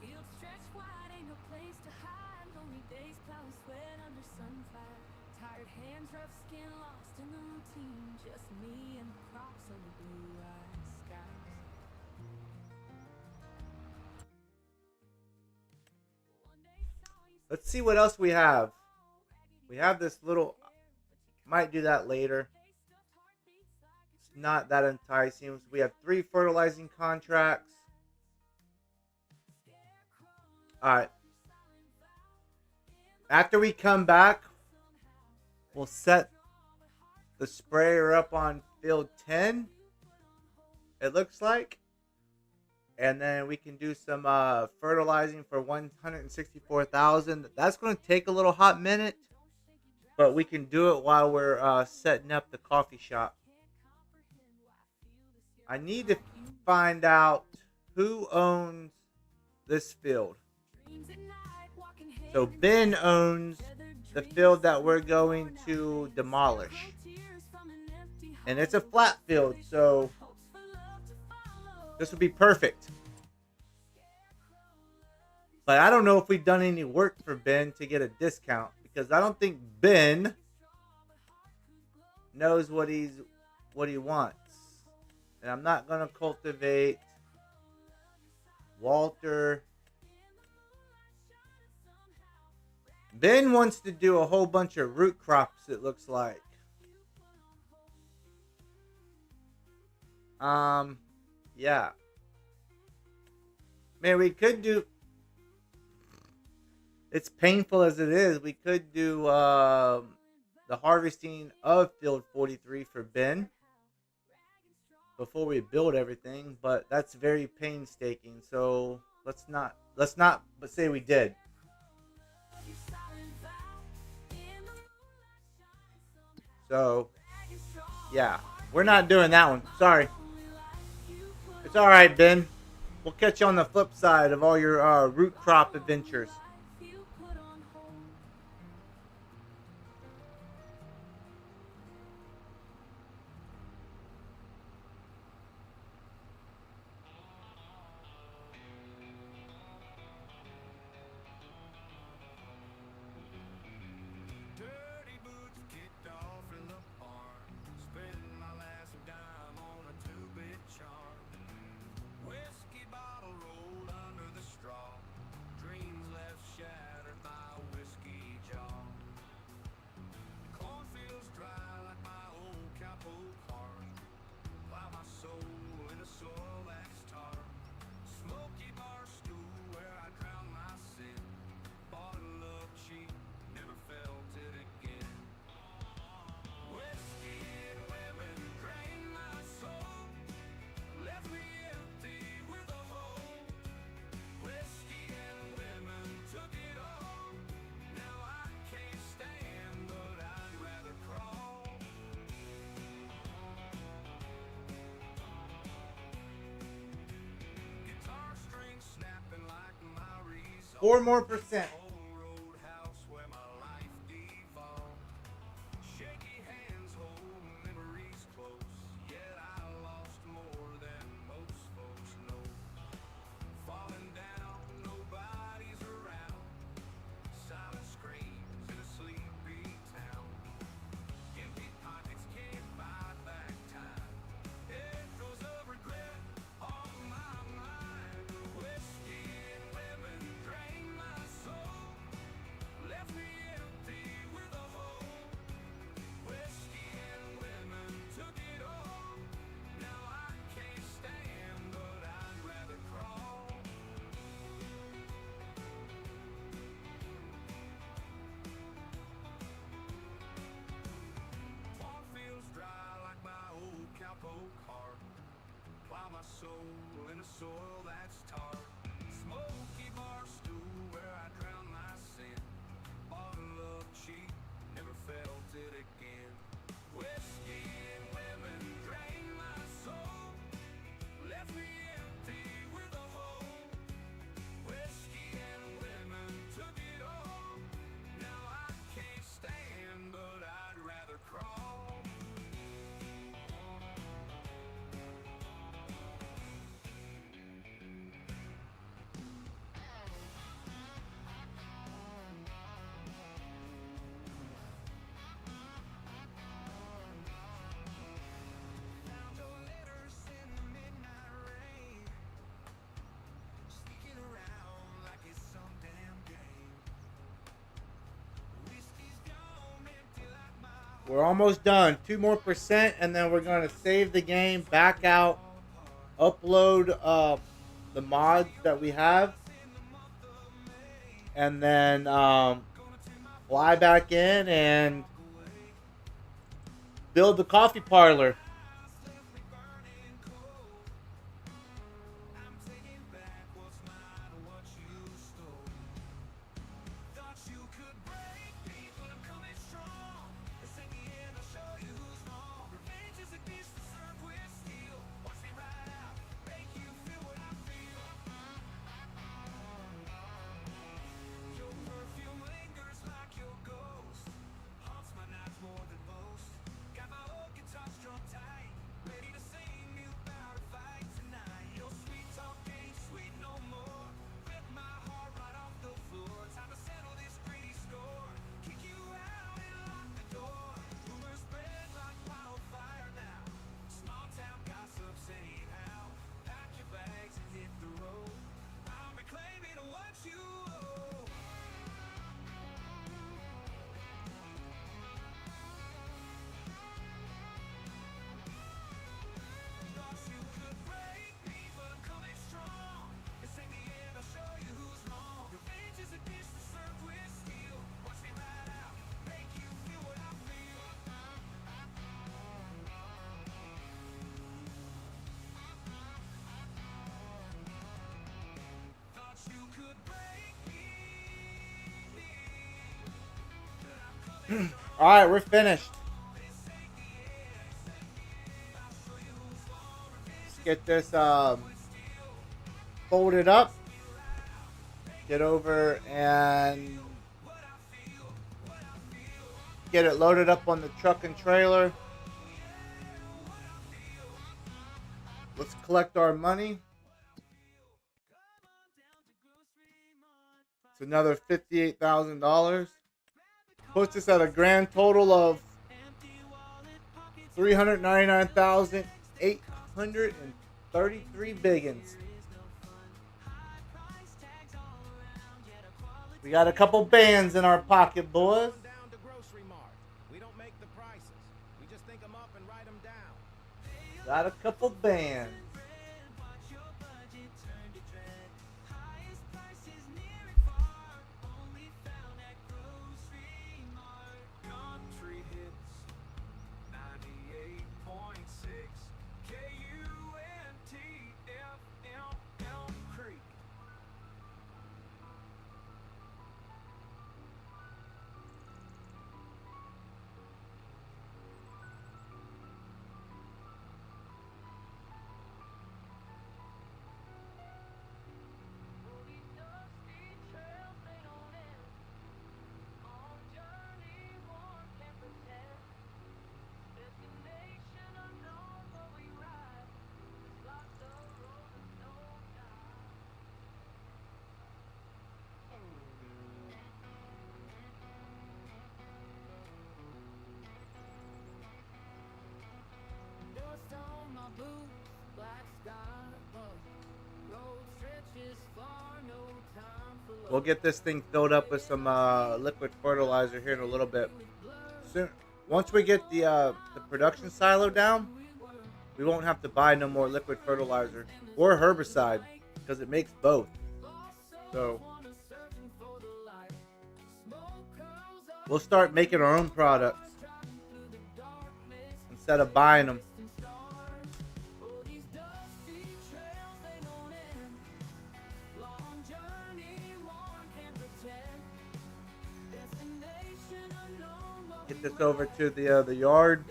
Fields stretch wide, ain't no place to hide. Lonely days, plowing sweat under sunfire. Tired hands, rough skin, lost in the routine. Just me and the crops on the blue-eyed skies. One day saw you Let's see what else we have. We have this little. Might do that later. It's not that enticing. We have 3 fertilizing contracts. Alright. After we come back, we'll set the sprayer up on field 10. It looks like. And then we can do some fertilizing for 164,000. That's going to take a little hot minute. But we can do it while we're setting up the coffee shop. I need to find out who owns this field. So Ben owns the field that we're going to demolish. And it's a flat field, so this would be perfect. But I don't know if we've done any work for Ben to get a discount, because I don't think Ben knows what he wants. And I'm not going to cultivate Walter. Ben wants to do a whole bunch of root crops, it looks like. Yeah. Man, we could do... It's painful as it is. We could do the harvesting of field 43 for Ben before we build everything, but that's very painstaking. So let's not but say we did. So yeah, we're not doing that one. Sorry. It's all right, Ben. We'll catch you on the flip side of all your root crop adventures. 4 more percent. soul in a soil that's tar. Smoky bar stool where I drown my sin. Bottle of cheap, never felt it again. Whiskey and women drained my soul, left me empty with a hole. Whiskey and women took it all. Now I can't stand, but I'd rather crawl. Found your letters in the midnight rain, sneaking around like it's some damn game. Whiskey's gone empty like my We're almost done. 2 more percent, and then we're gonna save the game, back out, upload the mods that we have, and then fly back in and build the coffee parlor. I'm taking back what's mine and what you stole. Thought you could break me, but I'm coming strong. This ain't the end, I'll show you who's wrong. Revenge is a dish that's served with steel. Watch me ride out, make you feel what I feel. Your perfume lingers like your ghost, haunts my nights more than most. Got my old guitar strung tight, ready to sing you about a fight tonight. Your sweet talk ain't sweet no more. Rip my heart right off the floor. Time to settle this pretty score. Kick you out and lock the door. Rumors spread like wildfire now. Small town gossips anyhow. Pack your bags and hit the road. I'm reclaiming what you owe. Thought you could break me, but I'm coming strong. This ain't the end, I'll show you who's wrong. Revenge is a dish that's served with steel. Watch me ride out, make you feel what I feel. Thought you could break me, but I'm coming strong. All right, we're finished. This ain't the end, I'll show you who's wrong. Let's get this folded up. Get over and get it loaded up on the truck and trailer. Let's collect our money. It's another $58,000. Puts us at a grand total of $399,833 biggins. We got a couple bands in our pocket, boys. Down to Grocery Mart. We don't make the prices. We just think them up and write them down. Got a couple bands. Country hits 98.6 KUNTFM Creek. Dust on my boots, black sky above. Road stretches far, no time for love. We'll get this thing filled up with some liquid fertilizer here in a little bit. Soon, once we get the production silo down, we won't have to buy no more liquid fertilizer or herbicide because it makes both. So we'll start making our own products instead of buying them. Get this over to the yard.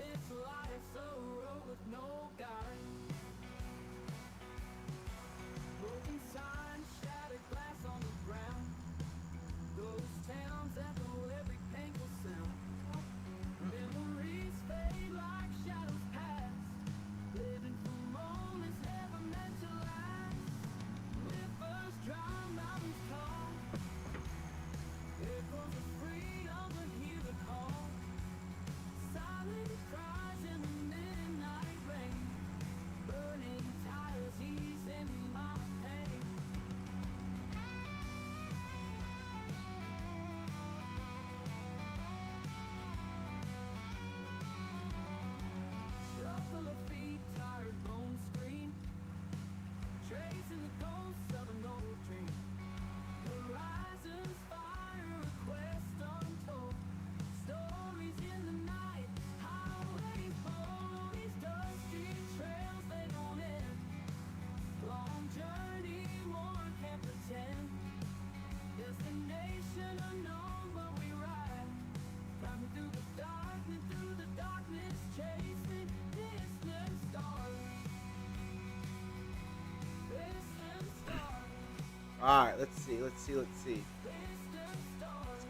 All right, let's see. Let's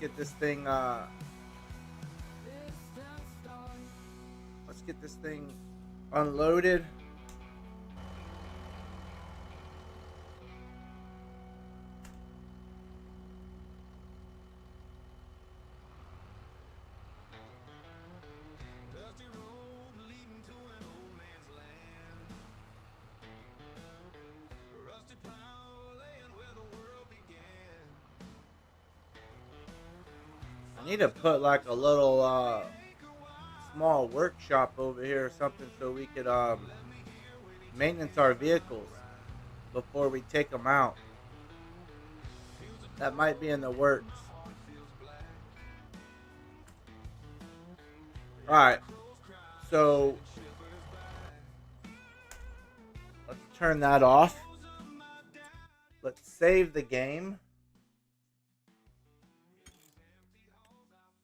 get this thing. Let's get this thing unloaded. Dusty road leading to an old man's land. Rusty plow laying where the world began. I need to put like a little small workshop over here or something so we could maintenance our vehicles before we take them out. That might be in the works. Alright, so let's turn that off. Let's save the game.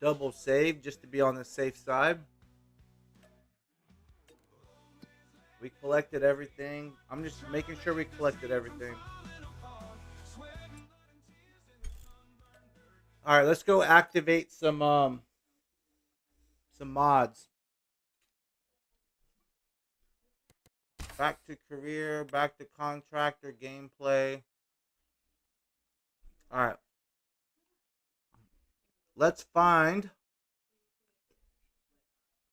Double save just to be on the safe side. We collected everything. I'm just making sure we collected everything. Alright, let's go activate some mods. Back to career, back to contractor, gameplay. Alright. Let's find.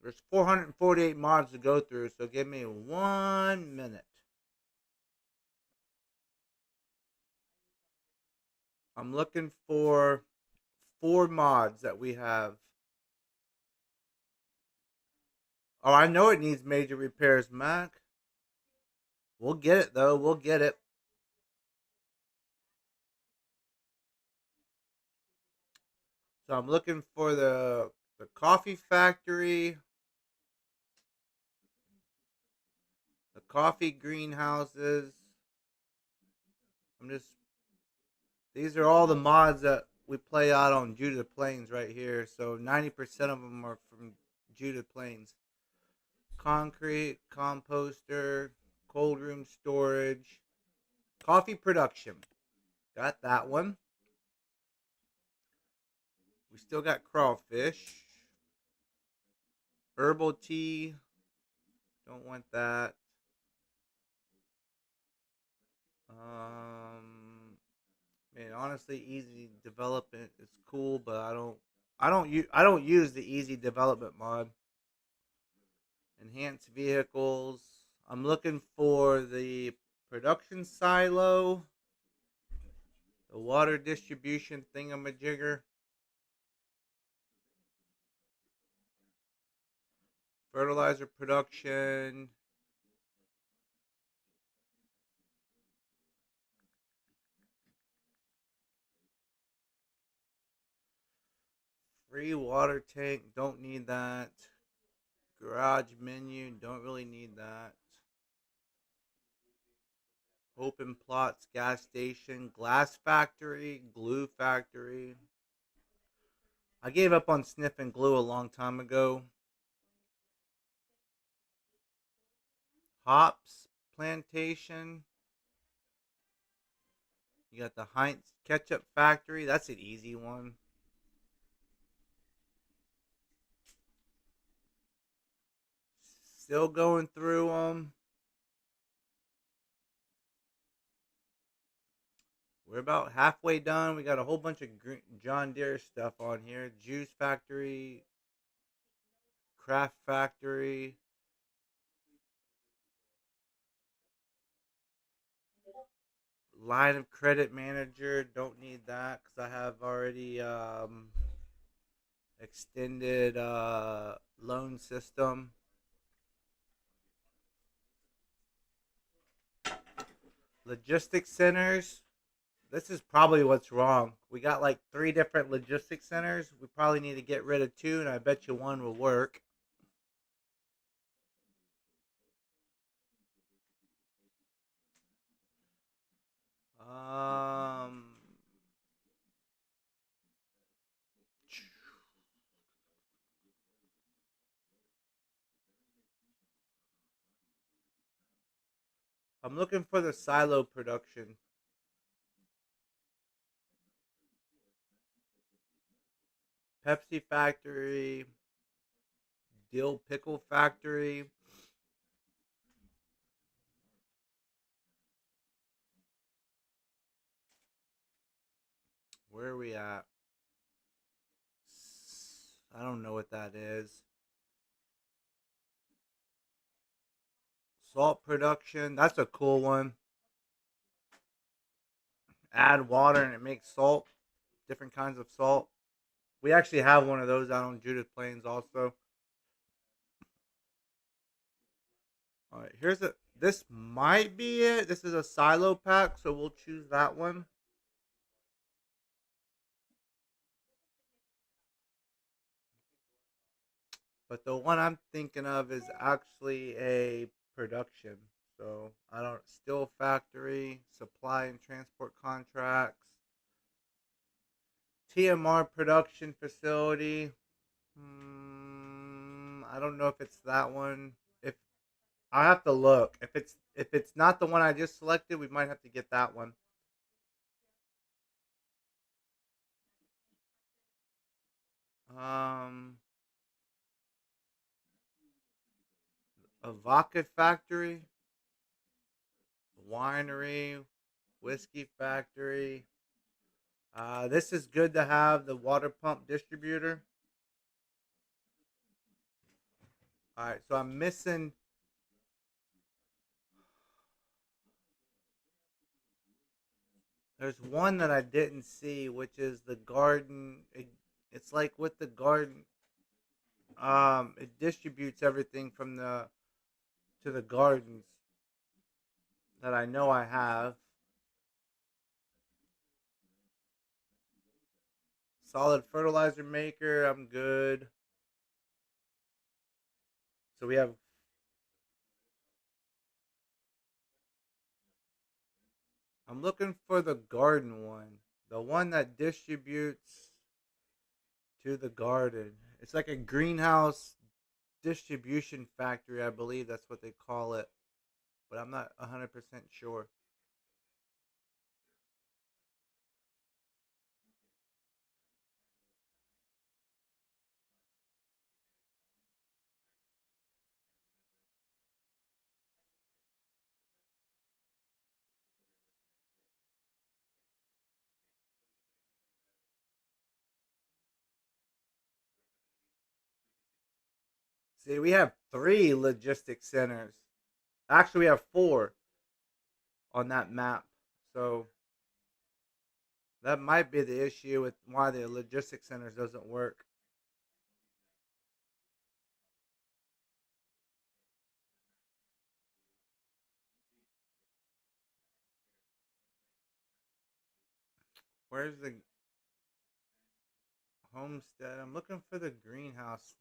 There's 448 mods to go through, so give me 1 minute. I'm looking for 4 mods that we have. Oh, I know it needs major repairs, Mac. We'll get it, though. We'll get it. So I'm looking for the coffee factory, the coffee greenhouses. These are all the mods that we play out on Judith Plains right here. So 90% of them are from Judith Plains. Concrete, composter, cold room storage, coffee production. Got that one. We still got crawfish. Herbal tea. Don't want that. Man, honestly, easy development is cool, but I don't use the easy development mod. Enhanced vehicles. I'm looking for the production silo, the water distribution thingamajigger, fertilizer production. Free water tank, don't need that. Garage menu, don't really need that. Open plots, gas station, glass factory, glue factory. I gave up on sniffing glue a long time ago. Hops plantation. You got the Heinz Ketchup Factory. That's an easy one. Still going through them. We're about halfway done. We got a whole bunch of John Deere stuff on here. Juice Factory, Craft Factory. Line of Credit Manager. Don't need that because I have already extended loan system. Logistics centers. This is probably what's wrong. We got like 3 different logistics centers. We probably need to get rid of 2, and I bet you 1 will work. I'm looking for the silo production. Pepsi Factory, Dill Pickle Factory. Where are we at? I don't know what that is. Salt production. That's a cool one. Add water and it makes salt. Different kinds of salt. We actually have one of those out on Judith Plains also. All right, here's a. This might be it. This is a silo pack, so we'll choose that one. But the one I'm thinking of is actually a production. So I don't steel factory, supply and transport contracts, TMR production facility. I don't know if it's that one. If I have to look. If it's not the one I just selected, we might have to get that one. A vodka factory, winery, whiskey factory. This is good to have the water pump distributor. All right, so I'm missing. There's one that I didn't see, which is the garden. It's like with the garden. It distributes everything from the to the gardens that I know I have. Solid fertilizer maker, I'm good. So we have. I'm looking for the garden one. The one that distributes to the garden. It's like a greenhouse distribution factory, I believe that's what they call it. But I'm not 100% sure. See, we have 3 logistics centers. Actually, we have 4 on that map. So that might be the issue with why the logistics centers doesn't work. Where's the homestead? I'm looking for the greenhouse.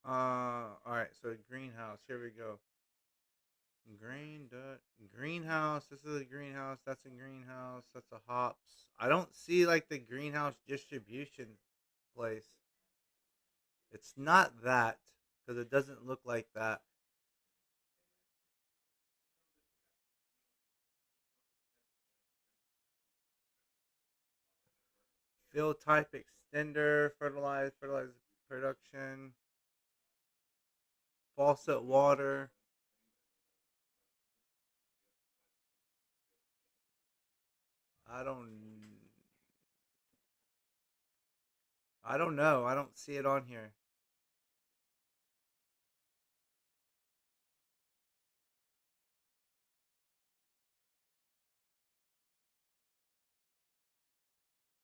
All right. So greenhouse. Here we go. Greenhouse. This is a greenhouse. That's a greenhouse. That's a hops. I don't see like the greenhouse distribution place. It's not that, because it doesn't look like that. Fill type extender, fertilize production, faucet water. I don't know. I don't see it on here.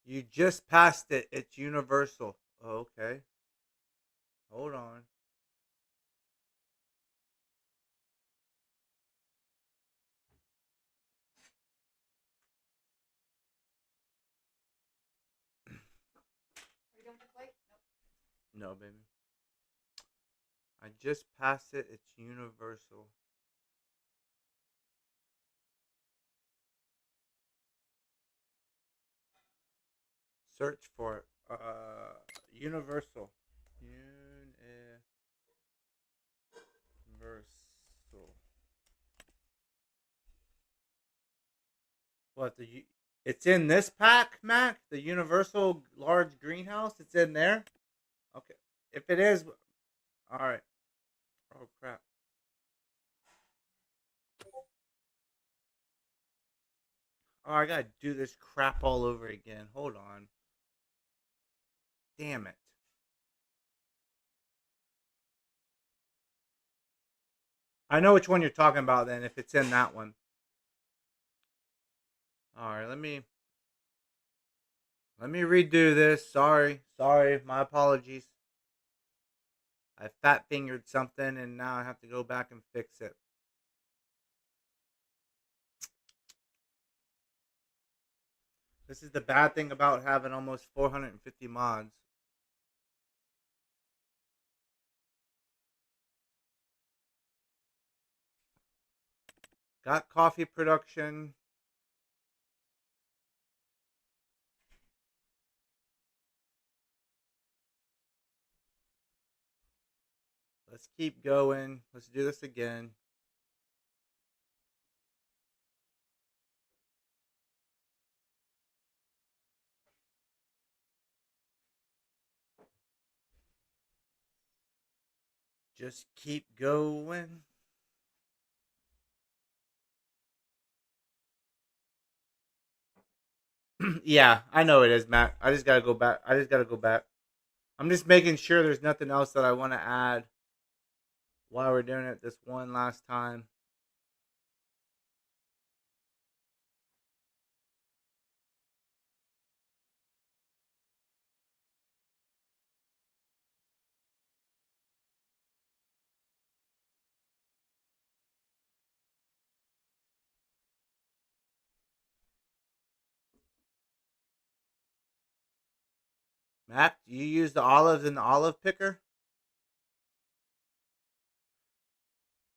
You just passed it. It's universal. Oh, okay. Hold on. No, baby. I just passed it. It's universal. Search for it. Universal. Universal. What the? It's in this pack, Mac. The universal large greenhouse. It's in there. Okay. If it is, all right. Oh crap. Oh, I gotta do this crap all over again. Hold on. Damn it. I know which one you're talking about then, if it's in that one. Alright, let me redo this. Sorry. My apologies. I fat fingered something and now I have to go back and fix it. This is the bad thing about having almost 450 mods. Got coffee production. Let's keep going. Let's do this again. Just keep going. Yeah, I know it is, Matt. I just gotta go back. I'm just making sure there's nothing else that I want to add while we're doing it this one last time. Matt, do you use the olives in the olive picker?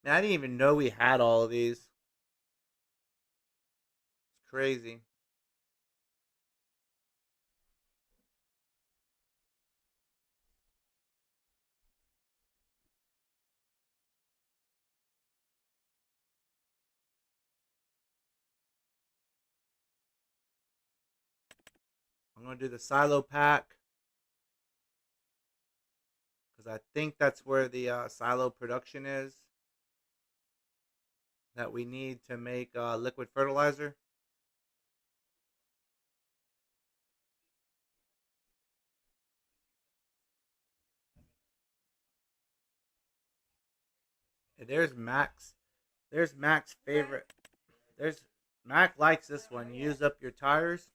Man, I didn't even know we had all of these. It's crazy. I'm going to do the silo pack because I think that's where the silo production is that we need to make liquid fertilizer. There's Max. There's Mac's favorite. There's Mac likes this one. Use up your tires.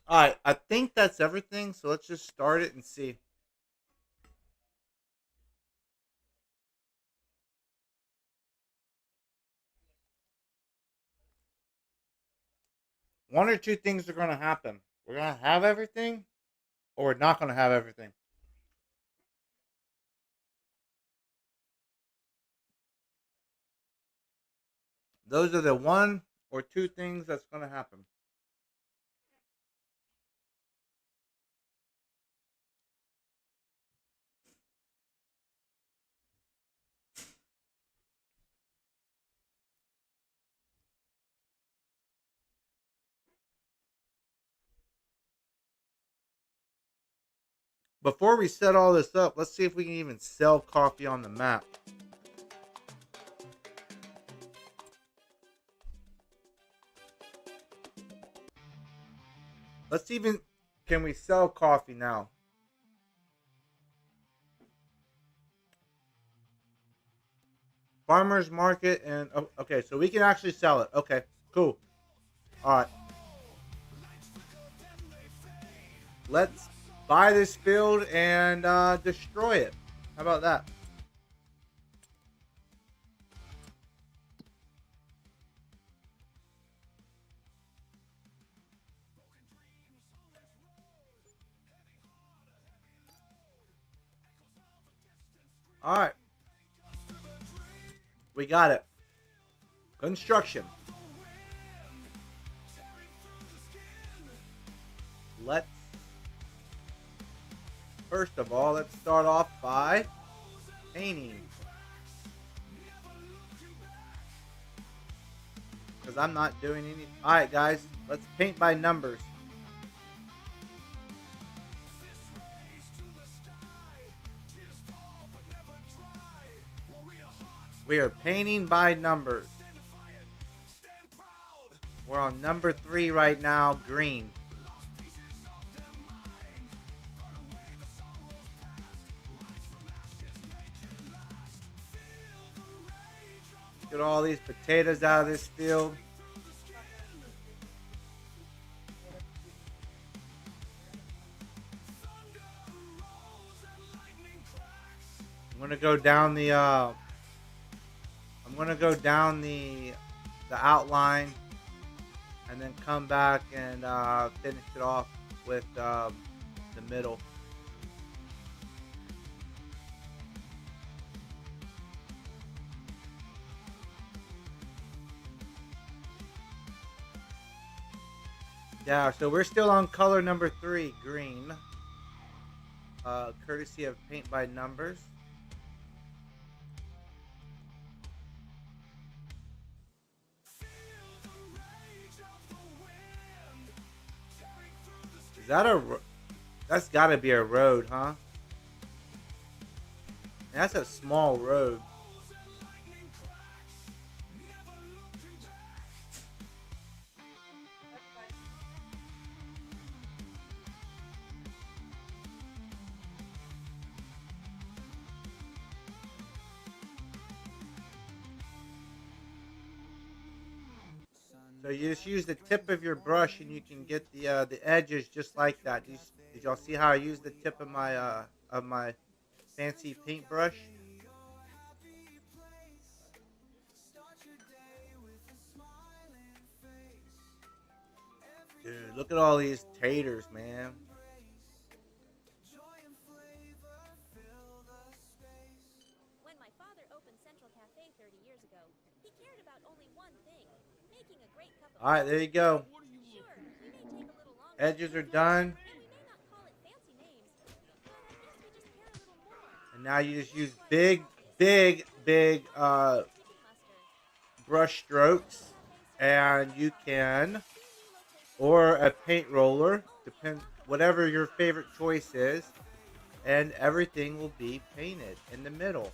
All right, I think that's everything. So let's just start it and see. One or two things are going to happen. We're gonna have everything, or we're not gonna have everything. Those are the one or two things that's gonna happen. Before we set all this up, let's see if we can even sell coffee on the map. Let's even, can we sell coffee now? Farmers market and, oh, okay, so we can actually sell it. Okay, cool. All right. Let's buy this field and destroy it. How about that? All right. We got it. Construction. Let's, first of all, let's start off by painting. Because I'm not doing any. All right, guys, let's paint by numbers. We are painting by numbers. We're on number 3 right now, green. Get all these potatoes out of this field. I'm gonna go down the the outline and then come back and finish it off with the middle. Yeah, so we're still on color number 3, green. Courtesy of Paint by Numbers. Is that a... That's gotta be a road, huh? That's a small road. So you just use the tip of your brush and you can get the edges just like that. Did y'all see how I use the tip of my fancy paintbrush? Dude, look at all these taters, man. When my father opened Central Cafe 30 years ago, he cared about only one thing, making a great cup of All right, there you go. Sure, we may take a little longer. Edges are done. And we may not call it fancy names, but I guess we just care a little more. And now you just use big brush strokes, and you can, or a paint roller, depends, whatever your favorite choice is, and everything will be painted in the middle.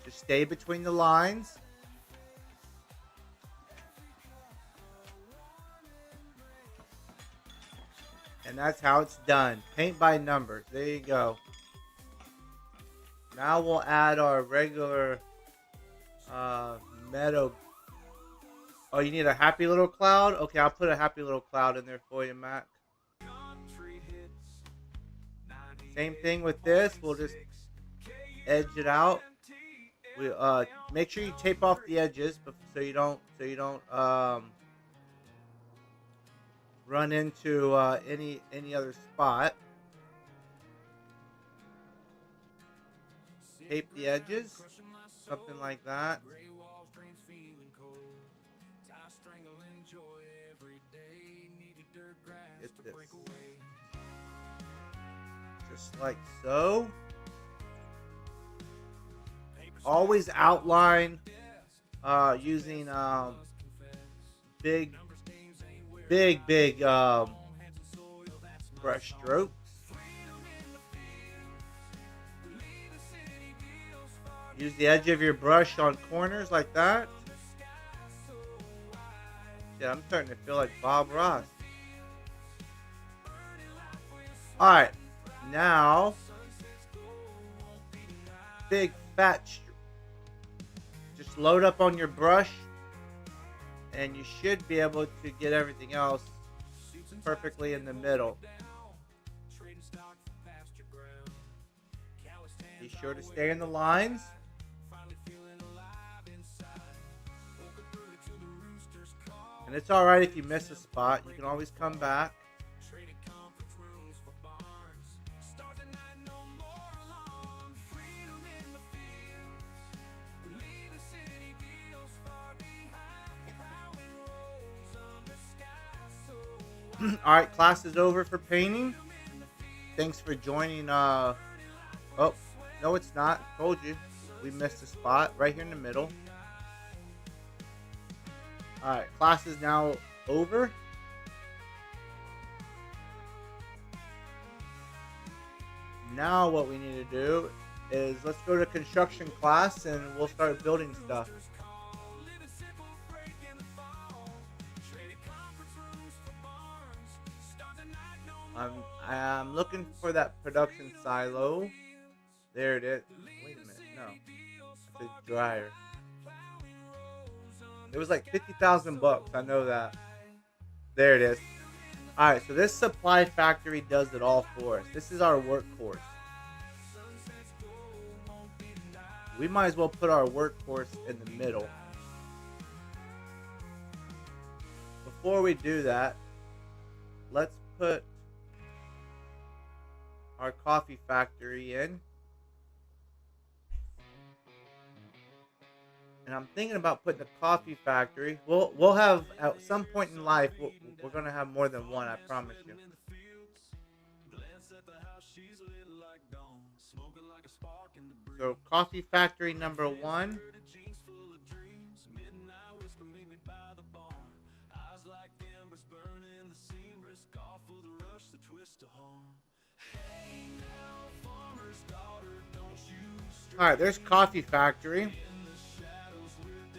Just stay between the lines. And that's how it's done. Paint by numbers. There you go. Now we'll add our regular meadow. Oh, you need a happy little cloud? Okay, I'll put a happy little cloud in there for you, Mac. Same thing with this. We'll just edge it out. We make sure you tape off the edges so you don't run into any other spot. Tape the edges, something like that. Get this. Just like so. Alwaways outline using big brush strokes. Use the edge of your brush on corners like that. Yeah, I'm starting to feel like Bob Ross. Alright, now big fat just load up on your brush and you should be able to get everything else perfectly in the middle. Be sure to stay in the lines. And it's alright if you miss a spot. You can always come back. Alright, class is over for painting. Thanks for joining. Oh, no it's not. Told you. We missed a spot right here in the middle. Alright, class is now over. Now what we need to do is let's go to construction class and we'll start building stuff. I'm looking for that production silo. There it is. Wait a minute. No. It's a dryer. It was like 50,000 bucks. I know that. There it is. Alright, so this supply factory does it all for us. This is our workhorse. We might as well put our workhorse in the middle. Before we do that, let's put our coffee factory in. And I'm thinking about putting the coffee factory. We'll have at some point in life we're gonna have more than one. I promise you. So coffee factory number 1. Alright, there's coffee factory.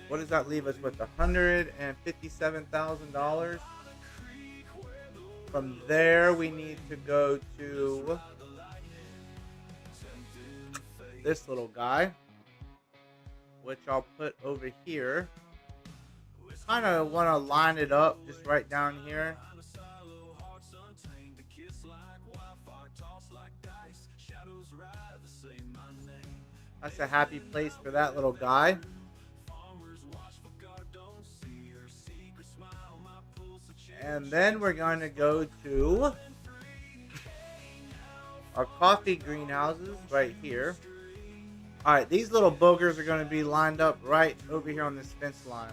What does that leave us with? $157,000. From there, we need to go to this little guy, which I'll put over here. Kind of want to line it up just right down here. That's a happy place for that little guy. And then we're going to go to our coffee greenhouses right here. Alright, these little boogers are going to be lined up right over here on this fence line.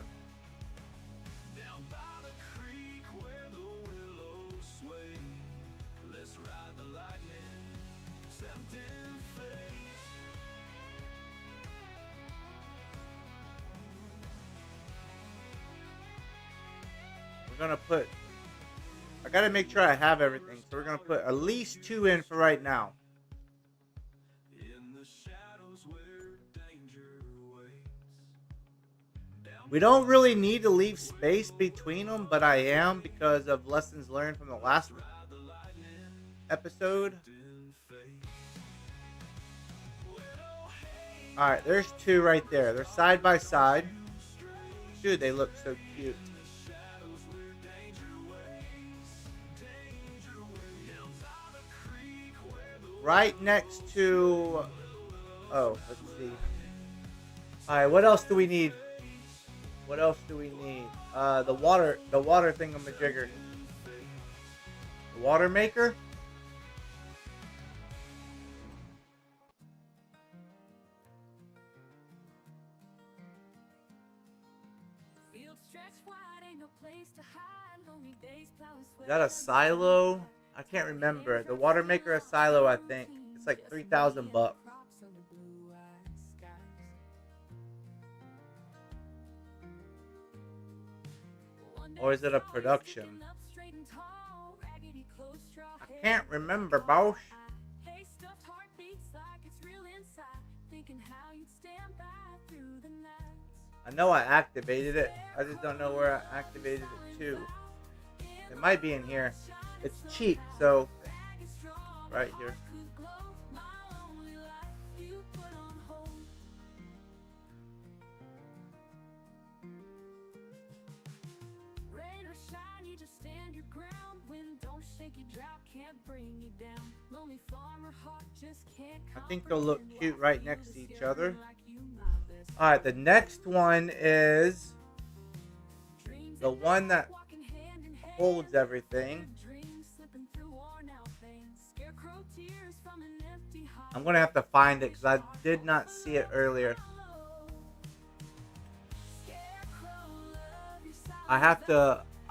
We're going to put, I got to make sure I have everything. So we're going to put at least 2 in for right now. We don't really need to leave space between them, but I am because of lessons learned from the last episode. Alright, there's 2 right there. They're side by side. Dude, they look so cute. Right next to... Oh, let's see. Alright, what else do we need? What else do we need? The water thingamajigger. Water maker? Is that a silo? I can't remember. The water maker a silo, I think. It's like 3,000 bucks. Or is it a production? I can't remember, boss. I know I activated it. I just don't know where I activated it to. It might be in here. It's cheap, so right here. I think they'll look cute right next to each other. Alright, the next one is the one that holds everything. I'm going to have to find it because I did not see it earlier. I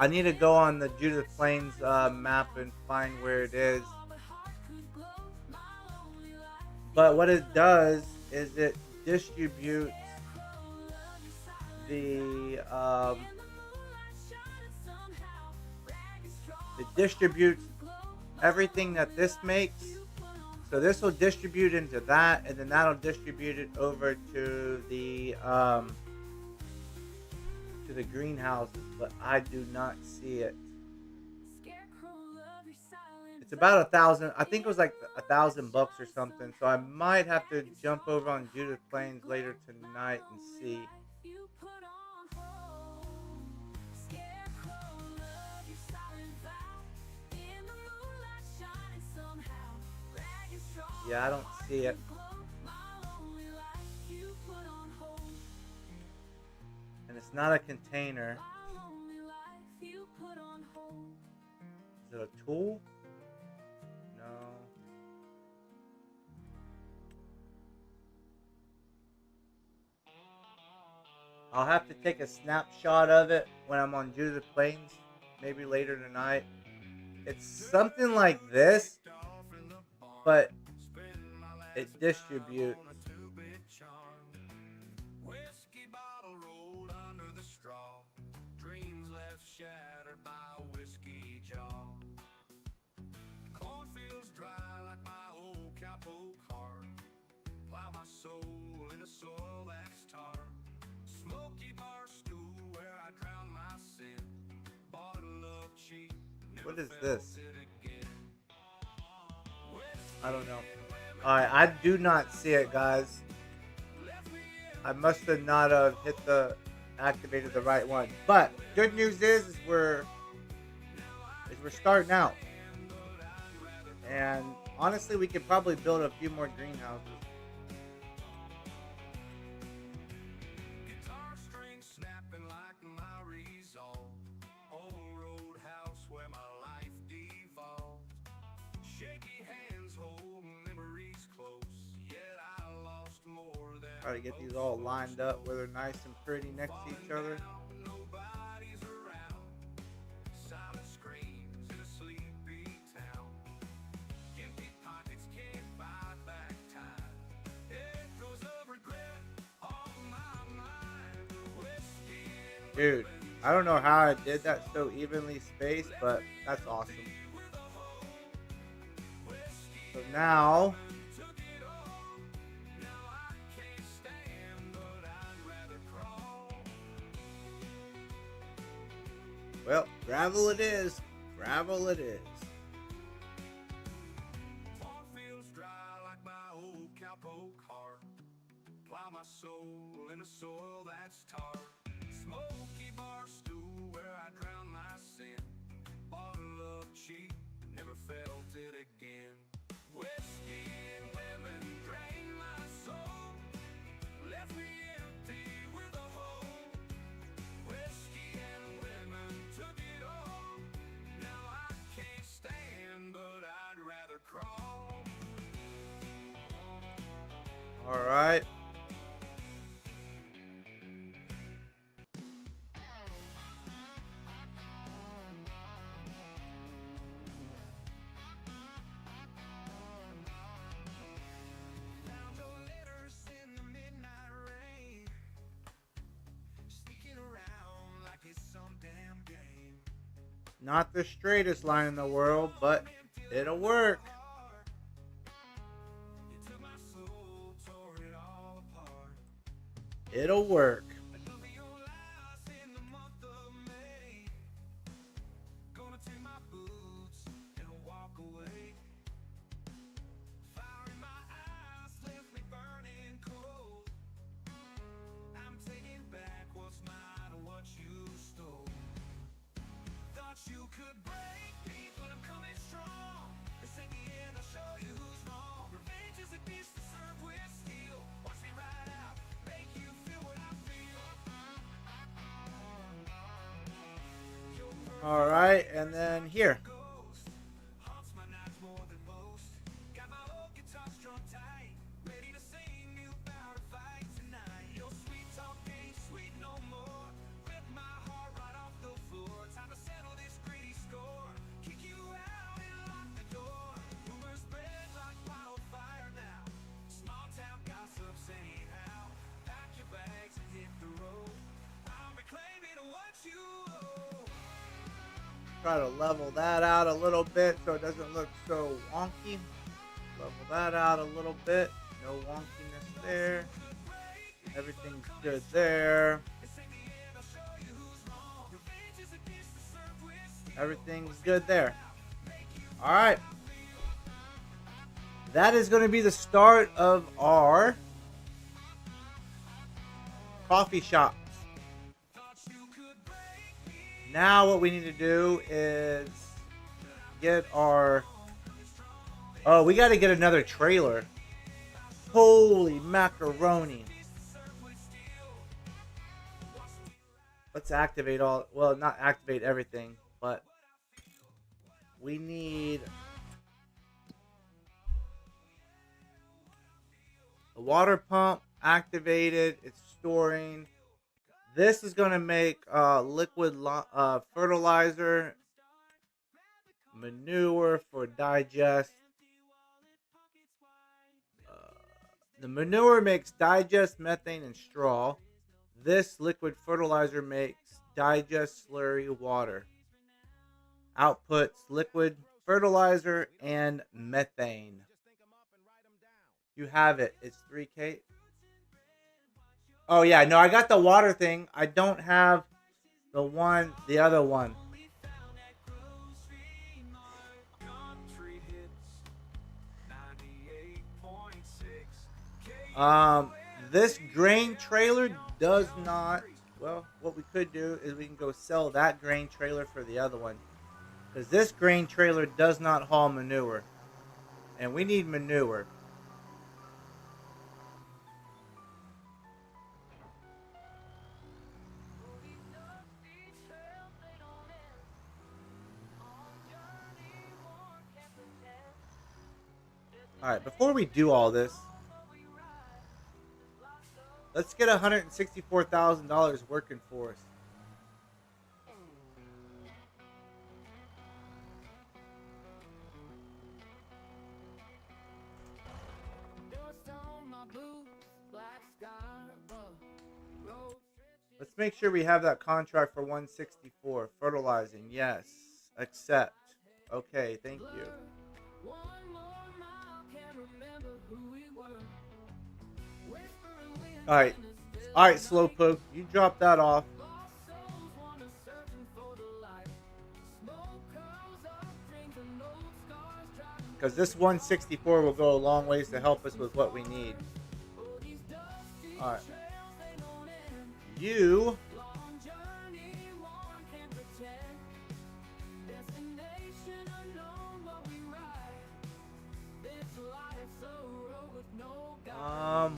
need to go on the Judith Plains map and find where it is. But what it does is it distributes it distributes everything that this makes. So this will distribute into that, and then that'll distribute it over to the greenhouses, but I do not see it. It's about 1,000. I think it was like 1,000 bucks or something. So I might have to jump over on Judith Plains later tonight and see. Yeah, I don't see it. And it's not a container. Is it a tool? No. I'll have to take a snapshot of it when I'm on Judith Plains, maybe later tonight. It's something like this, but it distributes. What is this? I don't know. Alright, I do not see it, guys. I must have not activated the right one. But good news is we're starting out. And honestly, we could probably build a few more greenhouses. Try to get these all lined up where they're nice and pretty next to each other. Dude, I don't know how I did that so evenly spaced, but that's awesome. So now well, gravel it is. Gravel it is. Feels dry like my old cowpoke heart. Plow my soul in a soil that's tar. Smoky bar stool where I drown my sin. Bottle of cheap, never felt it again. Whiskey and women drain my soul. Left me empty with a hole. Whiskey and women took it all. Now I can't stand All right. Found your letters in the midnight rain, sneaking around like it's some damn game. Not the straightest line in the world, but it'll work. You took my soul, tore it all apart. It'll work. Another your lies in the month of May. Gonna take my boots and walk away. Fire in my eyes left me burning cold. I'm taking back what's mine and what you stole. Thought you could break me, but I'm coming strong. This ain't the end, I'll show you who's wrong. Revenge is a beast to serve with steel. Watch me ride out, make you feel what I feel. All right, and then here. Ghost haunts my nights more than most. Got my old guitar strung tight, ready to sing you about a fight tonight. Your sweet talk ain't sweet no more. Rip my heart right off the floor. Time to settle this gritty score. Kick you out and lock the door. Rumors spread like wildfire now. Small town gossip saying how. Pack your bags and hit the road. I'm reclaiming what you owe. Try to level that out a little bit so it doesn't look so wonky. Level that out a little bit. No wonkiness there. Everything's good there. Everything's good there. All right. That is going to be the start of our coffee shop. Now what we need to do is get our... Oh, we got to get another trailer. Holy macaroni. Let's activate all... Well, not activate everything, but we need a water pump activated. It's storing. This is going to make liquid fertilizer, manure for digest. The manure makes digest, methane, and straw. This liquid fertilizer makes digest, slurry, water. Outputs liquid fertilizer and methane. You have it. It's 3K. Oh yeah, no, I got the water thing. I don't have the other one. This grain trailer does not. Well, what we could do is we can go sell that grain trailer for the other one, because this grain trailer does not haul manure, and we need manure. Alright, before we do all this, let's get $164,000 working for us. Let's make sure we have that contract for 164. Fertilizing, yes. Accept. Okay, thank you. Alright, Slowpoke, you drop that off. Because this 164 will go a long ways to help us with what we need. Alright. You...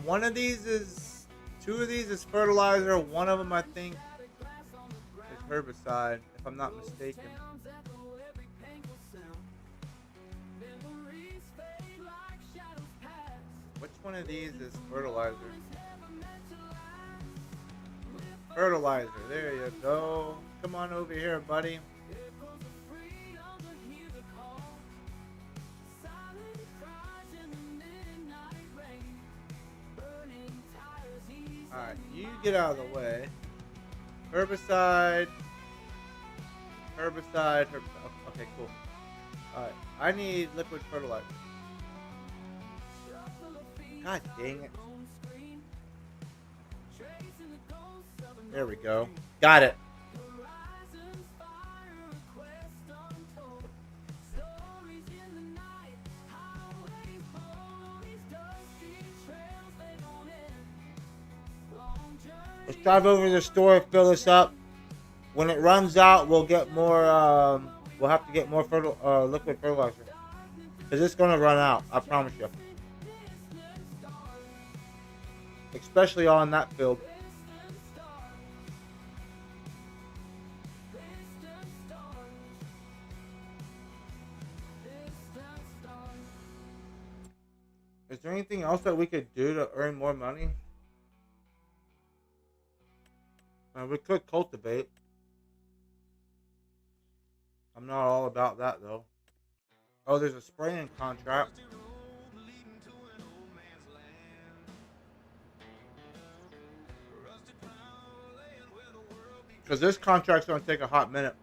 one of these is... Two of these is fertilizer. One of them, I think, is herbicide, if I'm not mistaken. Which one of these is fertilizer? Fertilizer. There you go. Come on over here, buddy. Alright, you get out of the way. Herbicide. Herbicide. Okay, cool. Alright, I need liquid fertilizer. God dang it. There we go. Got it. Let's drive over to the store, fill this up. When it runs out, we'll get more. We'll have to get more liquid fertilizer because it's gonna run out. I promise you. Especially on that field. Is there anything else that we could do to earn more money? We could cultivate. I'm not all about that though. Oh, there's a spraying contract. Because this contract's going to take a hot minute.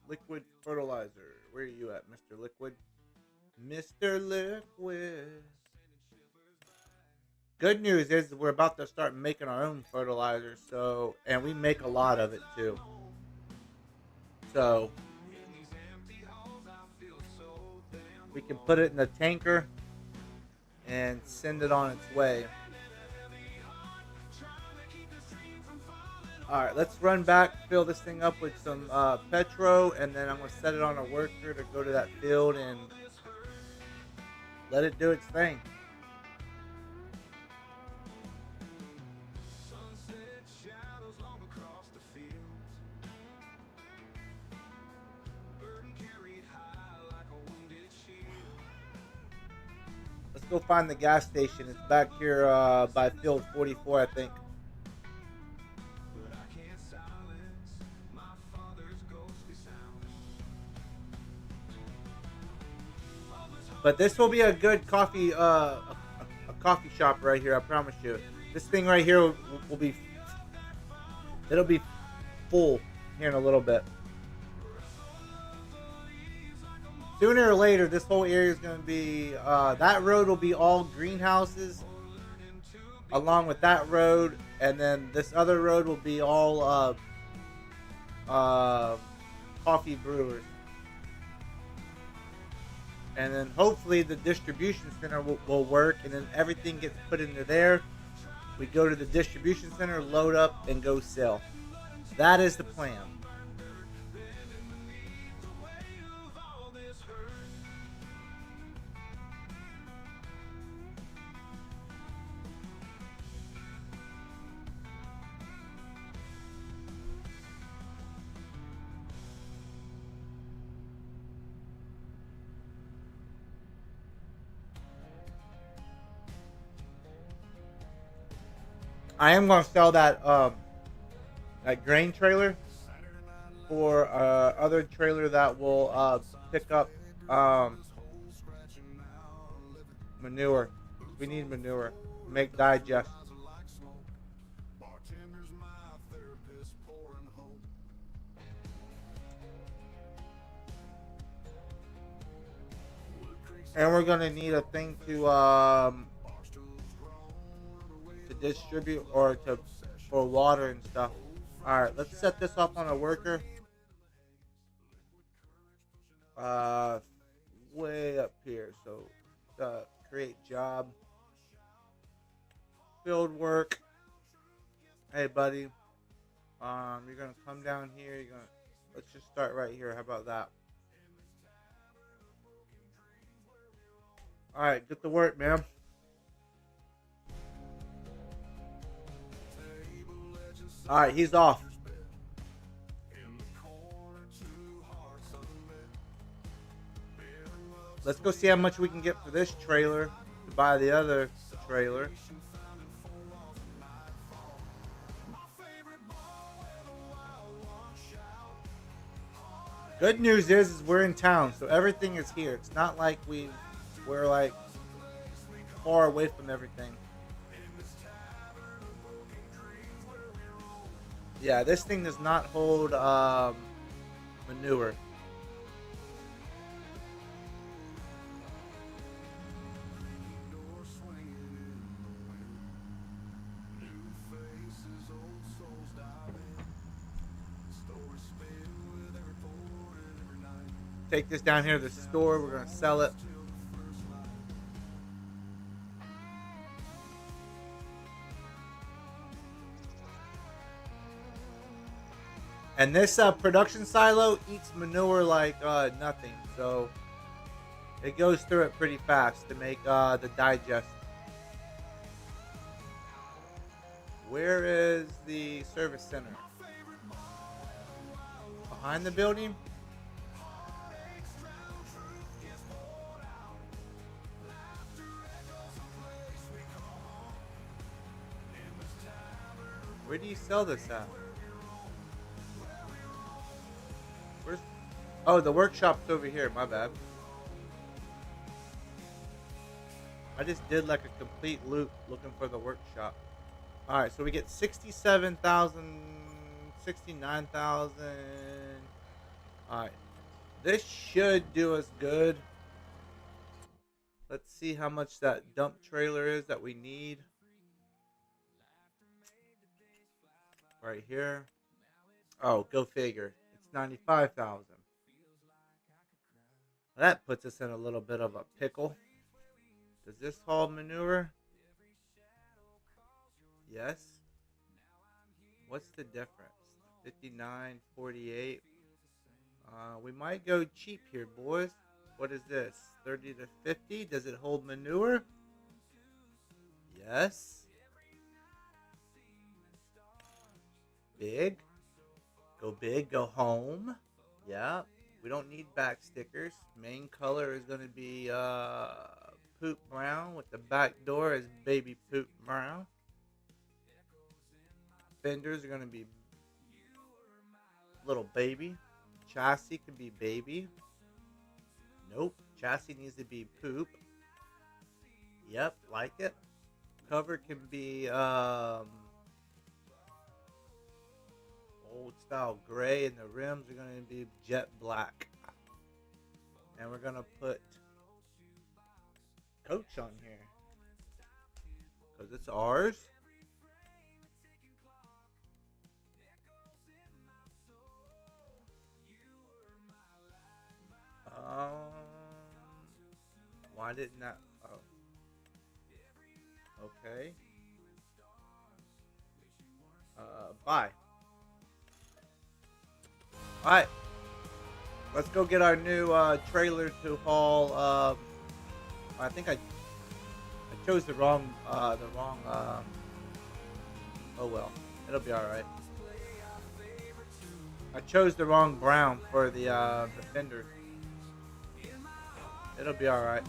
Liquid fertilizer. Where are you at, Mr. Liquid? Mr. Liquid. Good news is we're about to start making our own fertilizer, and we make a lot of it too. So we can put it in a tanker and send it on its way. Alright, let's run back, fill this thing up with some petro, and then I'm going to set it on a worker to go to that field and let it do its thing. Let's go find the gas station. It's back here by field 44, I think. But this will be a good coffee, a coffee shop right here. I promise you. This thing right here will be, it'll be full here in a little bit. Sooner or later, this whole area is going to be, that road will be all greenhouses along with that road. And then this other road will be all coffee brewers. And then hopefully the distribution center will work, and then everything gets put into there. We go to the distribution center, load up, and go sell. That is the plan. I am going to sell that that grain trailer for other trailer that will pick up manure. We need manure to make digest. And we're going to need a thing to distribute or for water and stuff. Alright, let's set this up on a worker. Way up here. So create job. Field work. Hey buddy. You're gonna come down here, let's just start right here. How about that? Alright, get to work, man. All right, he's off. Let's go see how much we can get for this trailer to buy the other trailer. Good news is we're in town, so everything is here. It's not like we're like far away from everything. Yeah, this thing does not hold manure. Take this down here to the store. We're gonna sell it. And this production silo eats manure like nothing, so it goes through it pretty fast to make the digest. Where is the service center? Behind the building? Where do you sell this at? Where's... Oh, the workshop's over here. My bad. I just did like a complete loop looking for the workshop. Alright, so we get 67,000, 69,000. Alright. This should do us good. Let's see how much that dump trailer is that we need. Right here. Oh, go figure. It's 95,000. That puts us in a little bit of a pickle. Does this haul manure? Yes. What's the difference? 59, 48. We might go cheap here, boys. What is this? 30 to 50. Does it hold manure? Yes. Big. Go big, go home. Yeah. We don't need back stickers. Main color is going to be poop brown with the back door is baby poop brown. Fenders are going to be little baby. Chassis can be baby. Nope. Chassis needs to be poop. Yep, like it. Cover can be old style gray, and the rims are going to be jet black. And we're going to put Coach on here because it's ours. Why didn't that? Oh, okay. Bye. Alright, let's go get our new trailer to haul. I think I chose the wrong. Oh well, it'll be all right. I chose the wrong brown for the fender. It'll be all right.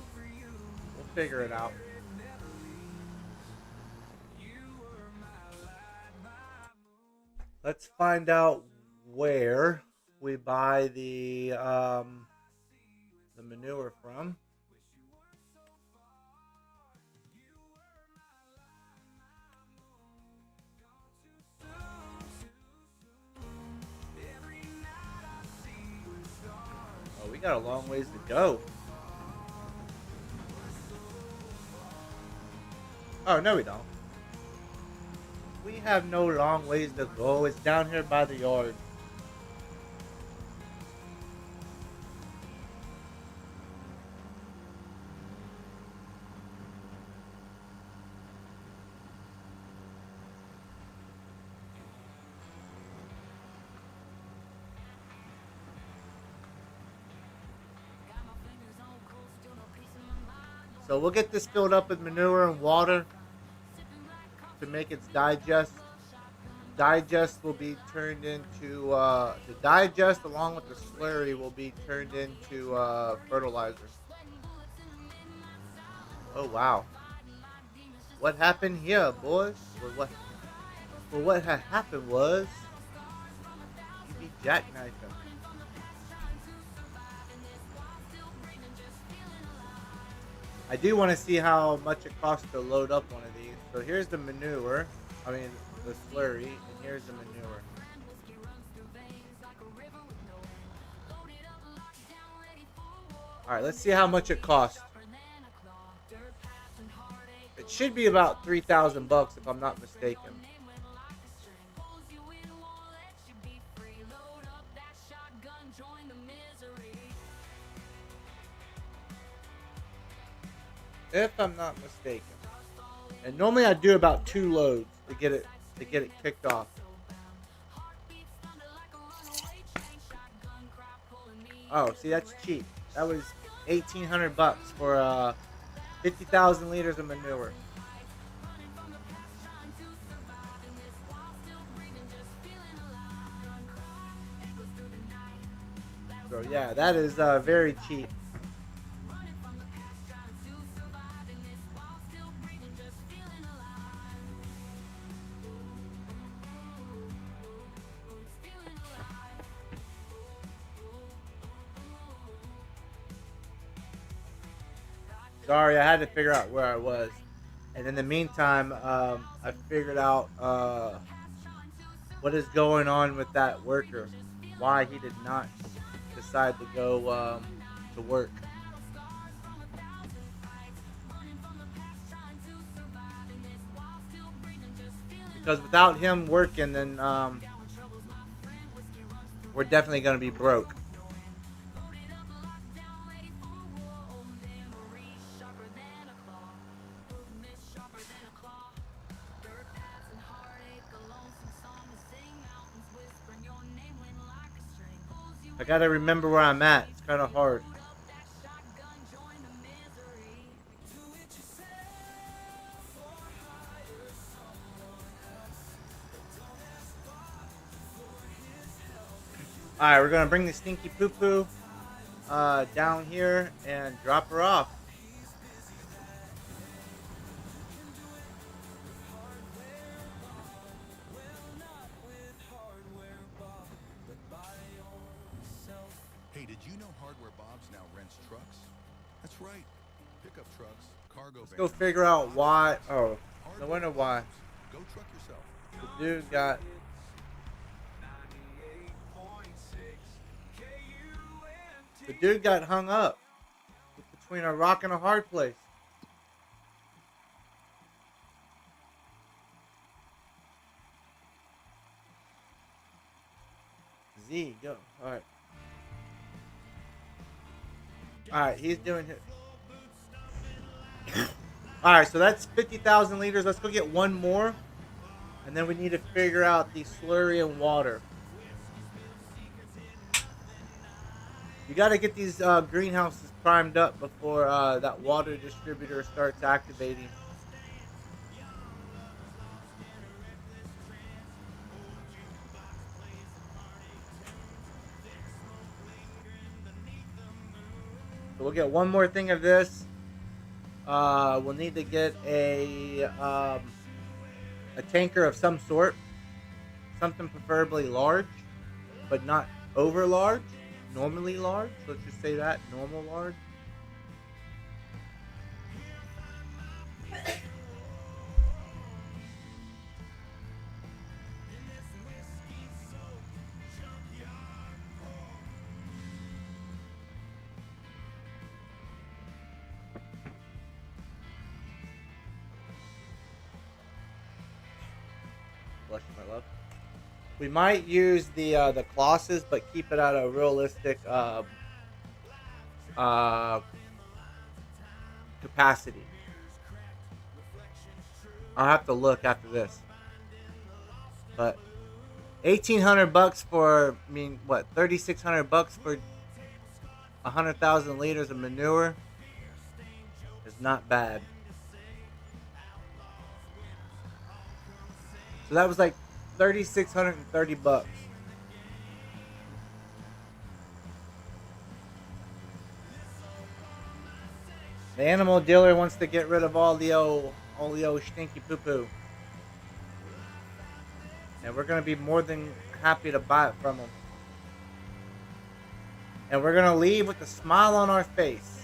We'll figure it out. Let's find out where we buy the manure from. Oh, we got a long ways to go. Oh, no we don't. We have no long ways to go. It's down here by the yard. So we'll get this filled up with manure and water to make its digest. digest will be turned into the digest along with the slurry will be turned into fertilizer. Oh wow! What happened here, boys? What had happened was you be jackknifing. I do want to see how much it costs to load up one of these. So here's the manure. I mean the slurry, and here's the manure. All right, let's see how much it costs. It should be about $3,000 if I'm not mistaken. If I'm not mistaken. And normally I do about 2 loads to get it kicked off. Oh, see, that's cheap. That was $1,800 for 50,000 liters of manure. So yeah, that is very cheap. Sorry, I had to figure out where I was. And in the meantime, I figured out what is going on with that worker. Why he did not decide to go to work. Because without him working, then we're definitely going to be broke. I gotta remember where I'm at. It's kind of hard. Alright, we're gonna bring the stinky poo poo down here and drop her off. Hey, did you know Hardware Bob's now rents trucks? That's right. Pickup trucks, cargo vans. Let's go figure out why. Oh, no wonder why. Go truck yourself. The dude got. The dude got hung up between a rock and a hard place. Z, go. All right. All right, he's doing it. All right, so that's 50,000 liters. Let's go get one more, and then we need to figure out the slurry and water. You got to get these greenhouses primed up before that water distributor starts activating. So we'll get one more thing of this. We'll need to get a tanker of some sort. Something preferably large, but not over large. Normally large. Let's just say that. Normal large. Bless you, my love. We might use the Colossus, but keep it at a realistic capacity. I'll have to look after this. But $1,800 for, I mean, what, $3,600 for 100,000 liters of manure is not bad. So that was like $3,630. The animal dealer wants to get rid of all the old stinky poo poo. And we're going to be more than happy to buy it from him. And we're going to leave with a smile on our face.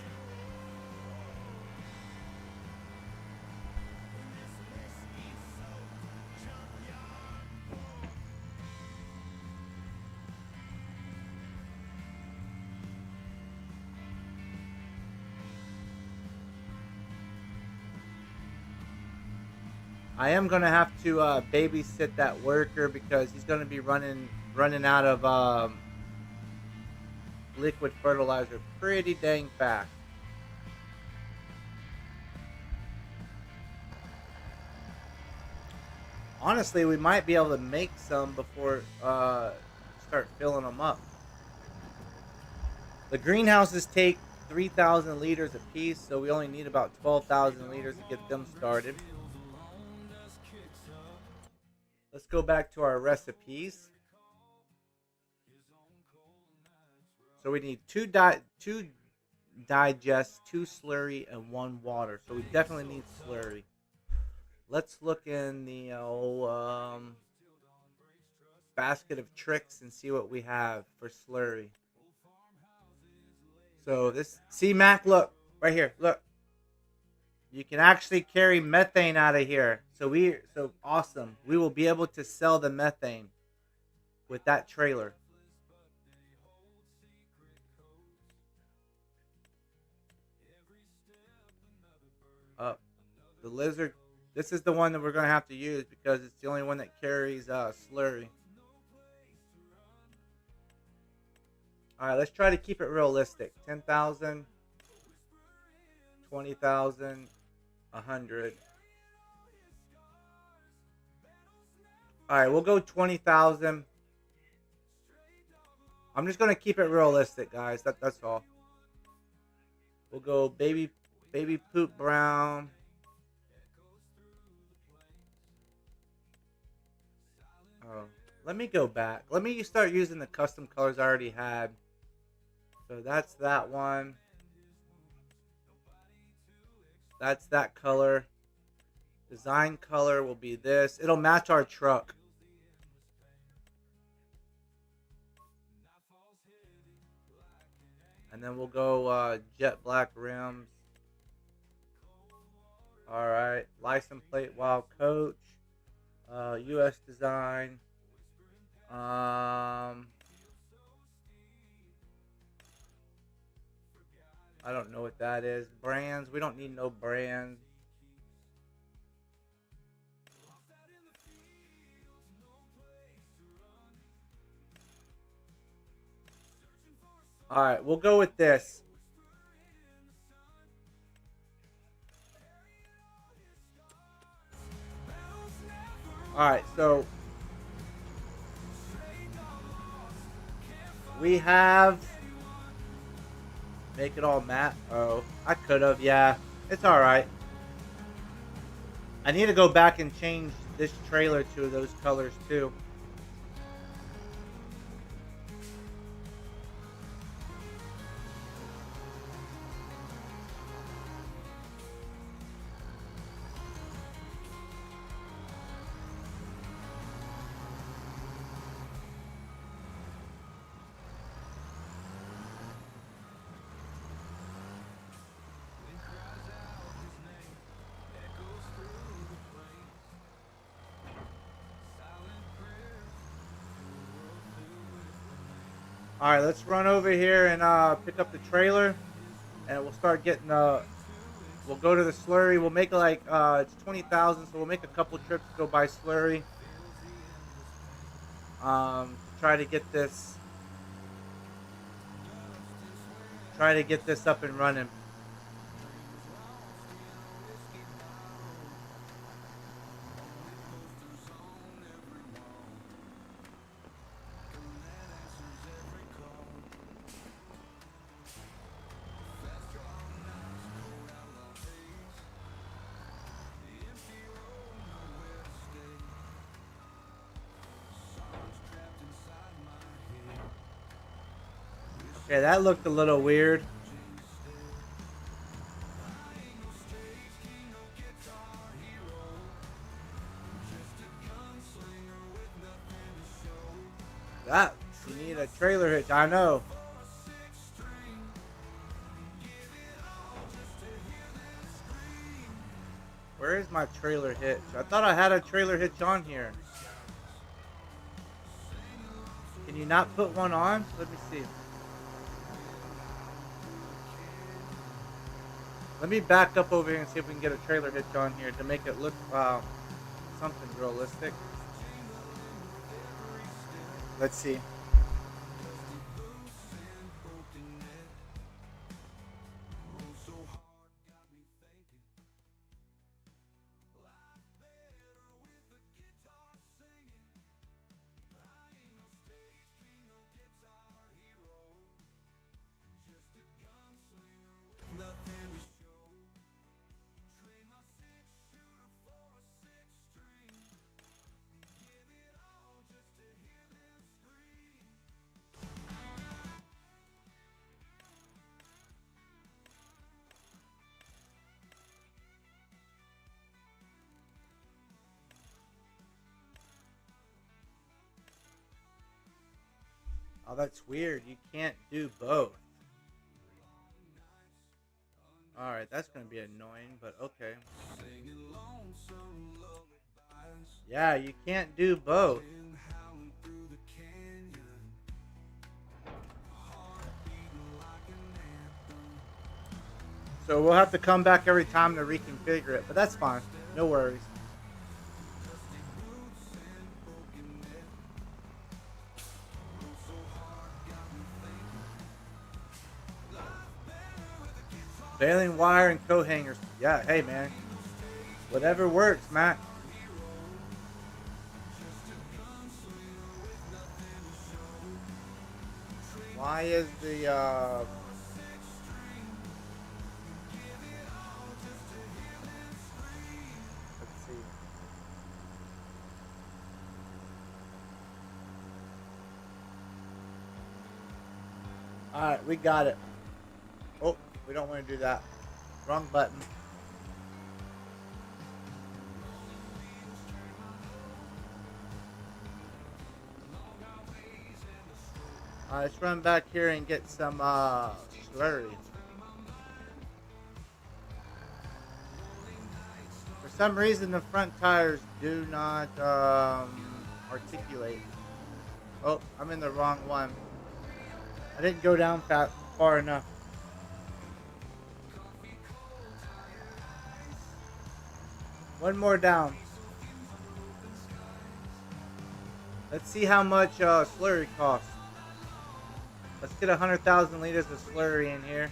I am gonna have to babysit that worker because he's gonna be running out of liquid fertilizer pretty dang fast. Honestly, we might be able to make some before start filling them up. The greenhouses take 3,000 liters a piece, so we only need about 12,000 liters to get them started. Let's go back to our recipes. So we need two digest, 2 slurry, and 1 water. So we definitely need slurry. Let's look in the basket of tricks and see what we have for slurry. So this, see Mac, look, right here, look. You can actually carry methane out of here. So awesome. We will be able to sell the methane with that trailer. The lizard. This is the one that we're going to have to use because it's the only one that carries slurry. All right, let's try to keep it realistic. 10,000, 20,000, 100. All right, we'll go 20,000. I'm just gonna keep it realistic, guys. That's all. We'll go baby poop brown. Oh, let me go back. Let me start using the custom colors I already had. So that's that one. That's that color. Design color will be this. It'll match our truck. And then we'll go jet black rims. Alright. License plate Wildcoach. US design. I don't know what that is. Brands. We don't need no brands. Alright, we'll go with this. Alright, so we have, make it all matte. Oh, I could have, yeah. It's alright. I need to go back and change this trailer to those colors too. Alright, let's run over here and pick up the trailer. And we'll start getting we'll go to the slurry. We'll make like it's 20,000, so we'll make a couple trips to go buy slurry. Try to get this up and running. Okay, that looked a little weird. That, you need a trailer hitch, I know. Where is my trailer hitch? I thought I had a trailer hitch on here. Can you not put one on? Let me see. Let me back up over here and see if we can get a trailer hitch on here to make it look something realistic. Let's see. Oh, that's weird. You can't do both. Alright, that's going to be annoying, but okay. Yeah, you can't do both. So we'll have to come back every time to reconfigure it, but that's fine. No worries. Baling wire and coat hangers. Yeah, hey man. Whatever works, Matt. Why is the let's see. Alright, we got it. Oh, we don't want to do that. Wrong button. Let's run back here and get some slurry. For some reason, the front tires do not articulate. Oh, I'm in the wrong one. I didn't go down far enough. One more down. Let's see how much slurry costs. Let's get 100,000 liters of slurry in here.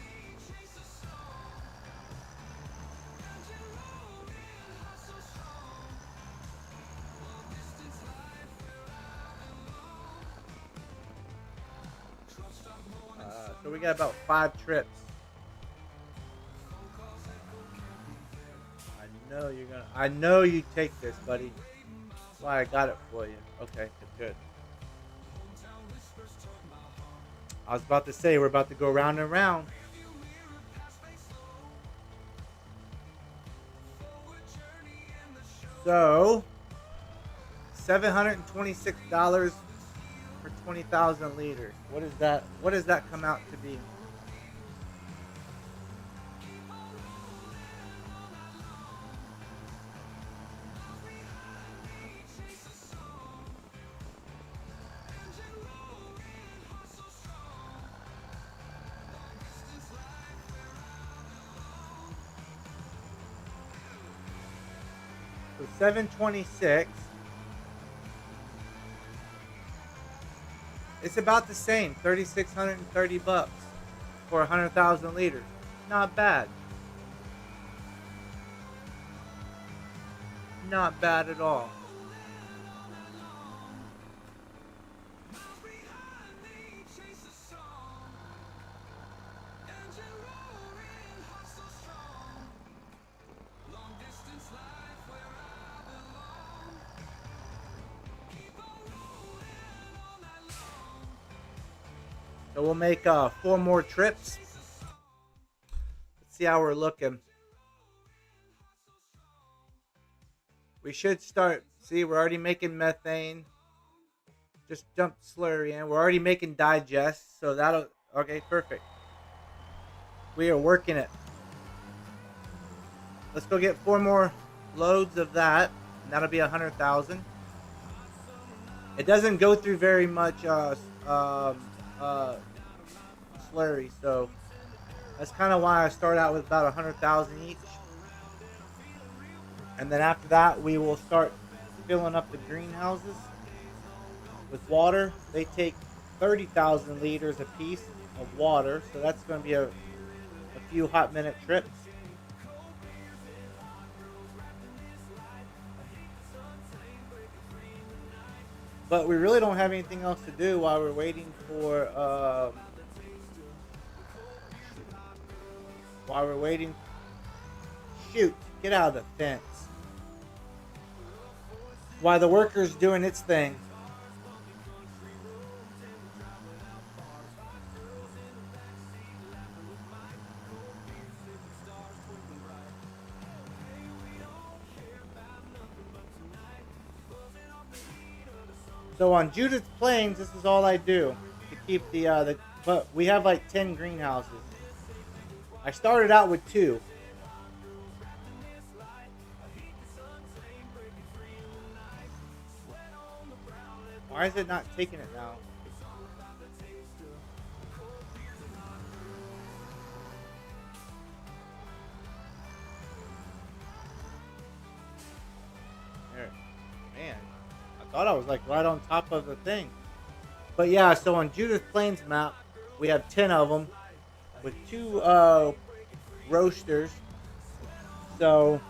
So we got about 5 trips. I know you take this, buddy. That's why I got it for you. Okay, good. I was about to say, we're about to go round and round. So, $726 for 20,000 liters. What is that? What does that come out to be? So 726. It's about the same, $3,630 for 100,000 liters. Not bad. Not bad at all. So So we'll make 4 more trips. Let's see how we're looking. We should start. See, we're already making methane. Just dump slurry in. We're already making digest. So that'll... Okay, perfect. We are working it. Let's go get 4 more loads of that. And that'll be 100,000. It doesn't go through very much slurry. So that's kind of why I start out with about 100,000 each. And then after that, we will start filling up the greenhouses with water. They take 30,000 liters a piece of water, so that's going to be a few hot minute trips. But we really don't have anything else to do while we're waiting for shoot, get out of the fence. While the worker's doing its thing. So on Judith's Plains, this is all I do to keep but we have like 10 greenhouses. I started out with 2. Why is it not taking it now? There. Man, I thought I was like right on top of the thing. But yeah, so on Judith Plains map, we have 10 of them with 2 roasters. So,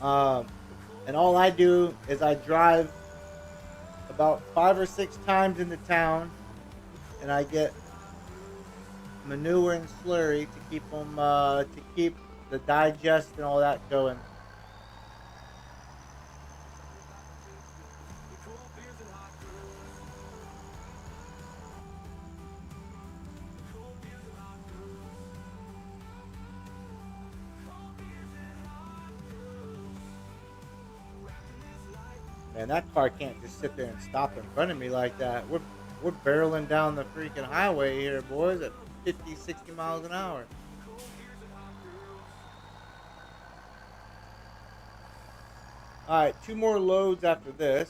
and all I do is I drive about 5 or 6 times into town, and I get manure and slurry to keep them, to keep the digest and all that going. And that car can't just sit there and stop in front of me like that. We're barreling down the freaking highway here, boys, at 50, 60 miles an hour. Alright, 2 more loads after this.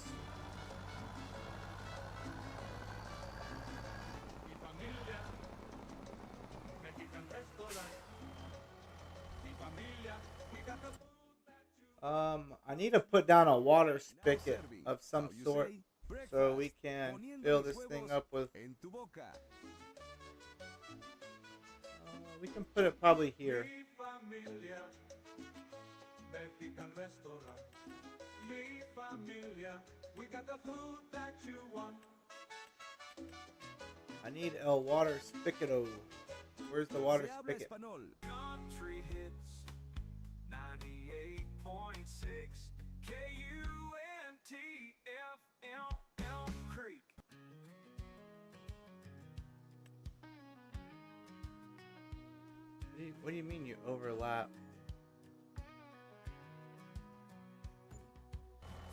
I need to put down a water spigot of some sort so we can fill this thing up with... we can put it probably here. I need a water spigot. Where's the water spigot? Country hits 98.6 KUNTFM Creek. What do you mean you overlap?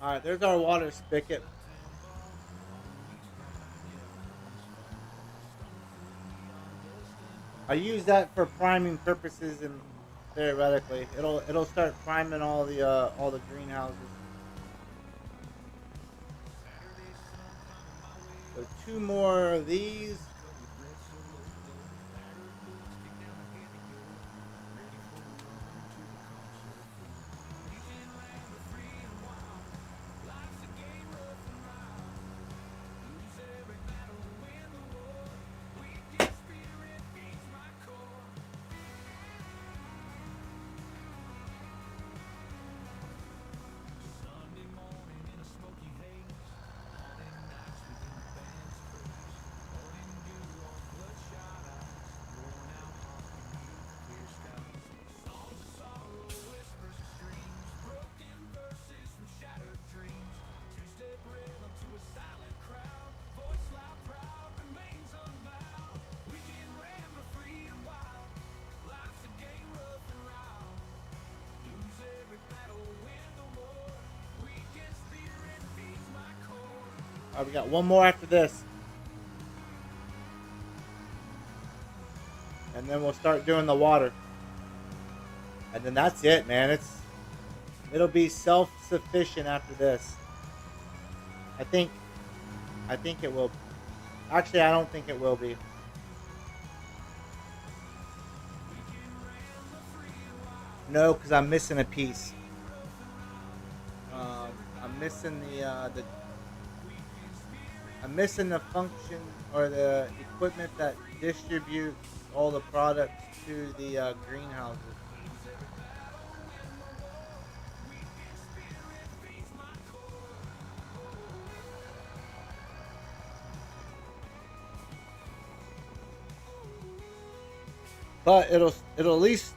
Alright, there's our water spigot. I use that for priming purposes, and theoretically it'll start priming all the greenhouses. So 2 more of these. All right, we got one more after this. And then we'll start doing the water. And then that's it, man. It'll be self-sufficient after this. I think it will. Actually, I don't think it will be. No, because I'm missing a piece. I'm missing I'm missing the function or the equipment that distributes all the products to the greenhouses. But it'll at least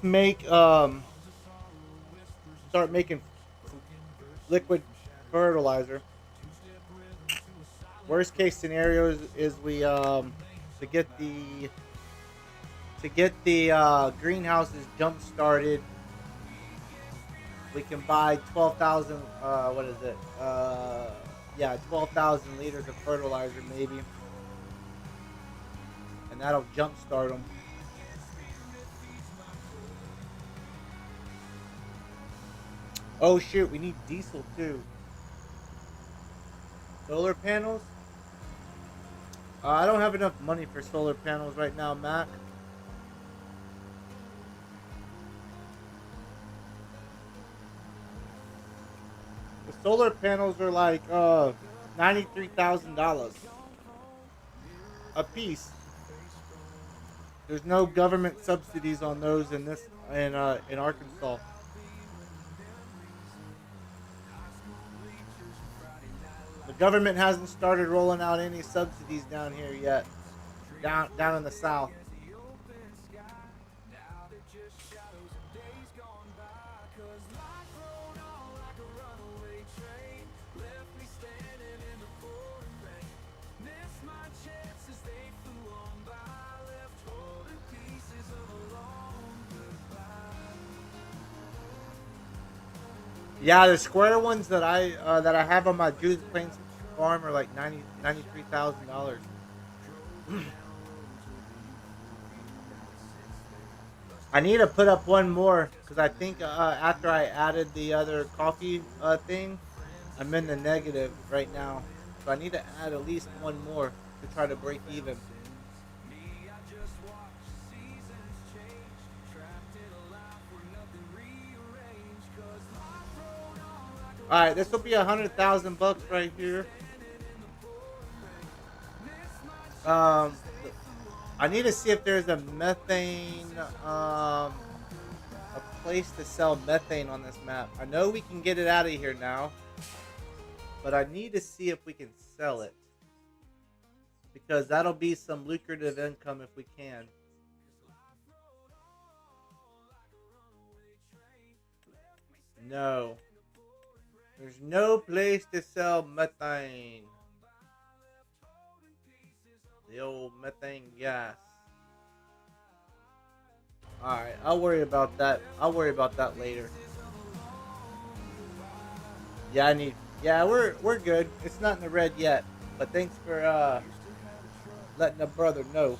make start making some liquid fertilizer. Worst case scenario is we to get the greenhouses jump started. We can buy 12,000. What is it? 12,000 liters of fertilizer maybe, and that'll jump start them. Oh shoot, we need diesel too. Solar panels? I don't have enough money for solar panels right now, Mac. The solar panels are like $93,000 a piece. There's no government subsidies on those in Arkansas. The government hasn't started rolling out any subsidies down here yet. Down in the south. Yeah, the square ones that I have on my Judas Plains farm are like $93,000. I need to put up one more because I think after I added the other coffee thing, I'm in the negative right now. So I need to add at least one more to try to break even. All right, this will be $100,000 right here. I need to see if there's a methane, a place to sell methane on this map. I know we can get it out of here now, but I need to see if we can sell it because that'll be some lucrative income if we can. No. There's no place to sell methane. The old methane gas. Alright, I'll worry about that. I'll worry about that later. Yeah, we're good. It's not in the red yet. But thanks for letting a brother know.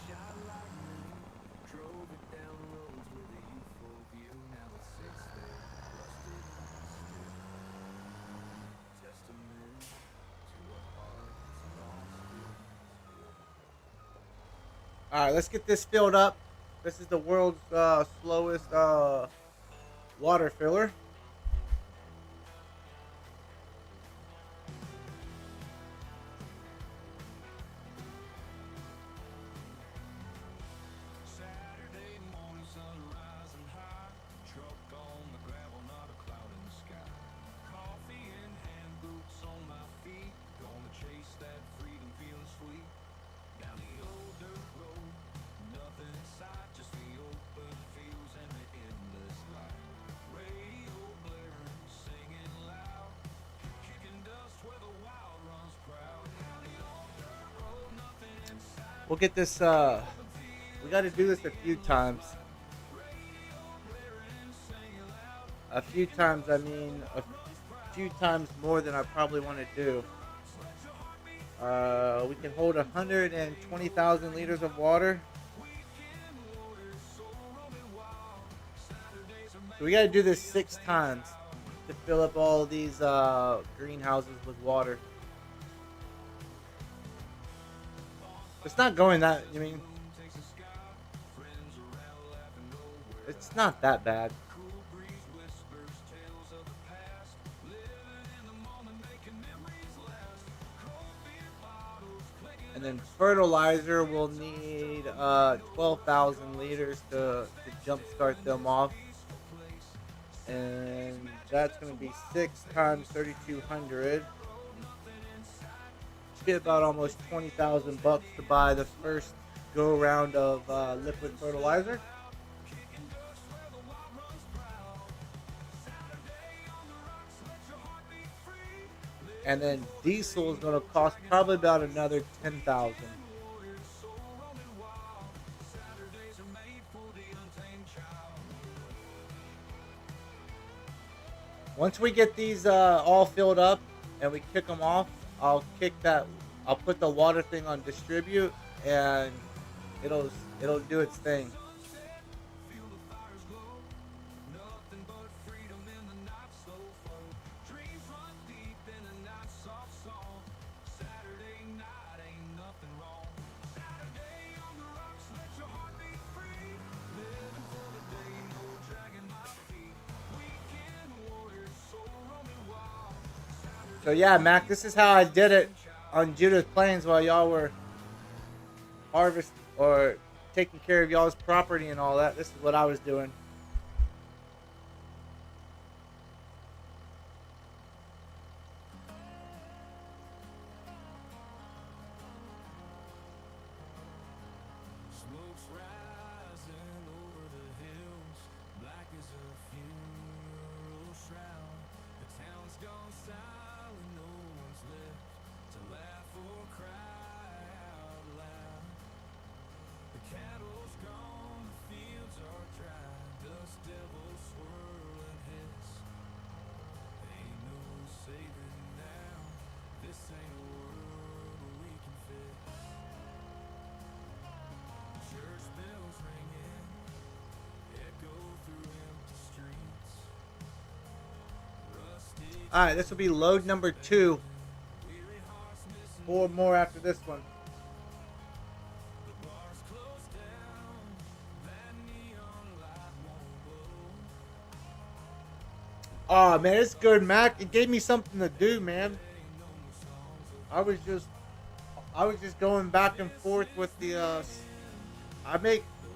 Alright, let's get this filled up. This is the world's slowest water filler. Saturday morning, sun rising high. Truck on the gravel, not a cloud in the sky. Coffee in hand, boots on my feet. Gonna chase that freedom, feeling sweet. Down the old dirt road, nothing in sight, just the open fields and the endless light. Radio blaring, singing loud, kicking dust where the wild runs proud. Down the old dirt road, nothing in sight. We'll get this we got to do this a few times. A few times, I mean few times more than I probably want to do. We can hold 120,000 liters of water. So we got to do this 6 times to fill up all these greenhouses with water. It's not going that, I mean, it's not that bad. And then fertilizer will need 12,000 liters to jumpstart them off. And that's going to be 6 times 3,200. Be about almost 20,000 bucks to buy the first go round of liquid fertilizer. And then diesel is going to cost probably about another 10,000. Once we get these all filled up and we kick them off, I'll put the water thing on distribute, and it'll do its thing. So yeah, Mac, this is how I did it on Judith Plains while y'all were taking care of y'all's property and all that. This is what I was doing. Smoke's rising over the hills, black as a funeral shroud. The town's gone silent, no one's left to laugh or cry out loud. The cattle's gone, the fields are dry, dust devils swirl and hiss. Ain't no saving now, this ain't a world we can fix. Church bells ringing, echo through empty streets. Rusty All right, this will be load number 2. 4 more after this one. bars closed down, that neon light won't glow. Oh man, it's good, Mac. It gave me something to do, man. I was just going back and forth with the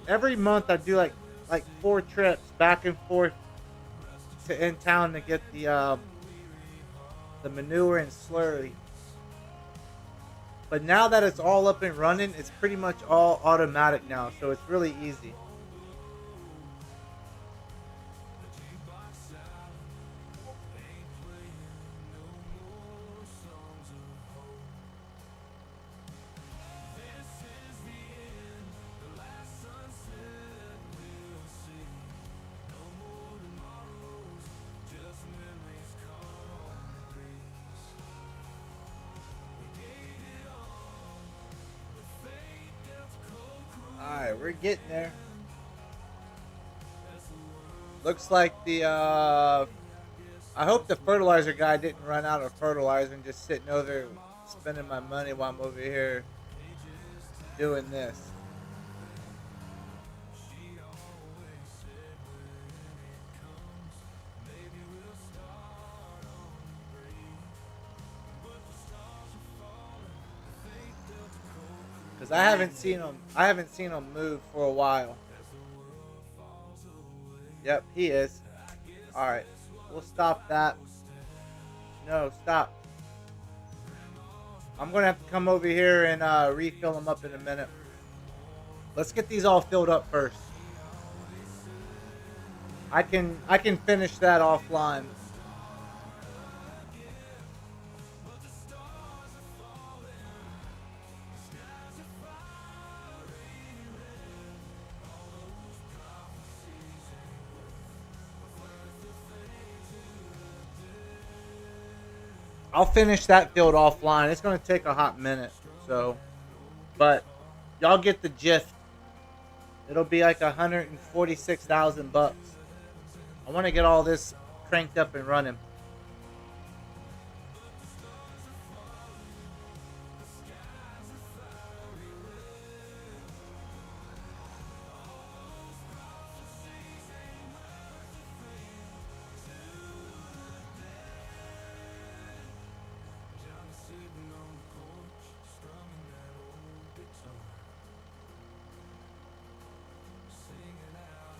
every month I do like 4 trips back and forth to in town to get the manure and slurry. But now that it's all up and running, it's pretty much all automatic now, so it's really easy. Alright, we're getting there. Looks like I hope the fertilizer guy didn't run out of fertilizer and just sitting over there spending my money while I'm over here doing this. Because I haven't seen him move for a while. Yep, he is. Alright, we'll stop that. No, stop. I'm going to have to come over here and refill them up in a minute. Let's get these all filled up first. I can finish that offline. I'll finish that field offline. It's going to take a hot minute. So, but y'all get the gist. It'll be like $146,000. I want to get all this cranked up and running.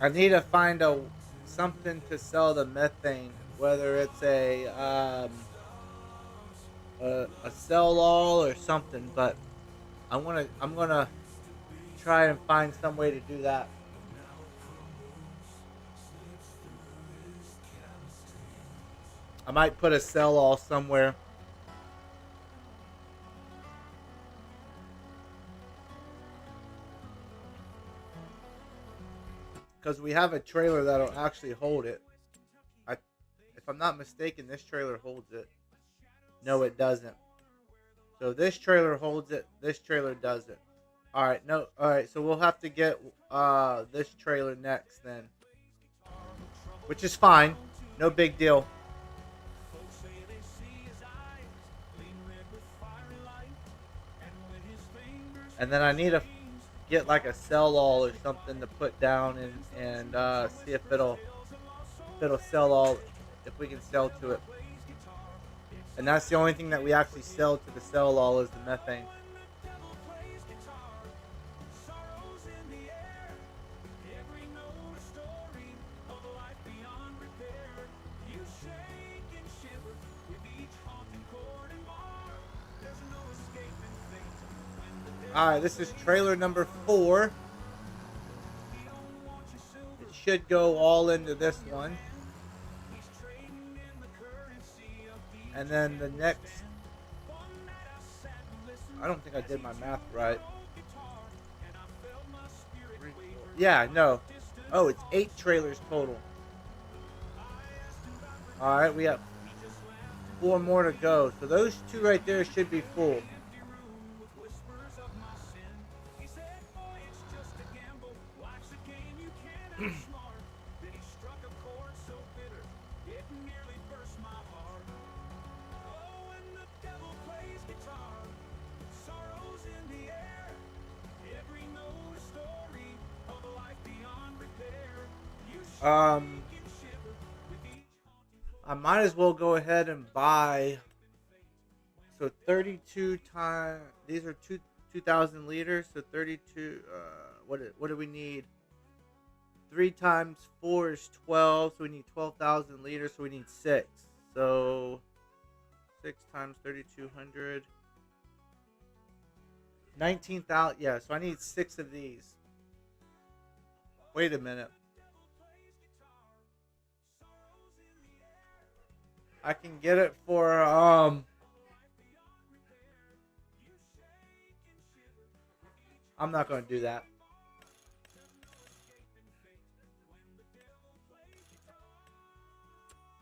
I need to find something to sell the methane, whether it's a sell all or something. But I'm gonna try and find some way to do that. I might put a sell all somewhere. Because we have a trailer that'll actually hold it. If I'm not mistaken, this trailer holds it. No, it doesn't. So this trailer holds it. This trailer doesn't. All right, no. All right, so we'll have to get this trailer next then, which is fine. No big deal. And then I need to get like a sell all or something to put down and see if it'll sell all, if we can sell to it. And that's the only thing that we actually sell to the sell all is the methane. Alright, this is trailer number 4. It should go all into this one. And then the next... I don't think I did my math right. Yeah, no. Oh, it's 8 trailers total. Alright, we have 4 more to go. So those 2 right there should be full. I might as well go ahead and buy. So 32 times. These are 2,000 liters. So 32. What do we need? 3 times 4 is 12. So we need 12,000 liters. So we need 6. So 6 times 3,200. 19,000. Yeah. So I need 6 of these. Wait a minute. I can get it for I'm not going to do that.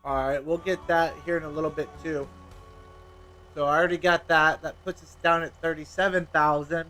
Alright, we'll get that here in a little bit too. So I already got that. That puts us down at 37,000.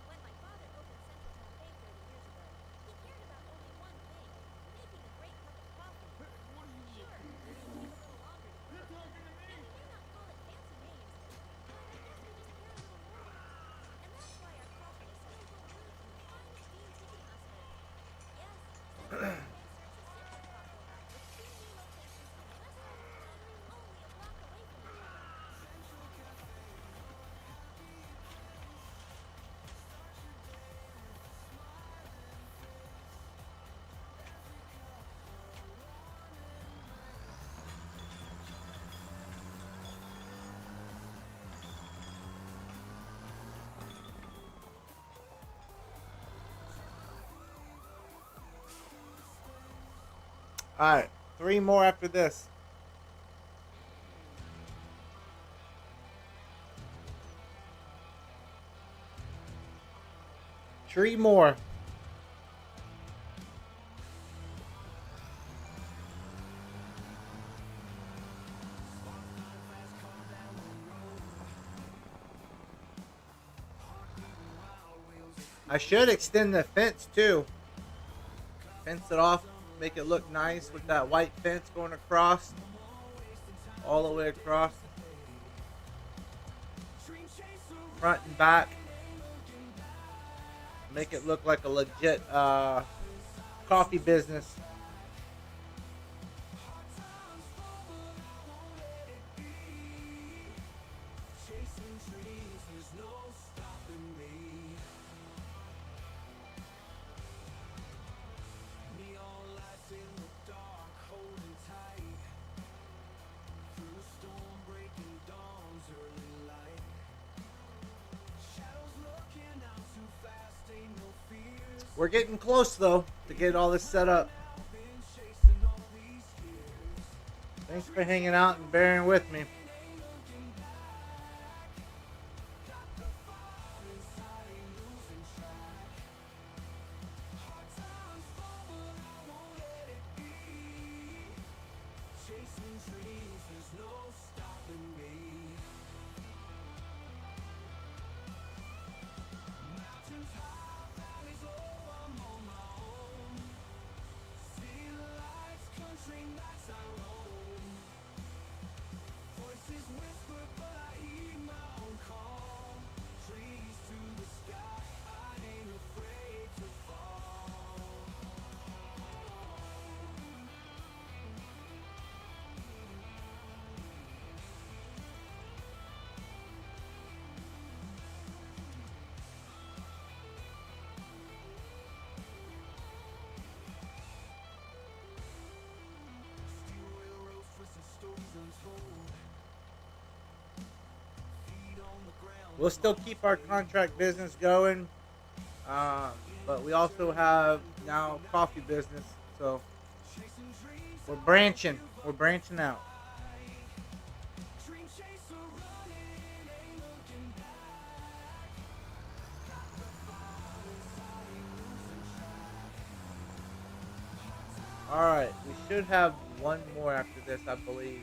When my father opened Central Cafe 30 years ago, he cared about only one thing, making Alright, 3 more after this. Three more. I should extend the fence too. Fence it off, make it look nice with that white fence going across. All the way across. Front and back. Make it look like a legit coffee business. We're getting close though to get all this set up. Thanks for hanging out and bearing with me. We'll still keep our contract business going, but we also have now coffee business, so we're branching out. Alright, we should have one more after this, I believe.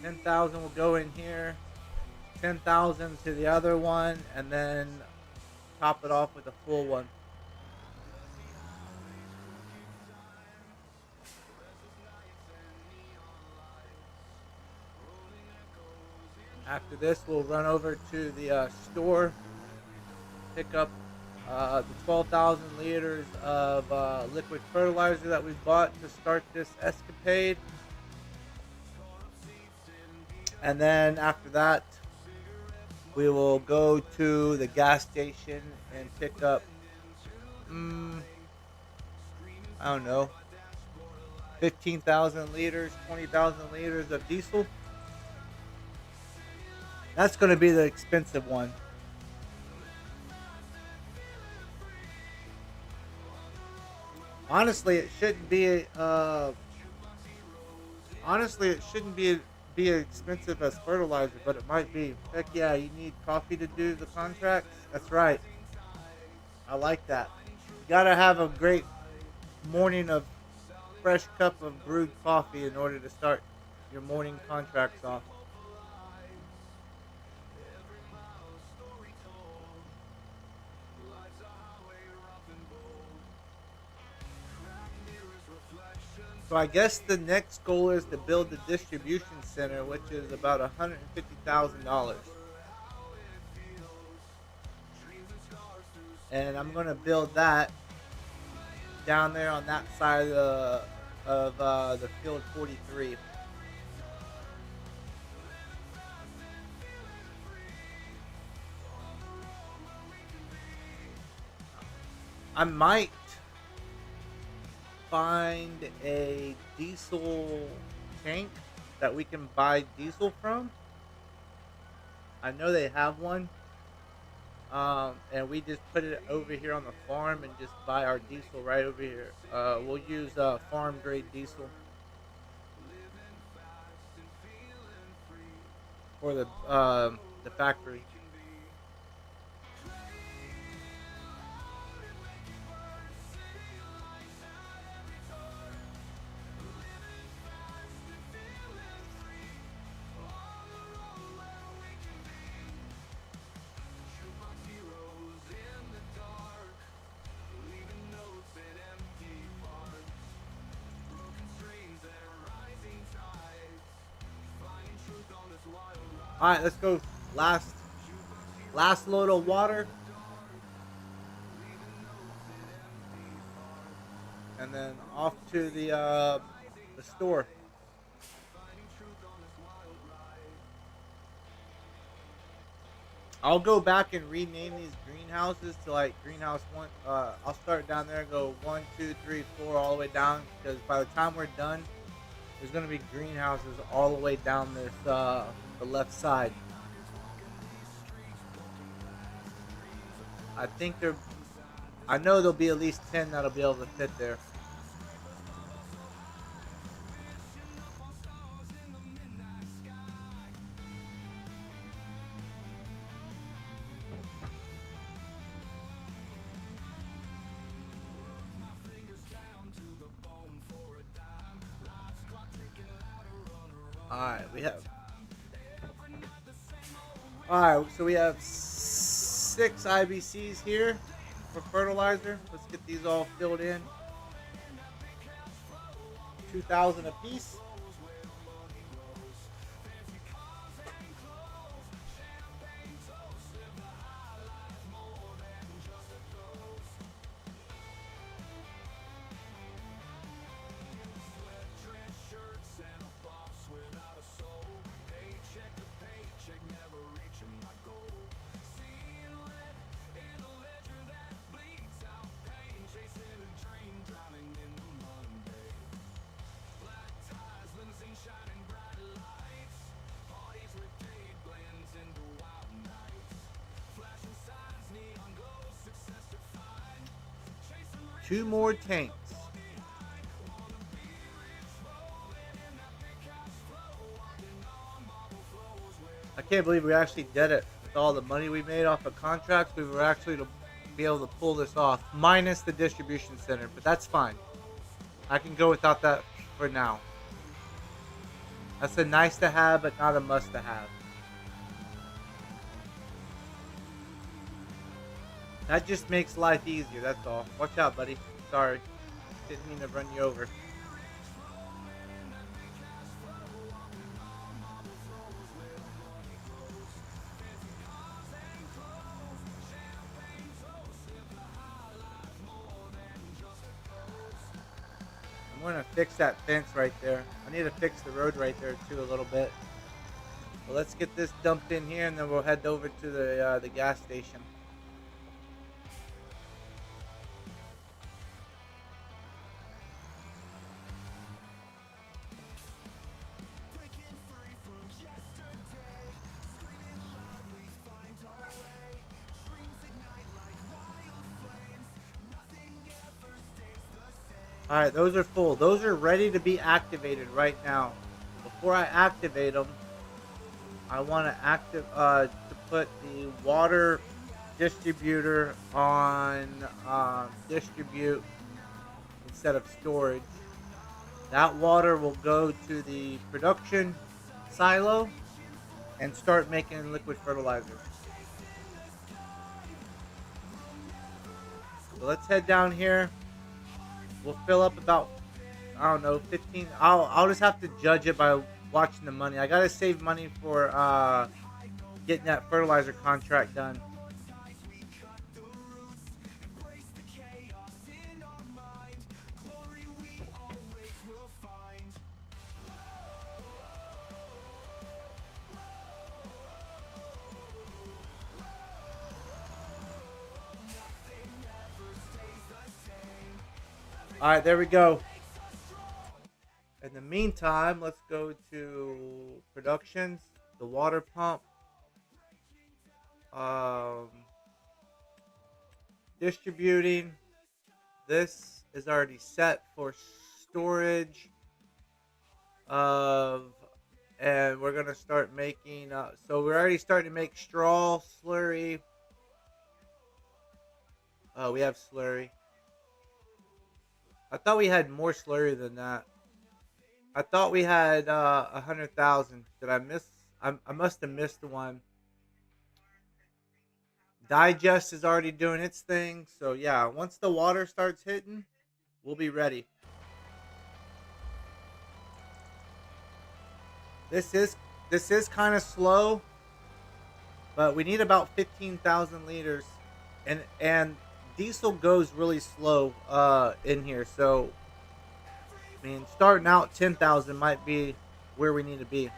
10,000 will go in here, 10,000 to the other one, and then top it off with a full one. After this, we'll run over to the store, pick up the 12,000 liters of liquid fertilizer that we bought to start this escapade. And then after that, we will go to the gas station and pick up, I don't know, 15,000 liters, 20,000 liters of diesel. That's going to be the expensive one. Honestly, it shouldn't be. Be as expensive as fertilizer, but it might be. Heck yeah, you need coffee to do the contracts. That's right. I like that. You gotta have a great morning of fresh cup of brewed coffee in order to start your morning contracts off. So I guess the next goal is to build the distribution center, which is about $150,000. And I'm going to build that down there on that side of the field 43. I might find a diesel tank that we can buy diesel from. I know they have one. and we just put it over here on the farm and just buy our diesel right over here. We'll use farm grade diesel for the factory. All right, let's go. Last load of water, and then off to the store. I'll go back and rename these greenhouses to like greenhouse one. I'll start down there and go 1, 2, 3, 4 all the way down, because by the time we're done, there's gonna be greenhouses all the way down this the left side. I know there'll be at least 10 that'll be able to fit there. Alright, so we have 6 IBCs here for fertilizer. Let's get these all filled in. 2,000 a piece. Two more tanks. I can't believe we actually did it. With all the money we made off of contracts, we were actually to be able to pull this off. Minus the distribution center, but that's fine. I can go without that for now. That's a nice to have, but not a must to have. That just makes life easier, that's all. Watch out, buddy. Sorry. Didn't mean to run you over. I'm going to fix that fence right there. I need to fix the road right there too a little bit. Well, let's get this dumped in here and then we'll head over to the gas station. Alright, those are full. Those are ready to be activated right now. Before I activate them, I want to put the water distributor on distribute instead of storage. That water will go to the production silo and start making liquid fertilizer. So let's head down here. We'll fill up about, I don't know, 15. I'll just have to judge it by watching the money. I gotta save money for getting that fertilizer contract done. All right, there we go. In the meantime, let's go to productions, the water pump. distributing. This is already set for storage of, and we're gonna start making. So we're already starting to make straw slurry. We have slurry. I thought we had more slurry than that. I thought we had 100,000. Did I miss? I must have missed the one. Digest is already doing its thing. So yeah, once the water starts hitting, we'll be ready. This is kind of slow, but we need about 15,000 liters, and diesel goes really slow in here. So I mean, starting out 10,000 might be where we need to be.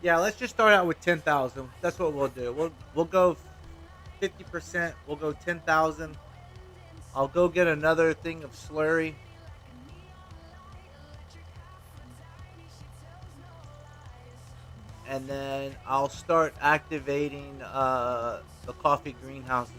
Yeah, let's just start out with 10,000. That's what we'll do. We'll go 50%. We'll go 10,000. I'll go get another thing of slurry. And then I'll start activating the coffee greenhouses.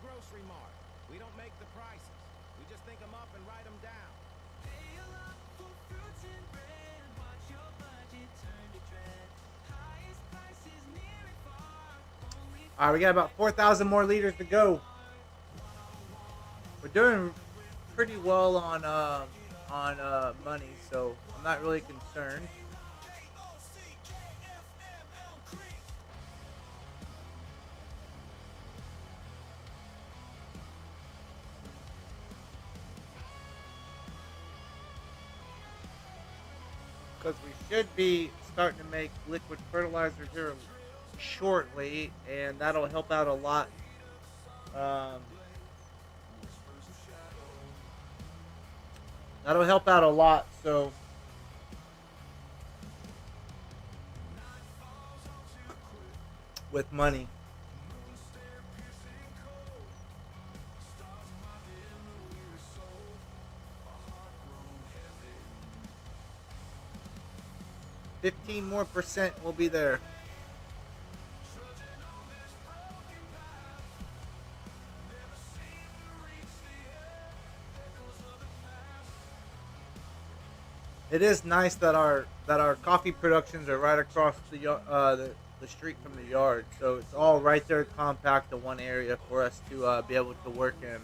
Grocery Mart. We don't make the prices. We just think them up and write them down. Pay a lot for fruits and bread. Watch your budget turn to dread. Highest prices near and far. Only All right, we got about 4,000 more liters to go. We're doing pretty well on on money, so I'm not really concerned. Because we should be starting to make liquid fertilizer here shortly, and that'll help out a lot. Um, that'll help out a lot. So with money. $15 more will be there. It is nice that our coffee productions are right across the street from the yard, so it's all right there, compact to one area for us to be able to work in.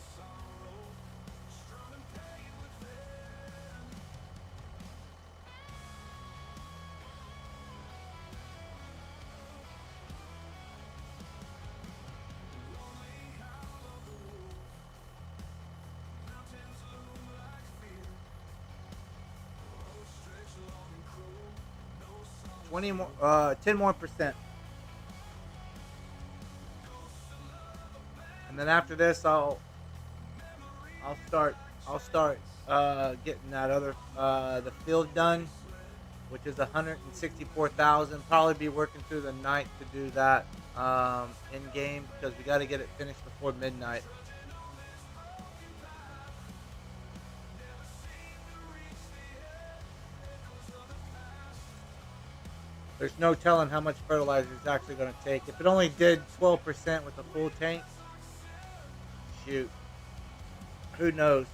$10 more. And then after this, I'll start getting that other the field done, which is 164,000. Probably be working through the night to do that in game, because we got to get it finished before midnight. There's no telling how much fertilizer it's actually going to take. If it only did 12% with a full tank, shoot, who knows?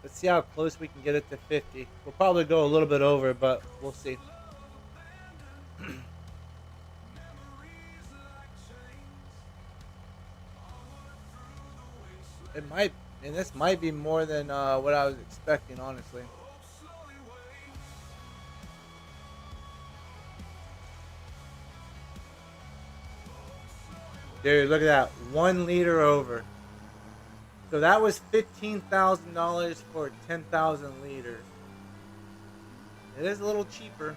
Let's see how close we can get it to 50. We'll probably go a little bit over, but we'll see. It might, and this might be more than what I was expecting, honestly. Dude, look at that. 1 liter over. So that was $15,000 for 10,000 liters. It is a little cheaper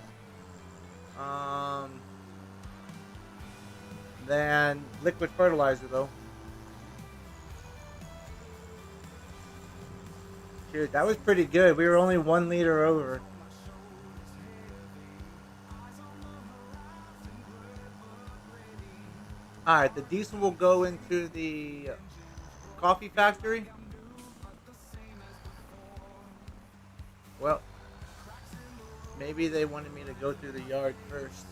than liquid fertilizer, though. Dude, that was pretty good. We were only 1 liter over. Alright, the diesel will go into the coffee factory. Well, maybe they wanted me to go through the yard first.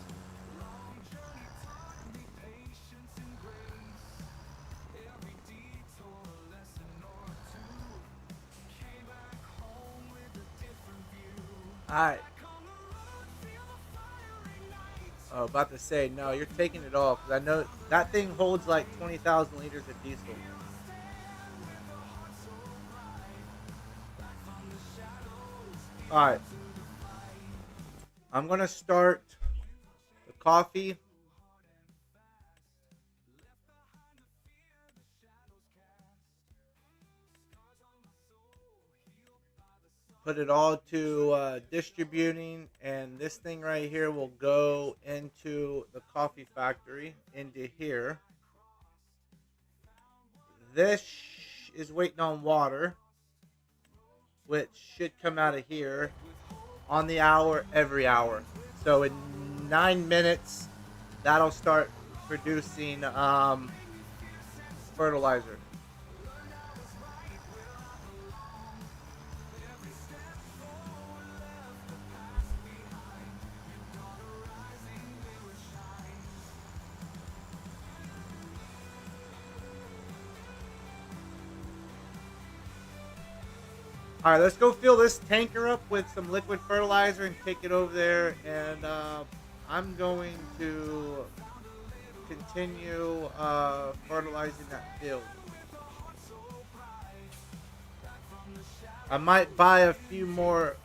Alright. Oh, about to say, no, you're taking it off. Because I know that thing holds like 20,000 liters of diesel. Alright. I'm going to start the coffee. Put it all to distributing, and this thing right here will go into the coffee factory, into here. This is waiting on water, which should come out of here on the hour, every hour. So in 9 minutes, that'll start producing fertilizer. All right, let's go fill this tanker up with some liquid fertilizer and take it over there. And I'm going to continue fertilizing that field. I might buy a few more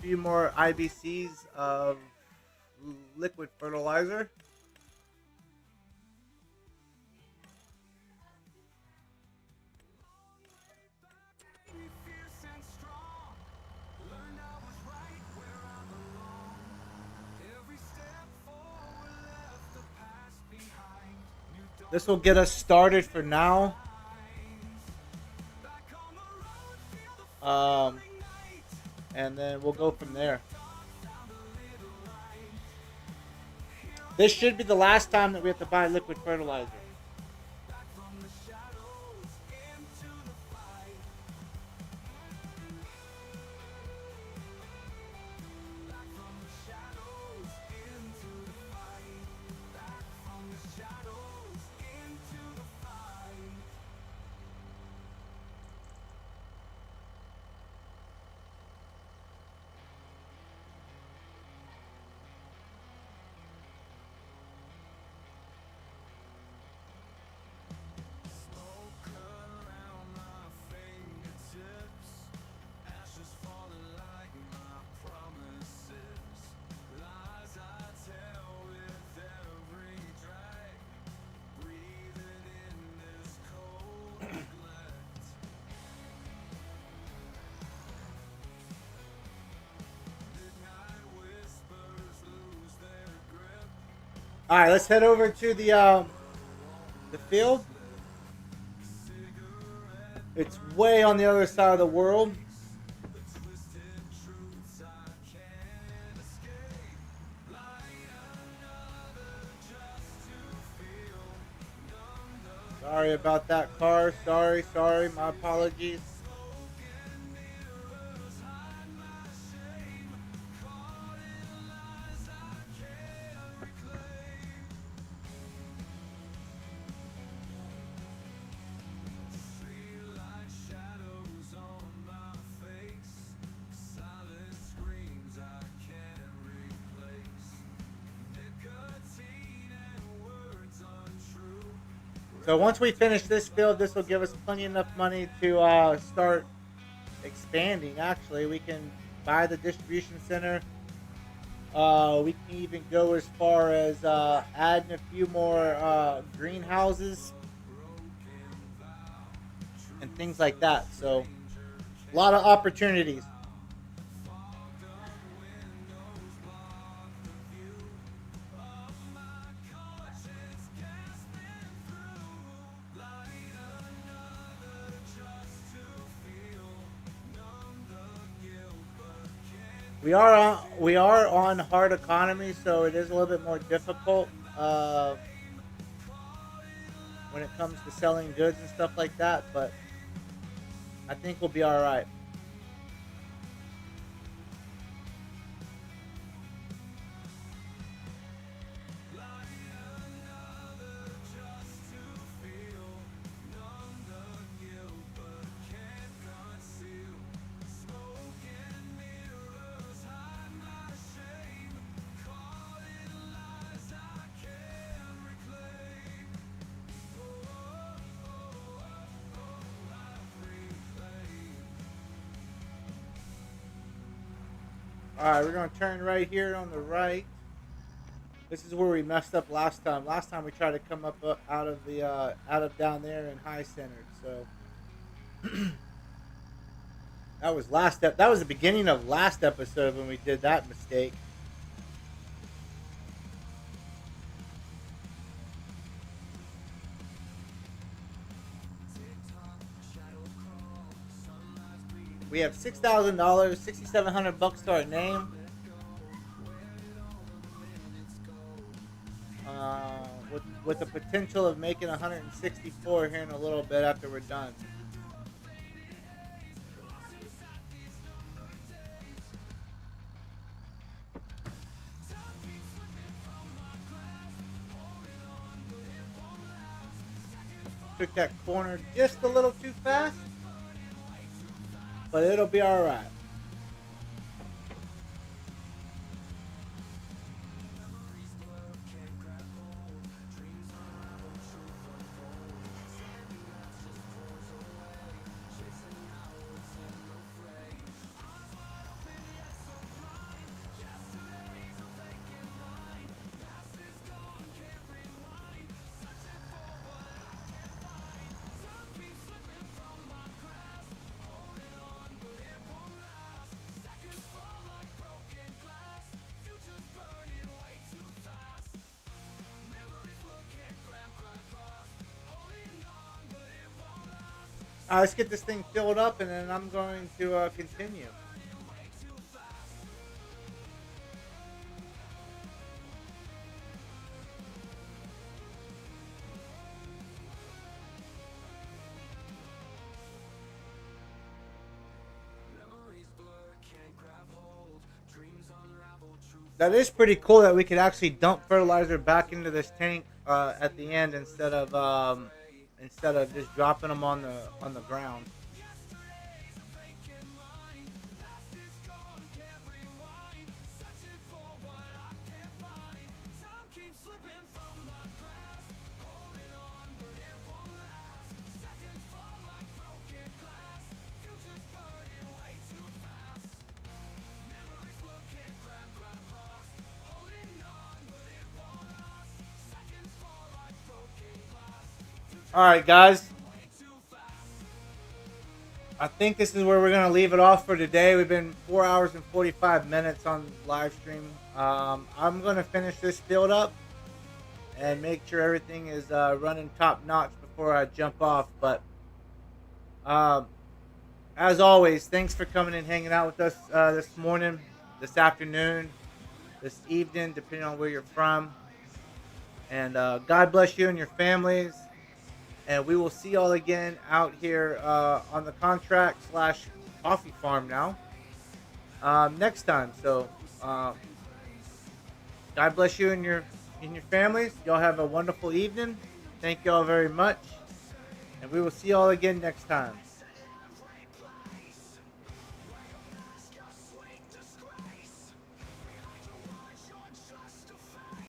IBCs of liquid fertilizer. This will get us started for now. And then we'll go from there. This should be the last time that we have to buy liquid fertilizer. All right, let's head over to the field. It's way on the other side of the world. Sorry about that car. Sorry. My apologies. So once we finish this field, this will give us plenty enough money to start expanding. Actually, we can buy the distribution center. We can even go as far as adding a few more greenhouses and things like that. So a lot of opportunities. We are on hard economy, so it is a little bit more difficult when it comes to selling goods and stuff like that. But I think we'll be all right. Alright, we're going to turn right here on the right. This is where we messed up last time. Last time we tried to come up out of down there in high centered. So that was that was the beginning of last episode when we did that mistake. We have $6,000, $6,700 to our name. With the potential of making 164 here in a little bit after we're done. Took that corner just a little too fast. but it'll be all right. Let's get this thing filled up, and then I'm going to continue. That is pretty cool that we could actually dump fertilizer back into this tank at the end instead of just dropping them on the ground. All right, guys. I think this is where we're going to leave it off for today. We've been 4 hours and 45 minutes on live stream. I'm going to finish this build up and make sure everything is running top notch before I jump off. But as always, thanks for coming and hanging out with us this morning, this afternoon, this evening, depending on where you're from. And God bless you and your families. And we will see y'all again out here on the contract / coffee farm now next time. So God bless you and your families. Y'all have a wonderful evening. Thank y'all very much. And we will see y'all again next time.